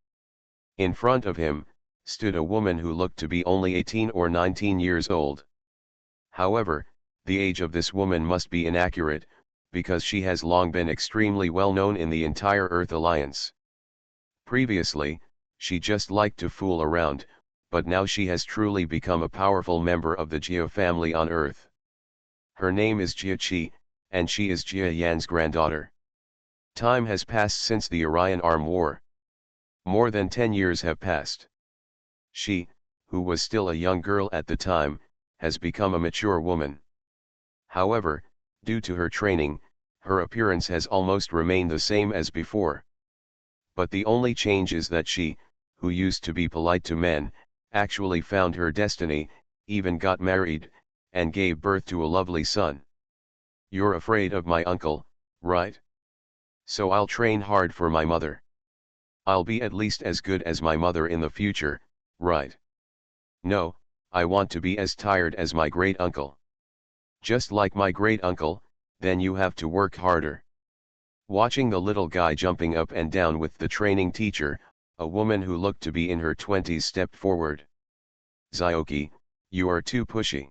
In front of him, stood a woman who looked to be only 18 or 19 years old. However, the age of this woman must be inaccurate, because she has long been extremely well known in the entire Earth Alliance. Previously, she just liked to fool around, but now she has truly become a powerful member of the Jia family on Earth. Her name is Jia Qi, and she is Jia Yan's granddaughter. Time has passed since the Orion Arm War. More than 10 years have passed. She, who was still a young girl at the time, has become a mature woman. However, due to her training, her appearance has almost remained the same as before. But the only change is that she, who used to be polite to men, actually found her destiny, even got married, and gave birth to a lovely son. You're afraid of my uncle, right? So I'll train hard for my mother. I'll be at least as good as my mother in the future, right? No, I want to be as tired as my great uncle. Just like my great uncle, then you have to work harder. Watching the little guy jumping up and down with the training teacher, a woman who looked to be in her 20s stepped forward. Zioki, you are too pushy.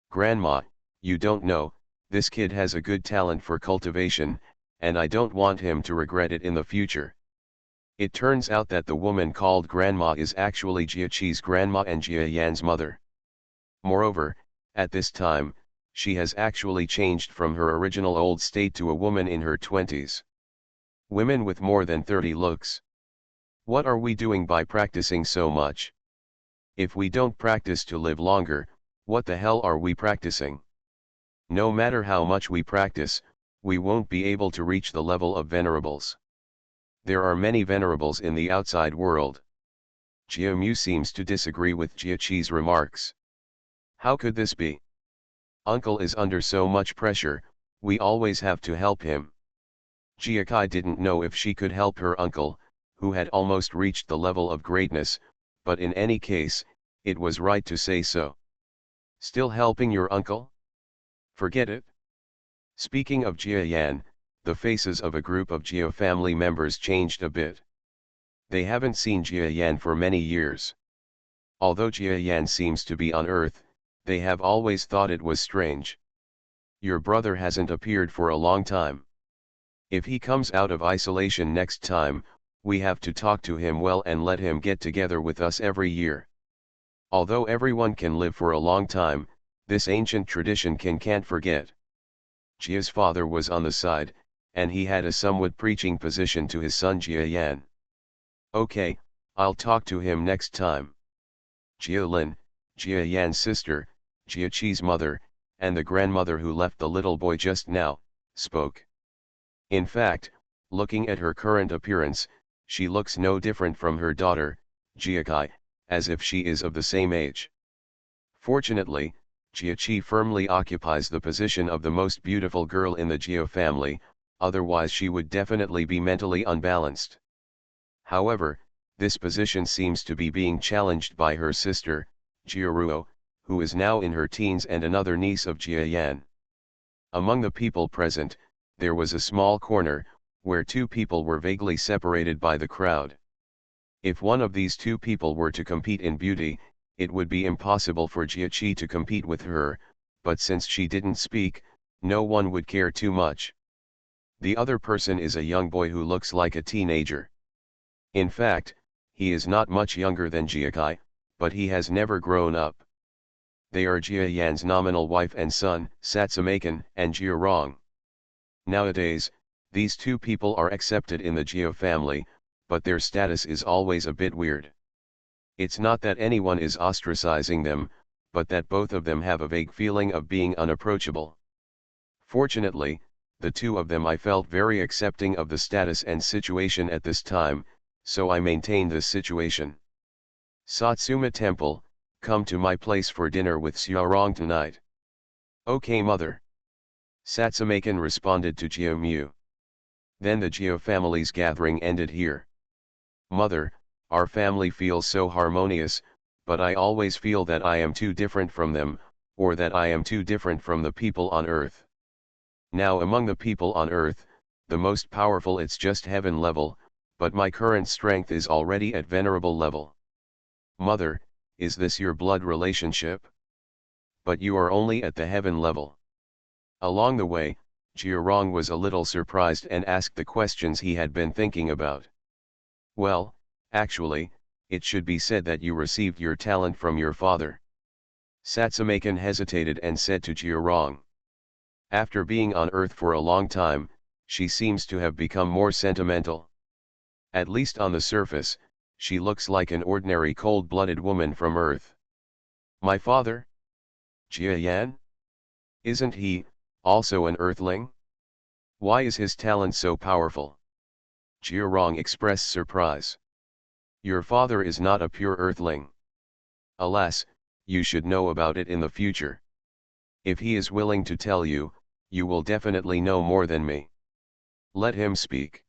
Grandma, you don't know, this kid has a good talent for cultivation, and I don't want him to regret it in the future. It turns out that the woman called Grandma is actually Jia grandma and Jia Yan's mother. Moreover, at this time, she has actually changed from her original old state to a woman in her 20s. Women with more than 30 looks. What are we doing by practicing so much? If we don't practice to live longer, what the hell are we practicing? No matter how much we practice, we won't be able to reach the level of venerables. There are many venerables in the outside world. Jia Mu seems to disagree with Jia Qi's remarks. How could this be? Uncle is under so much pressure, we always have to help him. Jia Kai didn't know if she could help her uncle, who had almost reached the level of greatness, but in any case, it was right to say so. Still helping your uncle? Forget it. Speaking of Jia Yan, the faces of a group of Jia family members changed a bit. They haven't seen Jia Yan for many years. Although Jia Yan seems to be on Earth, they have always thought it was strange. Your brother hasn't appeared for a long time. If he comes out of isolation next time, we have to talk to him well and let him get together with us every year. Although everyone can live for a long time, this ancient tradition can't forget. Jia's father was on the side, and he had a somewhat preaching position to his son Jia Yan. Okay, I'll talk to him next time. Jia Lin, Jia Yan's sister, Jia Qi's mother, and the grandmother who left the little boy just now, spoke. In fact, looking at her current appearance, she looks no different from her daughter, Jia Kai, as if she is of the same age. Fortunately, Jia Qi firmly occupies the position of the most beautiful girl in the Jia family, otherwise she would definitely be mentally unbalanced. However, this position seems to be being challenged by her sister, Jia Ruo, who is now in her teens and another niece of Jia Yan. Among the people present, there was a small corner, where two people were vaguely separated by the crowd. If one of these two people were to compete in beauty, it would be impossible for Jia Qi to compete with her, but since she didn't speak, no one would care too much. The other person is a young boy who looks like a teenager. In fact, he is not much younger than Jia Kai, but he has never grown up. They are Jia Yan's nominal wife and son, Satsamakan and Jia Rong. Nowadays, these two people are accepted in the Jia family, but their status is always a bit weird. It's not that anyone is ostracizing them, but that both of them have a vague feeling of being unapproachable. Fortunately, the two of them I felt very accepting of the status and situation at this time, so I maintained this situation. Satsuma Temple, come to my place for dinner with Xiaorong tonight. Okay mother. Satsamakan responded to Jia Mu. Then the Jia family's gathering ended here. Mother, our family feels so harmonious, but I always feel that I am too different from them, or that I am too different from the people on earth. Now among the people on earth, the most powerful it's just heaven level, but my current strength is already at venerable level. Mother, is this your blood relationship? But you are only at the heaven level. Along the way, Jiarong was a little surprised and asked the questions he had been thinking about. Well, actually, it should be said that you received your talent from your father. Satsamakan hesitated and said to Jiarong. After being on Earth for a long time, she seems to have become more sentimental. At least on the surface, she looks like an ordinary cold-blooded woman from Earth. My father? Jia Yan? Isn't he also an Earthling? Why is his talent so powerful? Jiarong expressed surprise. Your father is not a pure Earthling. Alas, you should know about it in the future. If he is willing to tell you, you will definitely know more than me. Let him speak.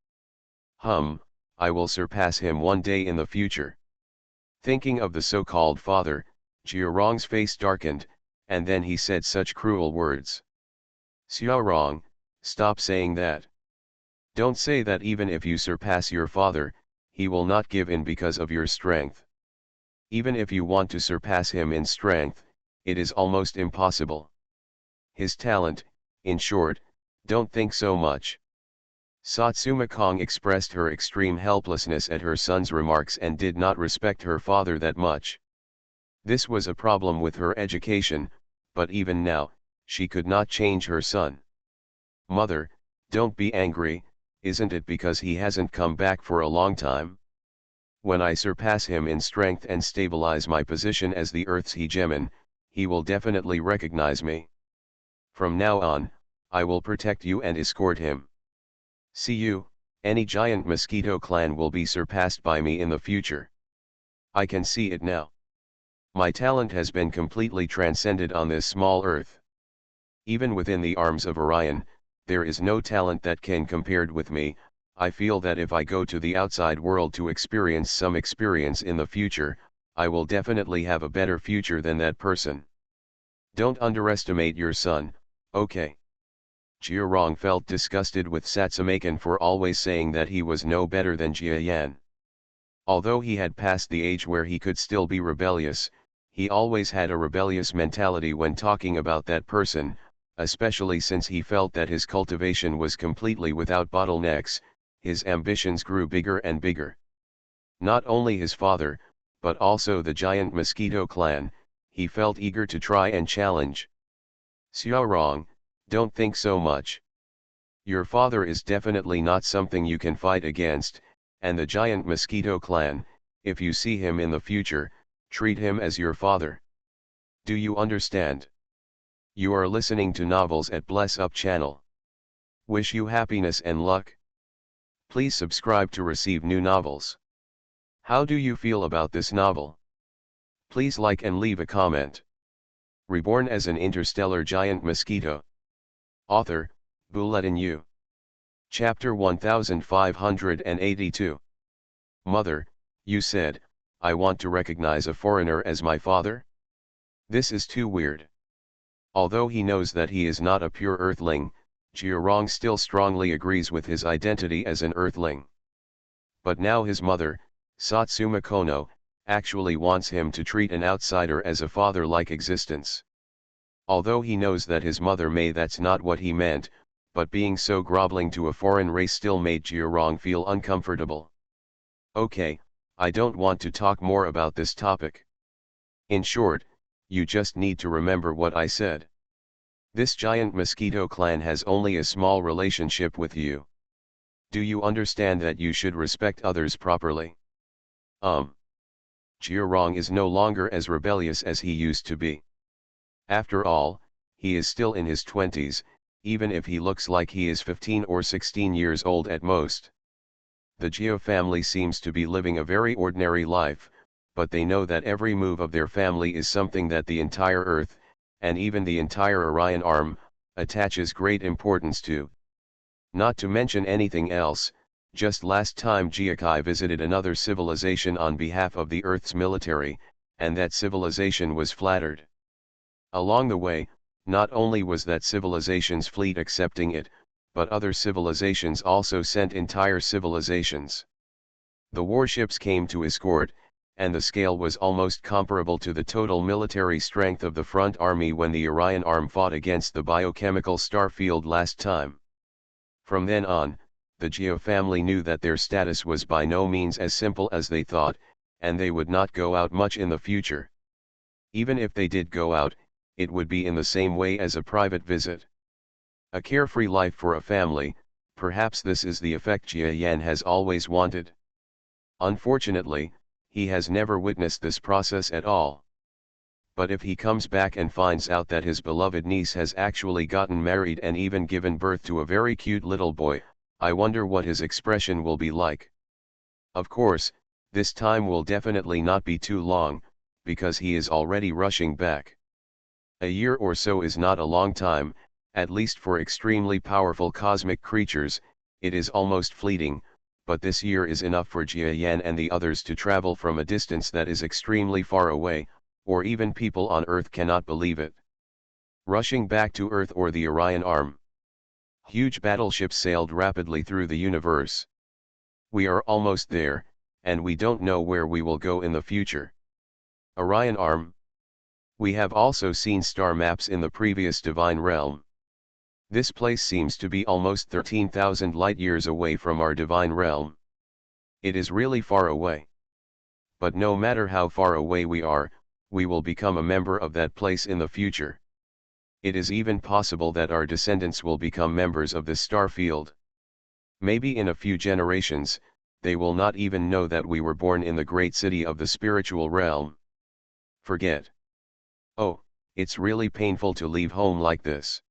I will surpass him one day in the future. Thinking of the so-called father, Jiarong's face darkened, and then he said such cruel words. Xiaorong, stop saying that. Don't say that even if you surpass your father, he will not give in because of your strength. Even if you want to surpass him in strength, it is almost impossible. His talent, in short, don't think so much. Satsuma Kong expressed her extreme helplessness at her son's remarks and did not respect her father that much. This was a problem with her education, but even now, she could not change her son. Mother, don't be angry, isn't it because he hasn't come back for a long time? When I surpass him in strength and stabilize my position as the Earth's hegemon, he will definitely recognize me. From now on, I will protect you and escort him. See you, any giant Mosquito clan will be surpassed by me in the future. I can see it now. My talent has been completely transcended on this small Earth. Even within the arms of Orion, there is no talent that can compared with me. I feel that if I go to the outside world to experience some experience in the future, I will definitely have a better future than that person. Don't underestimate your son, okay? Jiarong felt disgusted with Satsumakan for always saying that he was no better than Jia Yan. Although he had passed the age where he could still be rebellious, he always had a rebellious mentality when talking about that person, especially since he felt that his cultivation was completely without bottlenecks. His ambitions grew bigger and bigger. Not only his father, but also the giant Mosquito clan, he felt eager to try and challenge. Xiaorong, don't think so much. Your father is definitely not something you can fight against, and the giant Mosquito clan, if you see him in the future, treat him as your father. Do you understand? You are listening to novels at Bless Up channel. Wish you happiness and luck. Please subscribe to receive new novels. How do you feel about this novel? Please like and leave a comment. Reborn as an interstellar giant mosquito. Author, Bulletin U. Chapter 1582. Mother, you said, I want to recognize a foreigner as my father? This is too weird. Although he knows that he is not a pure earthling, Jiarong still strongly agrees with his identity as an earthling. But now his mother, Satsuma Kono, actually wants him to treat an outsider as a father-like existence. Although he knows that his mother may that's not what he meant, but being so groveling to a foreign race still made Jiarong feel uncomfortable. Okay, I don't want to talk more about this topic. In short, you just need to remember what I said. This giant mosquito clan has only a small relationship with you. Do you understand that you should respect others properly? Jiarong is no longer as rebellious as he used to be. After all, he is still in his 20s, even if he looks like he is 15 or 16 years old at most. The Jia family seems to be living a very ordinary life, but they know that every move of their family is something that the entire Earth, and even the entire Orion arm, attaches great importance to. Not to mention anything else, just last time Jiakai visited another civilization on behalf of the Earth's military, and that civilization was flattered. Along the way, not only was that civilization's fleet accepting it, but other civilizations also sent entire civilizations. The warships came to escort, and the scale was almost comparable to the total military strength of the front army when the Orion arm fought against the biochemical starfield last time. From then on, the Jia family knew that their status was by no means as simple as they thought, and they would not go out much in the future. Even if they did go out, it would be in the same way as a private visit. A carefree life for a family, perhaps this is the effect Jia Yan has always wanted. Unfortunately, he has never witnessed this process at all. But if he comes back and finds out that his beloved niece has actually gotten married and even given birth to a very cute little boy, I wonder what his expression will be like. Of course, this time will definitely not be too long, because he is already rushing back. A year or so is not a long time, at least for extremely powerful cosmic creatures, it is almost fleeting, but this year is enough for Jia Yan and the others to travel from a distance that is extremely far away, or even people on Earth cannot believe it. Rushing back to Earth or the Orion arm. Huge battleships sailed rapidly through the universe. We are almost there, and we don't know where we will go in the future. Orion arm. We have also seen star maps in the previous divine realm. This place seems to be almost 13,000 light-years away from our divine realm. It is really far away. But no matter how far away we are, we will become a member of that place in the future. It is even possible that our descendants will become members of this star field. Maybe in a few generations, they will not even know that we were born in the great city of the spiritual realm. Forget. Oh, it's really painful to leave home like this.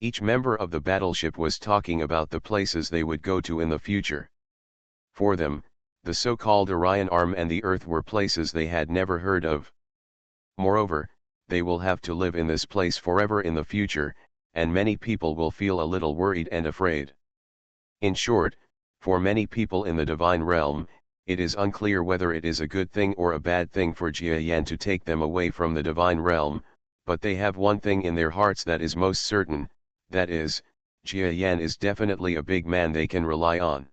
Each member of the battleship was talking about the places they would go to in the future. For them, the so-called Orion Arm and the Earth were places they had never heard of. Moreover, they will have to live in this place forever in the future, and many people will feel a little worried and afraid. In short, for many people in the divine realm, it is unclear whether it is a good thing or a bad thing for Jia Yan to take them away from the divine realm, but they have one thing in their hearts that is most certain, that is, Jia Yan is definitely a big man they can rely on.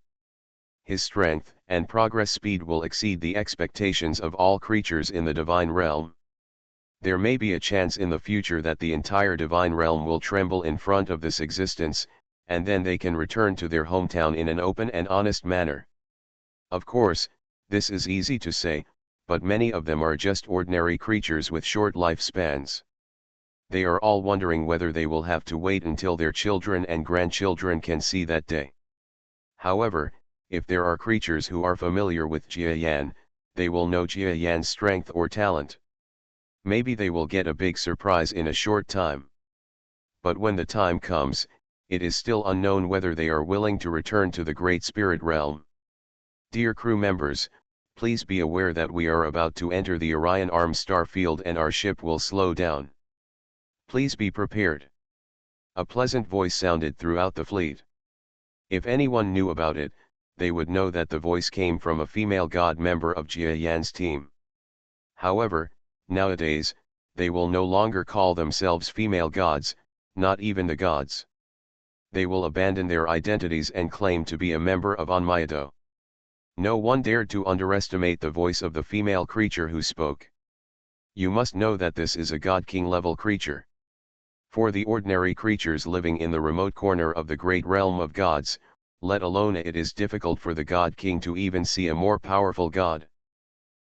His strength and progress speed will exceed the expectations of all creatures in the divine realm. There may be a chance in the future that the entire divine realm will tremble in front of this existence, and then they can return to their hometown in an open and honest manner. Of course, this is easy to say, but many of them are just ordinary creatures with short lifespans. They are all wondering whether they will have to wait until their children and grandchildren can see that day. However, if there are creatures who are familiar with Jia Yan, they will know Jia Yan's strength or talent. Maybe they will get a big surprise in a short time. But when the time comes, it is still unknown whether they are willing to return to the Great Spirit Realm. Dear crew members, please be aware that we are about to enter the Orion Arm star field and our ship will slow down. Please be prepared. A pleasant voice sounded throughout the fleet. If anyone knew about it, they would know that the voice came from a female god member of Jia Yan's team. However, nowadays, they will no longer call themselves female gods, not even the gods. They will abandon their identities and claim to be a member of Onmyeto. No one dared to underestimate the voice of the female creature who spoke. You must know that this is a god-king level creature. For the ordinary creatures living in the remote corner of the great realm of gods, let alone it is difficult for the god-king to even see a more powerful god.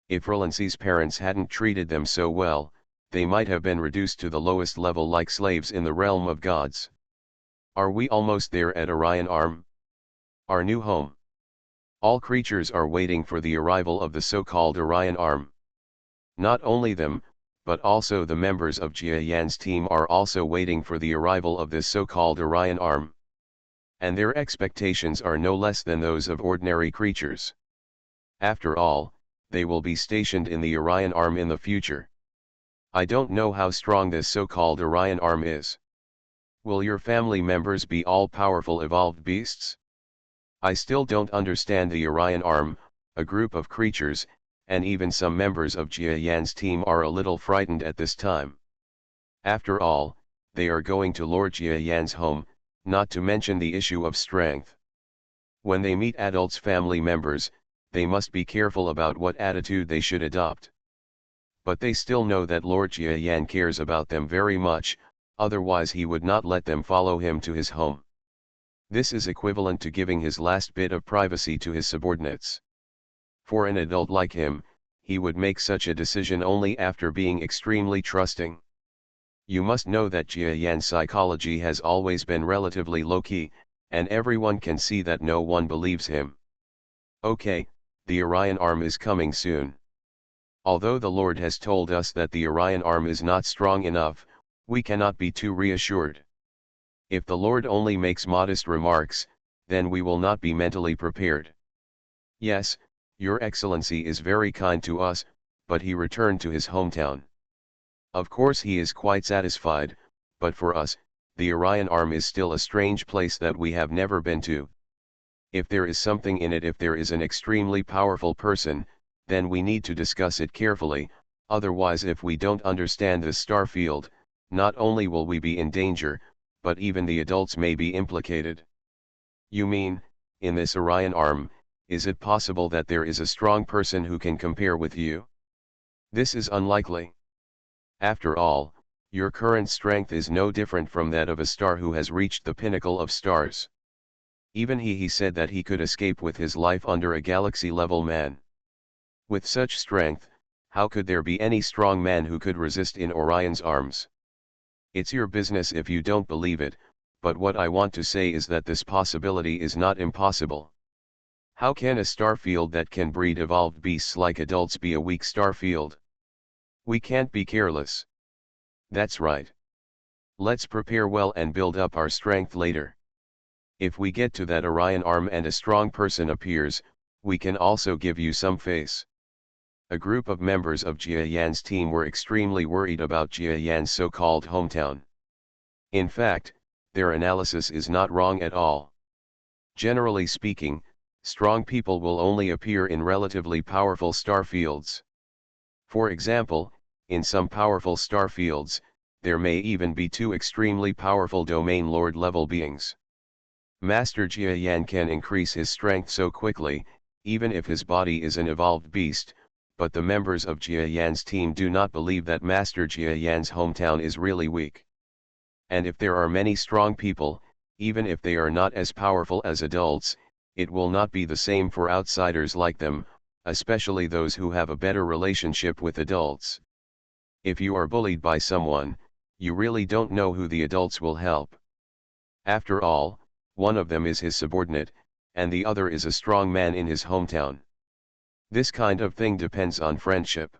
If Roland's parents hadn't treated them so well, they might have been reduced to the lowest level like slaves in the realm of gods. Are we almost there at Orion Arm? Our new home. All creatures are waiting for the arrival of the so-called Orion Arm. Not only them, but also the members of Jia Yan's team are also waiting for the arrival of this so-called Orion Arm. And their expectations are no less than those of ordinary creatures. After all, they will be stationed in the Orion Arm in the future. I don't know how strong this so-called Orion Arm is. Will your family members be all-powerful evolved beasts? I still don't understand the Orion Arm. A group of creatures, and even some members of Jia Yan's team are a little frightened at this time. After all, they are going to Lord Jia Yan's home, not to mention the issue of strength. When they meet adults' family members, they must be careful about what attitude they should adopt. But they still know that Lord Jia Yan cares about them very much, otherwise he would not let them follow him to his home. This is equivalent to giving his last bit of privacy to his subordinates. For an adult like him, he would make such a decision only after being extremely trusting. You must know that Jia Yan's psychology has always been relatively low-key, and everyone can see that no one believes him. Okay, the Orion Arm is coming soon. Although the Lord has told us that the Orion Arm is not strong enough, we cannot be too reassured. If the Lord only makes modest remarks, then we will not be mentally prepared. Yes, Your Excellency is very kind to us, but he returned to his hometown. Of course he is quite satisfied, but for us, the Orion Arm is still a strange place that we have never been to. If there is something in it, if there is an extremely powerful person, then we need to discuss it carefully, otherwise if we don't understand this star field, not only will we be in danger, but even the adults may be implicated. You mean, in this Orion Arm, is it possible that there is a strong person who can compare with you? This is unlikely. After all, Your current strength is no different from that of a star who has reached the pinnacle of stars. Even he said that he could escape with his life under a galaxy-level man. With such strength, how could there be any strong man who could resist in Orion's arms? It's your business if you don't believe it, but what I want to say is that this possibility is not impossible. How can a star field that can breed evolved beasts like adults be a weak star field? We can't be careless. That's right. Let's prepare well and build up our strength later. If we get to that Orion arm and a strong person appears, we can also give you some face. A group of members of Jia Yan's team were extremely worried about Jia Yan's so-called hometown. In fact, their analysis is not wrong at all. Generally speaking, strong people will only appear in relatively powerful star fields. For example, in some powerful star fields, there may even be two extremely powerful domain lord level beings. Master Jia Yan can increase his strength so quickly, even if his body is an evolved beast, but the members of Jia Yan's team do not believe that Master Jia Yan's hometown is really weak. And if there are many strong people, even if they are not as powerful as adults, it will not be the same for outsiders like them, especially those who have a better relationship with adults. If you are bullied by someone, you really don't know who the adults will help. After all, one of them is his subordinate, and the other is a strong man in his hometown. This kind of thing depends on friendship.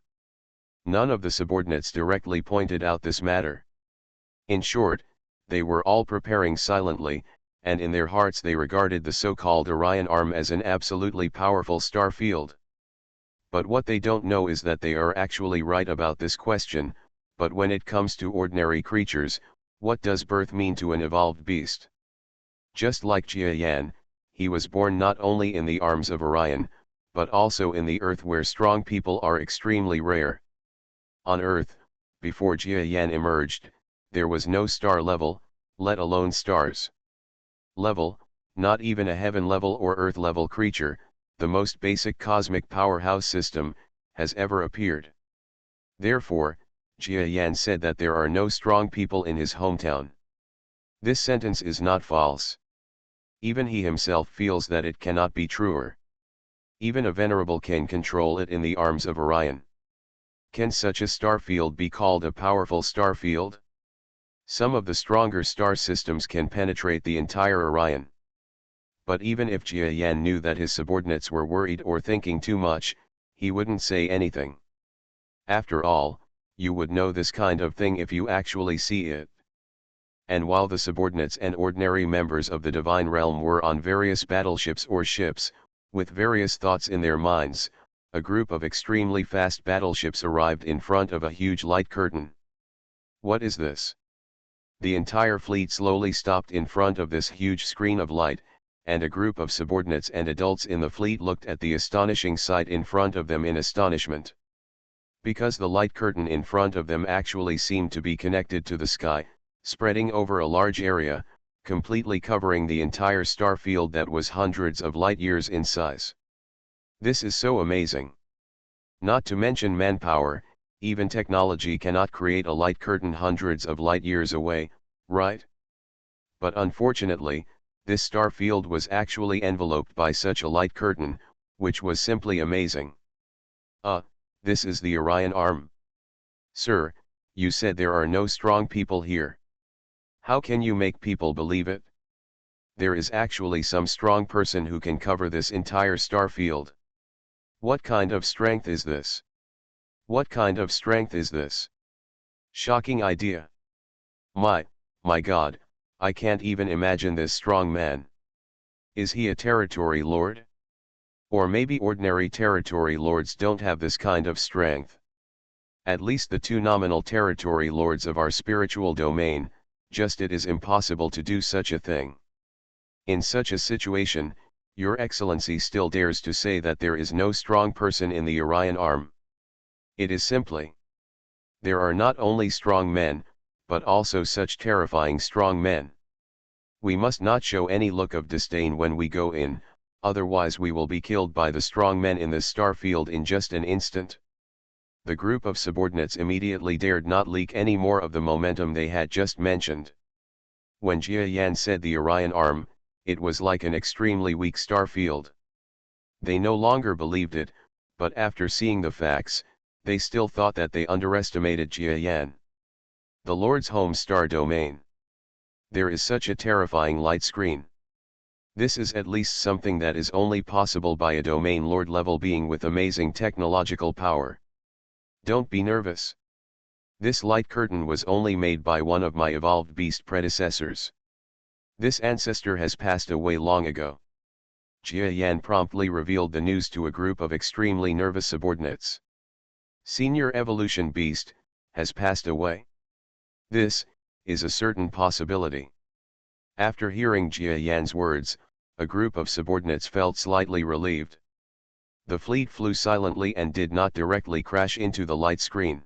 None of the subordinates directly pointed out this matter. In short, they were all preparing silently, and in their hearts they regarded the so-called Orion arm as an absolutely powerful star field. But what they don't know is that they are actually right about this question, but when it comes to ordinary creatures, what does birth mean to an evolved beast? Just like Jia Yan, he was born not only in the arms of Orion, but also in the earth where strong people are extremely rare. On Earth, before Jia Yan emerged, there was no star level, let alone stars level, not even a heaven level or earth level creature, the most basic cosmic powerhouse system, has ever appeared. Therefore, Jia Yan said that there are no strong people in his hometown. This sentence is not false. Even he himself feels that it cannot be truer. Even a venerable can control it in the arms of Orion. Can such a star field be called a powerful star field? Some of the stronger star systems can penetrate the entire Orion. But even if Jia Yan knew that his subordinates were worried or thinking too much, he wouldn't say anything. After all, you would know this kind of thing if you actually see it. And while the subordinates and ordinary members of the divine realm were on various battleships or ships, with various thoughts in their minds, a group of extremely fast battleships arrived in front of a huge light curtain. What is this? The entire fleet slowly stopped in front of this huge screen of light, and a group of subordinates and adults in the fleet looked at the astonishing sight in front of them in astonishment. Because the light curtain in front of them actually seemed to be connected to the sky, spreading over a large area, completely covering the entire star field that was hundreds of light years in size. This is so amazing. Not to mention manpower, even technology cannot create a light curtain hundreds of light years away, right? But unfortunately, this star field was actually enveloped by such a light curtain, which was simply amazing. This is the Orion arm. Sir, you said there are no strong people here. How can you make people believe it? There is actually some strong person who can cover this entire star field. What kind of strength is this? What kind of strength is this? Shocking idea. My God, I can't even imagine this strong man. Is he a territory lord? Or maybe ordinary territory lords don't have this kind of strength. At least the two nominal territory lords of our spiritual domain, just it is impossible to do such a thing. In such a situation, Your Excellency still dares to say that there is no strong person in the Orion arm. It is simply. There are not only strong men, but also such terrifying strong men. We must not show any look of disdain when we go in, otherwise we will be killed by the strong men in this star field in just an instant. The group of subordinates immediately dared not leak any more of the momentum they had just mentioned. When Jia Yan said the Orion Arm, it was like an extremely weak star field. They no longer believed it, but after seeing the facts, they still thought that they underestimated Jia Yan. The Lord's home star domain. There is such a terrifying light screen. This is at least something that is only possible by a domain lord level being with amazing technological power. Don't be nervous. This light curtain was only made by one of my evolved beast predecessors. This ancestor has passed away long ago. Jia Yan promptly revealed the news to a group of extremely nervous subordinates. Senior evolution beast has passed away. This is a certain possibility. After hearing Jia Yan's words, a group of subordinates felt slightly relieved. The fleet flew silently and did not directly crash into the light screen.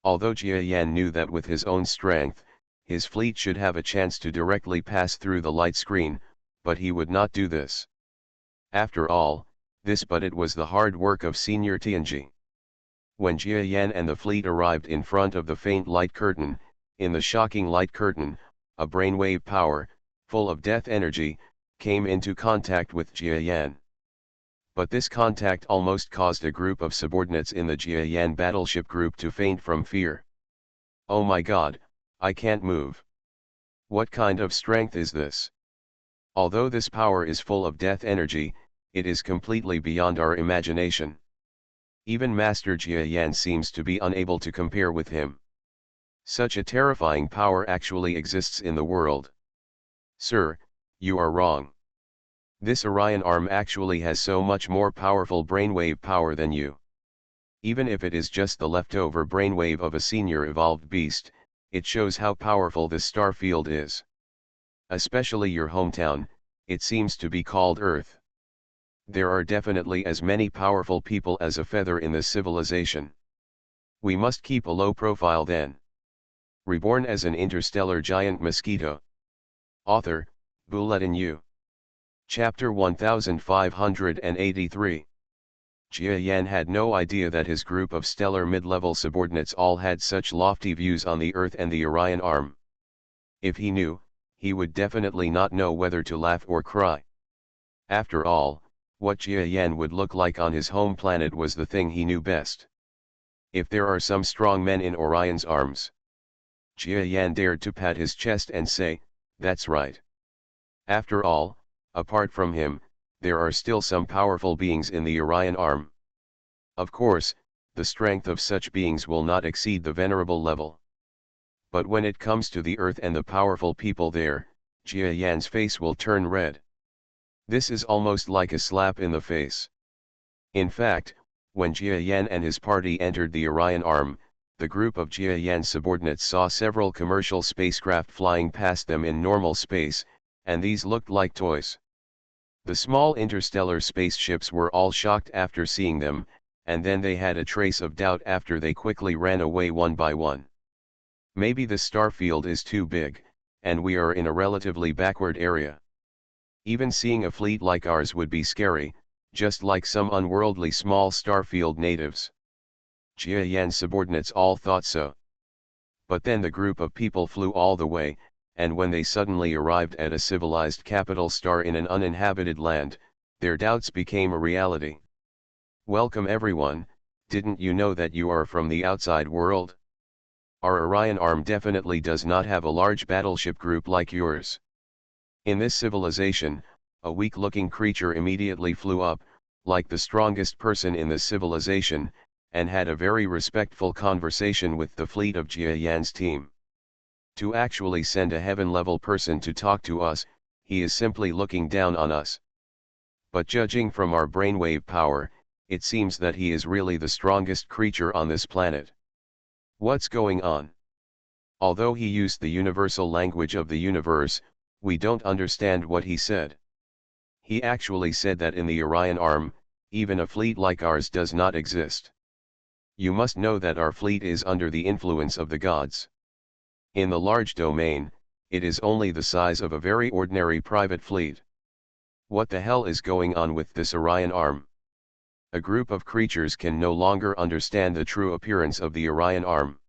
Although Jia Yan knew that with his own strength, his fleet should have a chance to directly pass through the light screen, but he would not do this. After all, it was the hard work of Senior Tianji. When Jia Yan and the fleet arrived in front of the faint light curtain, in the shocking light curtain, a brainwave power, full of death energy, came into contact with Jia Yan. But this contact almost caused a group of subordinates in the Jia Yan battleship group to faint from fear. Oh my god, I can't move. What kind of strength is this? Although this power is full of death energy, it is completely beyond our imagination. Even Master Jia Yan seems to be unable to compare with him. Such a terrifying power actually exists in the world. Sir, you are wrong. This Orion Arm actually has so much more powerful brainwave power than you. Even if it is just the leftover brainwave of a senior evolved beast, it shows how powerful this star field is. Especially your hometown, it seems to be called Earth. There are definitely as many powerful people as a feather in this civilization. We must keep a low profile then. Reborn as an interstellar giant mosquito. Author, Bulletin U. Chapter 1583. Jia Yan had no idea that his group of stellar mid-level subordinates all had such lofty views on the Earth and the Orion Arm. If he knew, he would definitely not know whether to laugh or cry. After all, what Jia Yan would look like on his home planet was the thing he knew best. If there are some strong men in Orion's arms. Jia Yan dared to pat his chest and say, that's right. After all, apart from him, there are still some powerful beings in the Orion Arm. Of course, the strength of such beings will not exceed the venerable level. But when it comes to the Earth and the powerful people there, Jia Yan's face will turn red. This is almost like a slap in the face. In fact, when Jia Yan and his party entered the Orion Arm, the group of Jia Yan's subordinates saw several commercial spacecraft flying past them in normal space, and these looked like toys. The small interstellar spaceships were all shocked after seeing them, and then they had a trace of doubt after they quickly ran away one by one. Maybe the star field is too big, and we are in a relatively backward area. Even seeing a fleet like ours would be scary, just like some unworldly small starfield natives. Jia Yan's subordinates all thought so. But then the group of people flew all the way, and when they suddenly arrived at a civilized capital star in an uninhabited land, their doubts became a reality. Welcome everyone, didn't you know that you are from the outside world? Our Orion Arm definitely does not have a large battleship group like yours. In this civilization, a weak-looking creature immediately flew up, like the strongest person in this civilization, and had a very respectful conversation with the fleet of Jia Yan's team. To actually send a heaven-level person to talk to us, he is simply looking down on us. But judging from our brainwave power, it seems that he is really the strongest creature on this planet. What's going on? Although he used the universal language of the universe, we don't understand what he said. He actually said that in the Orion Arm, even a fleet like ours does not exist. You must know that our fleet is under the influence of the gods. In the large domain, it is only the size of a very ordinary private fleet. What the hell is going on with this Orion Arm? a group of creatures can no longer understand the true appearance of the Orion Arm.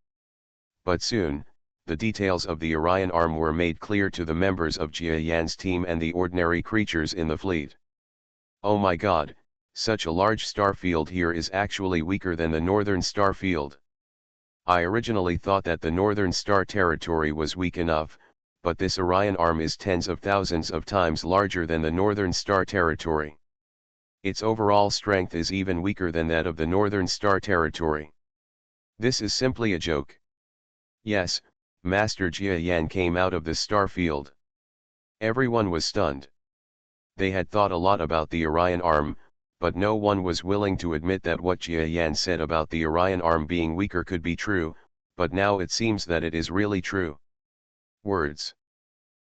But soon, the details of the Orion Arm were made clear to the members of Jia Yan's team and the ordinary creatures in the fleet. Oh my god, such a large star field here is actually weaker than the northern star field. I originally thought that the northern star territory was weak enough, but this Orion Arm is tens of thousands of times larger than the northern star territory. Its overall strength is even weaker than that of the northern star territory. This is simply a joke. Yes, Master Jia Yan came out of the star field. Everyone was stunned. They had thought a lot about the Orion Arm, but no one was willing to admit that what Jia Yan said about the Orion Arm being weaker could be true, but now it seems that it is really true. Words.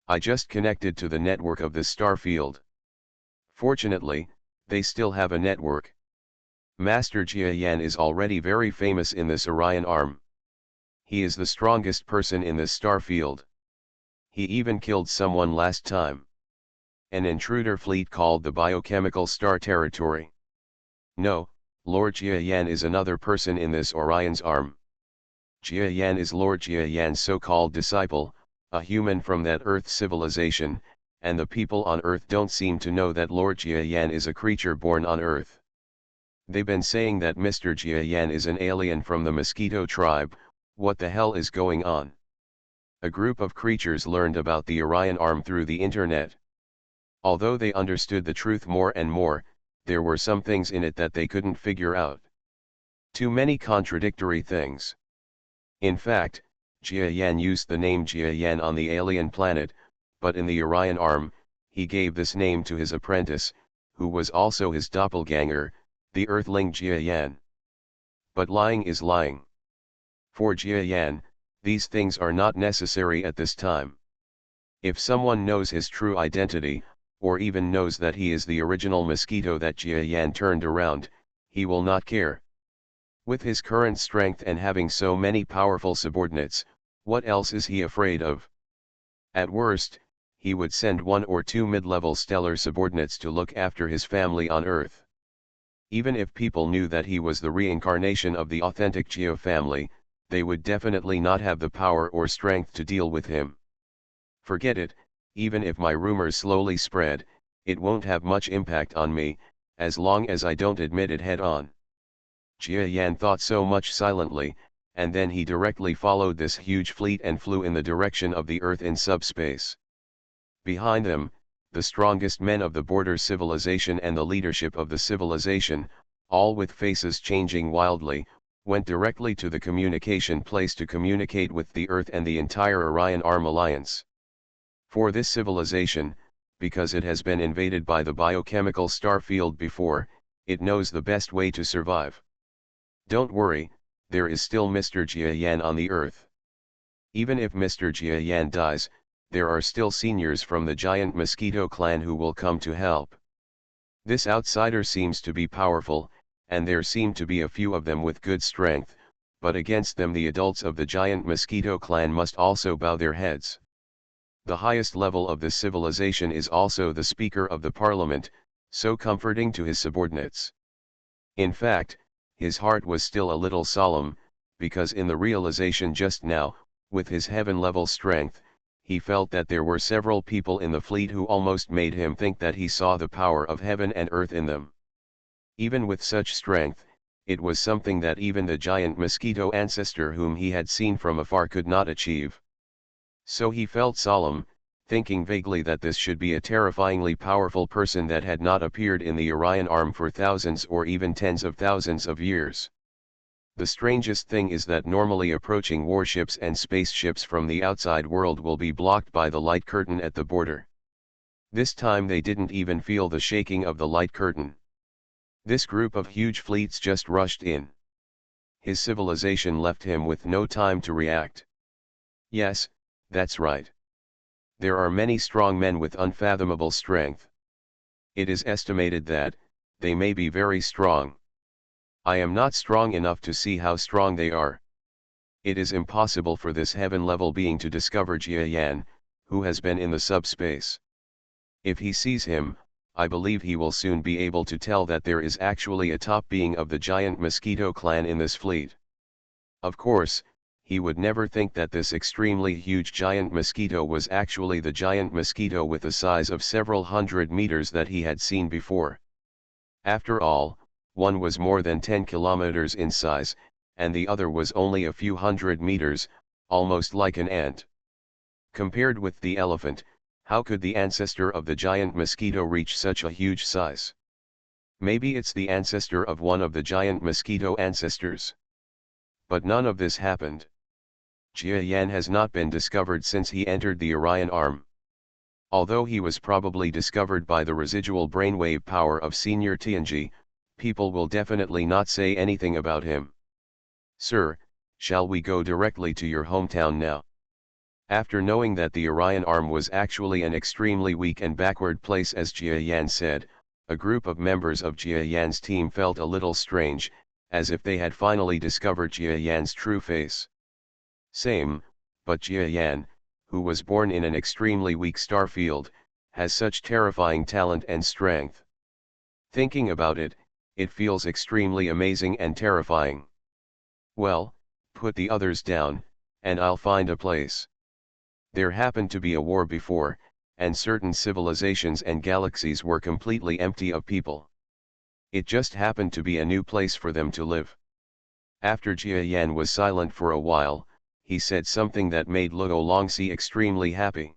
I just connected to the network of the star field. Fortunately, they still have a network. Master Jia Yan is already very famous in this Orion Arm. He is the strongest person in this star field. He even killed someone last time. An intruder fleet called the Biochemical Star Territory. No, Lord Jia Yan is another person in this Orion's Arm. Jia Yan is Lord Jia Yan's so-called disciple, a human from that Earth civilization, and the people on Earth don't seem to know that Lord Jia Yan is a creature born on Earth. They've been saying that Mr. Jia Yan is an alien from the Mosquito tribe. What the hell is going on? A group of creatures learned about the Orion Arm through the internet. Although they understood the truth more and more, there were some things in it that they couldn't figure out. Too many contradictory things. In fact, Jia Yan used the name Jia Yan on the alien planet, but in the Orion Arm, he gave this name to his apprentice, who was also his doppelganger, the Earthling Jia Yan. But lying is lying. For Jia Yan, these things are not necessary at this time. If someone knows his true identity, or even knows that he is the original Mosquito that Jia Yan turned around, he will not care. With his current strength and having so many powerful subordinates, what else is he afraid of? At worst, he would send 1 or 2 mid-level stellar subordinates to look after his family on Earth. Even if people knew that he was the reincarnation of the authentic Jia family, they would definitely not have the power or strength to deal with him. Forget it, even if my rumors slowly spread, it won't have much impact on me, as long as I don't admit it head on. Jia Yan thought so much silently, and then he directly followed this huge fleet and flew in the direction of the Earth in subspace. Behind them, the strongest men of the border civilization and the leadership of the civilization, all with faces changing wildly, went directly to the communication place to communicate with the Earth and the entire Orion Arm Alliance. For this civilization, because it has been invaded by the biochemical star field before, it knows the best way to survive. Don't worry, there is still Mr. Jia Yan on the Earth. Even if Mr. Jia Yan dies, there are still seniors from the giant Mosquito clan who will come to help. This outsider seems to be powerful, and there seem to be a few of them with good strength, but against them the adults of the giant Mosquito clan must also bow their heads. The highest level of this civilization is also the Speaker of the Parliament, so comforting to his subordinates. In fact, his heart was still a little solemn, because in the realization just now, with his heaven-level strength, he felt that there were several people in the fleet who almost made him think that he saw the power of heaven and earth in them. Even with such strength, it was something that even the giant Mosquito ancestor whom he had seen from afar could not achieve. So he felt solemn, thinking vaguely that this should be a terrifyingly powerful person that had not appeared in the Orion Arm for thousands or even tens of thousands of years. The strangest thing is that normally approaching warships and spaceships from the outside world will be blocked by the light curtain at the border. This time they didn't even feel the shaking of the light curtain. This group of huge fleets just rushed in. His civilization left him with no time to react. Yes, that's right. There are many strong men with unfathomable strength. It is estimated that they may be very strong. I am not strong enough to see how strong they are. It is impossible for this heaven-level being to discover Jia Yan, who has been in the subspace. If he sees him, I believe he will soon be able to tell that there is actually a top being of the giant Mosquito clan in this fleet. Of course, he would never think that this extremely huge giant mosquito was actually the giant mosquito with a size of several hundred meters that he had seen before. After all, one was more than 10 kilometers in size, and the other was only a few hundred meters, almost like an ant. Compared with the elephant, how could the ancestor of the giant mosquito reach such a huge size? Maybe it's the ancestor of one of the giant mosquito ancestors. But none of this happened. Jia Yan has not been discovered since he entered the Orion Arm. Although he was probably discovered by the residual brainwave power of Senior Tianji, people will definitely not say anything about him. Sir, shall we go directly to your hometown now? After knowing that the Orion Arm was actually an extremely weak and backward place as Jia Yan said, a group of members of Jia Yan's team felt a little strange, as if they had finally discovered Jia Yan's true face. Same, but Jia Yan, who was born in an extremely weak star field, has such terrifying talent and strength. Thinking about it, it feels extremely amazing and terrifying. Well, put the others down, and I'll find a place. There happened to be a war before, and certain civilizations and galaxies were completely empty of people. It just happened to be a new place for them to live. After Jia Yan was silent for a while, he said something that made Luo Longxi extremely happy.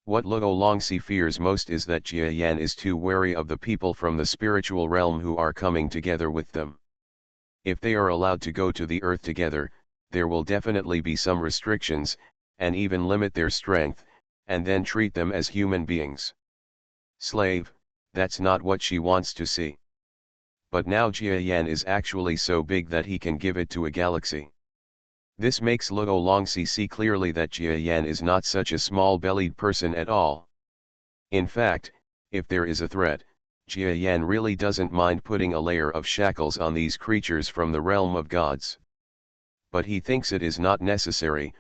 What Luo Longxi fears most is that Jia Yan is too wary of the people from the spiritual realm who are coming together with them. If they are allowed to go to the earth together, there will definitely be some restrictions, and even limit their strength, and then treat them as human beings. Slave, that's not what she wants to see. But now Jia Yan is actually so big that he can give it to a galaxy. This makes Luo Longxi see clearly that Jia Yan is not such a small-bellied person at all. In fact, if there is a threat, Jia Yan really doesn't mind putting a layer of shackles on these creatures from the realm of gods. But he thinks it is not necessary,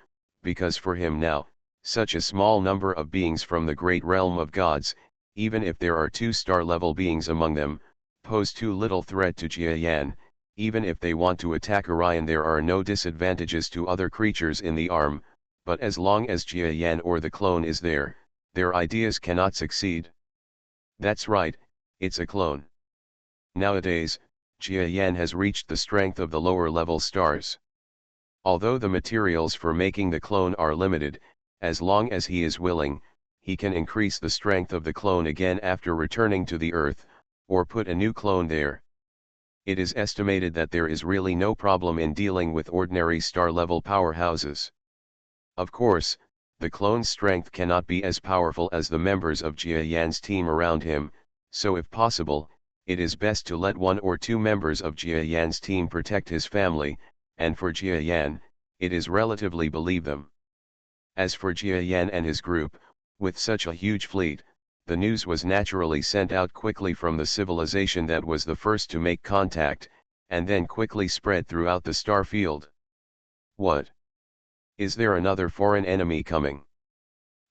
because for him now, such a small number of beings from the great realm of gods, even if there are 2-star-level beings among them, pose too little threat to Jia Yan. Even if they want to attack Orion, there are no disadvantages to other creatures in the arm, but as long as Jia Yan or the clone is there, their ideas cannot succeed. That's right, it's a clone. Nowadays, Jia Yan has reached the strength of the lower-level stars. Although the materials for making the clone are limited, as long as he is willing, he can increase the strength of the clone again after returning to the Earth, or put a new clone there. It is estimated that there is really no problem in dealing with ordinary star-level powerhouses. Of course, the clone's strength cannot be as powerful as the members of Jia Yan's team around him, so if possible, it is best to let 1 or 2 members of Jia Yan's team protect his family, and for Jia Yan, it is relatively believe them. As for Jia Yan and his group, with such a huge fleet, the news was naturally sent out quickly from the civilization that was the first to make contact, and then quickly spread throughout the star field. What? Is there another foreign enemy coming?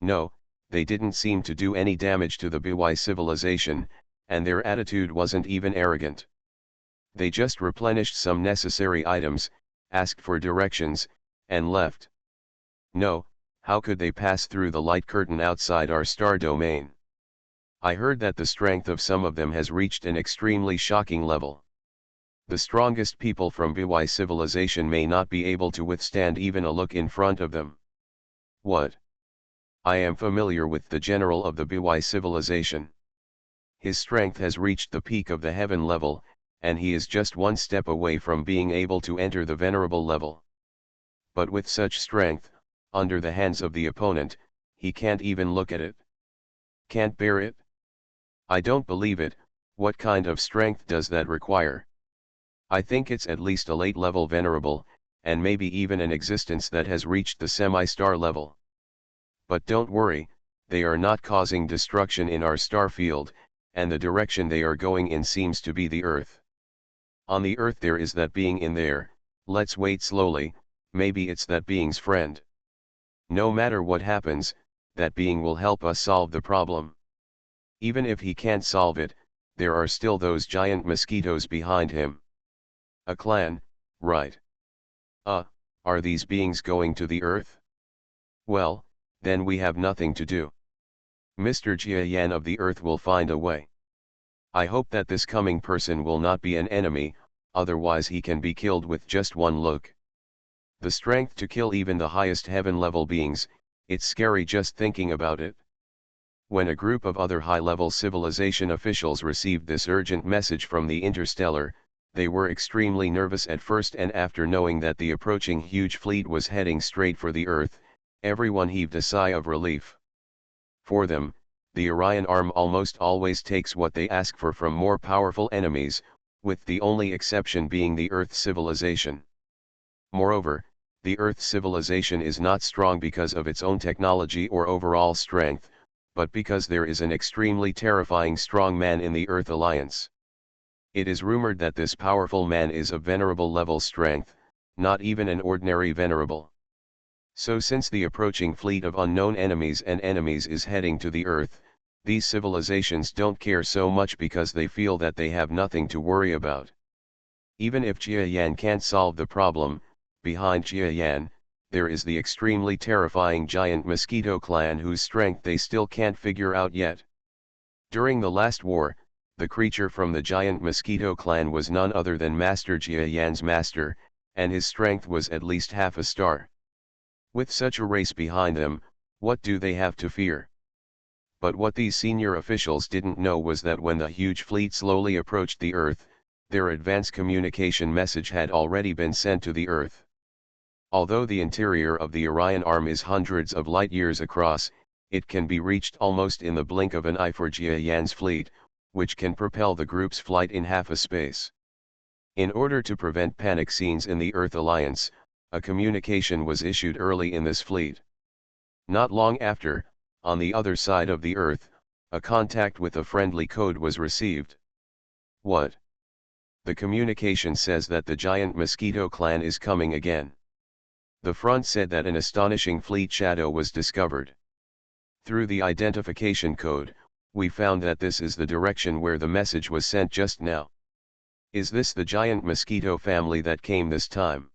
No, they didn't seem to do any damage to the BY civilization, and their attitude wasn't even arrogant. They just replenished some necessary items, asked for directions, and left. No, how could they pass through the light curtain outside our star domain? I heard that the strength of some of them has reached an extremely shocking level. The strongest people from BY civilization may not be able to withstand even a look in front of them. What? I am familiar with the general of the BY civilization. His strength has reached the peak of the heaven level, and he is just 1 step away from being able to enter the venerable level. But with such strength, under the hands of the opponent, he can't even look at it. Can't bear it? I don't believe it. What kind of strength does that require? I think it's at least a late-level venerable, and maybe even an existence that has reached the semi-star level. But don't worry, they are not causing destruction in our star field, and the direction they are going in seems to be the Earth. On the Earth there is that being in there, let's wait slowly, maybe it's that being's friend. No matter what happens, that being will help us solve the problem. Even if he can't solve it, there are still those giant mosquitoes behind him. A clan, right? Are these beings going to the Earth? Well, then we have nothing to do. Mr. Jiayan of the Earth will find a way. I hope that this coming person will not be an enemy, otherwise he can be killed with just one look. The strength to kill even the highest heaven-level beings, it's scary just thinking about it. When a group of other high-level civilization officials received this urgent message from the Interstellar, they were extremely nervous at first, and after knowing that the approaching huge fleet was heading straight for the Earth, everyone heaved a sigh of relief. For them, the Orion arm almost always takes what they ask for from more powerful enemies, with the only exception being the Earth civilization. Moreover, the Earth civilization is not strong because of its own technology or overall strength, but because there is an extremely terrifying strong man in the Earth Alliance. It is rumored that this powerful man is of venerable level strength, not even an ordinary venerable. So since the approaching fleet of unknown enemies is heading to the Earth, these civilizations don't care so much because they feel that they have nothing to worry about. Even if Jia Yan can't solve the problem, behind Jia Yan, there is the extremely terrifying giant Mosquito clan whose strength they still can't figure out yet. During the last war, the creature from the giant Mosquito clan was none other than Master Jia Yan's master, and his strength was at least half a star. With such a race behind them, what do they have to fear? But what these senior officials didn't know was that when the huge fleet slowly approached the Earth, their advanced communication message had already been sent to the Earth. Although the interior of the Orion arm is hundreds of light years across, it can be reached almost in the blink of an eye for Jia Yan's fleet, which can propel the group's flight in half a space. In order to prevent panic scenes in the Earth Alliance, a communication was issued early in this fleet. Not long after, on the other side of the Earth, a contact with a friendly code was received. What? The communication says that the giant Mosquito clan is coming again. The front said that an astonishing fleet shadow was discovered. Through the identification code, we found that this is the direction where the message was sent just now. Is this the giant Mosquito family that came this time?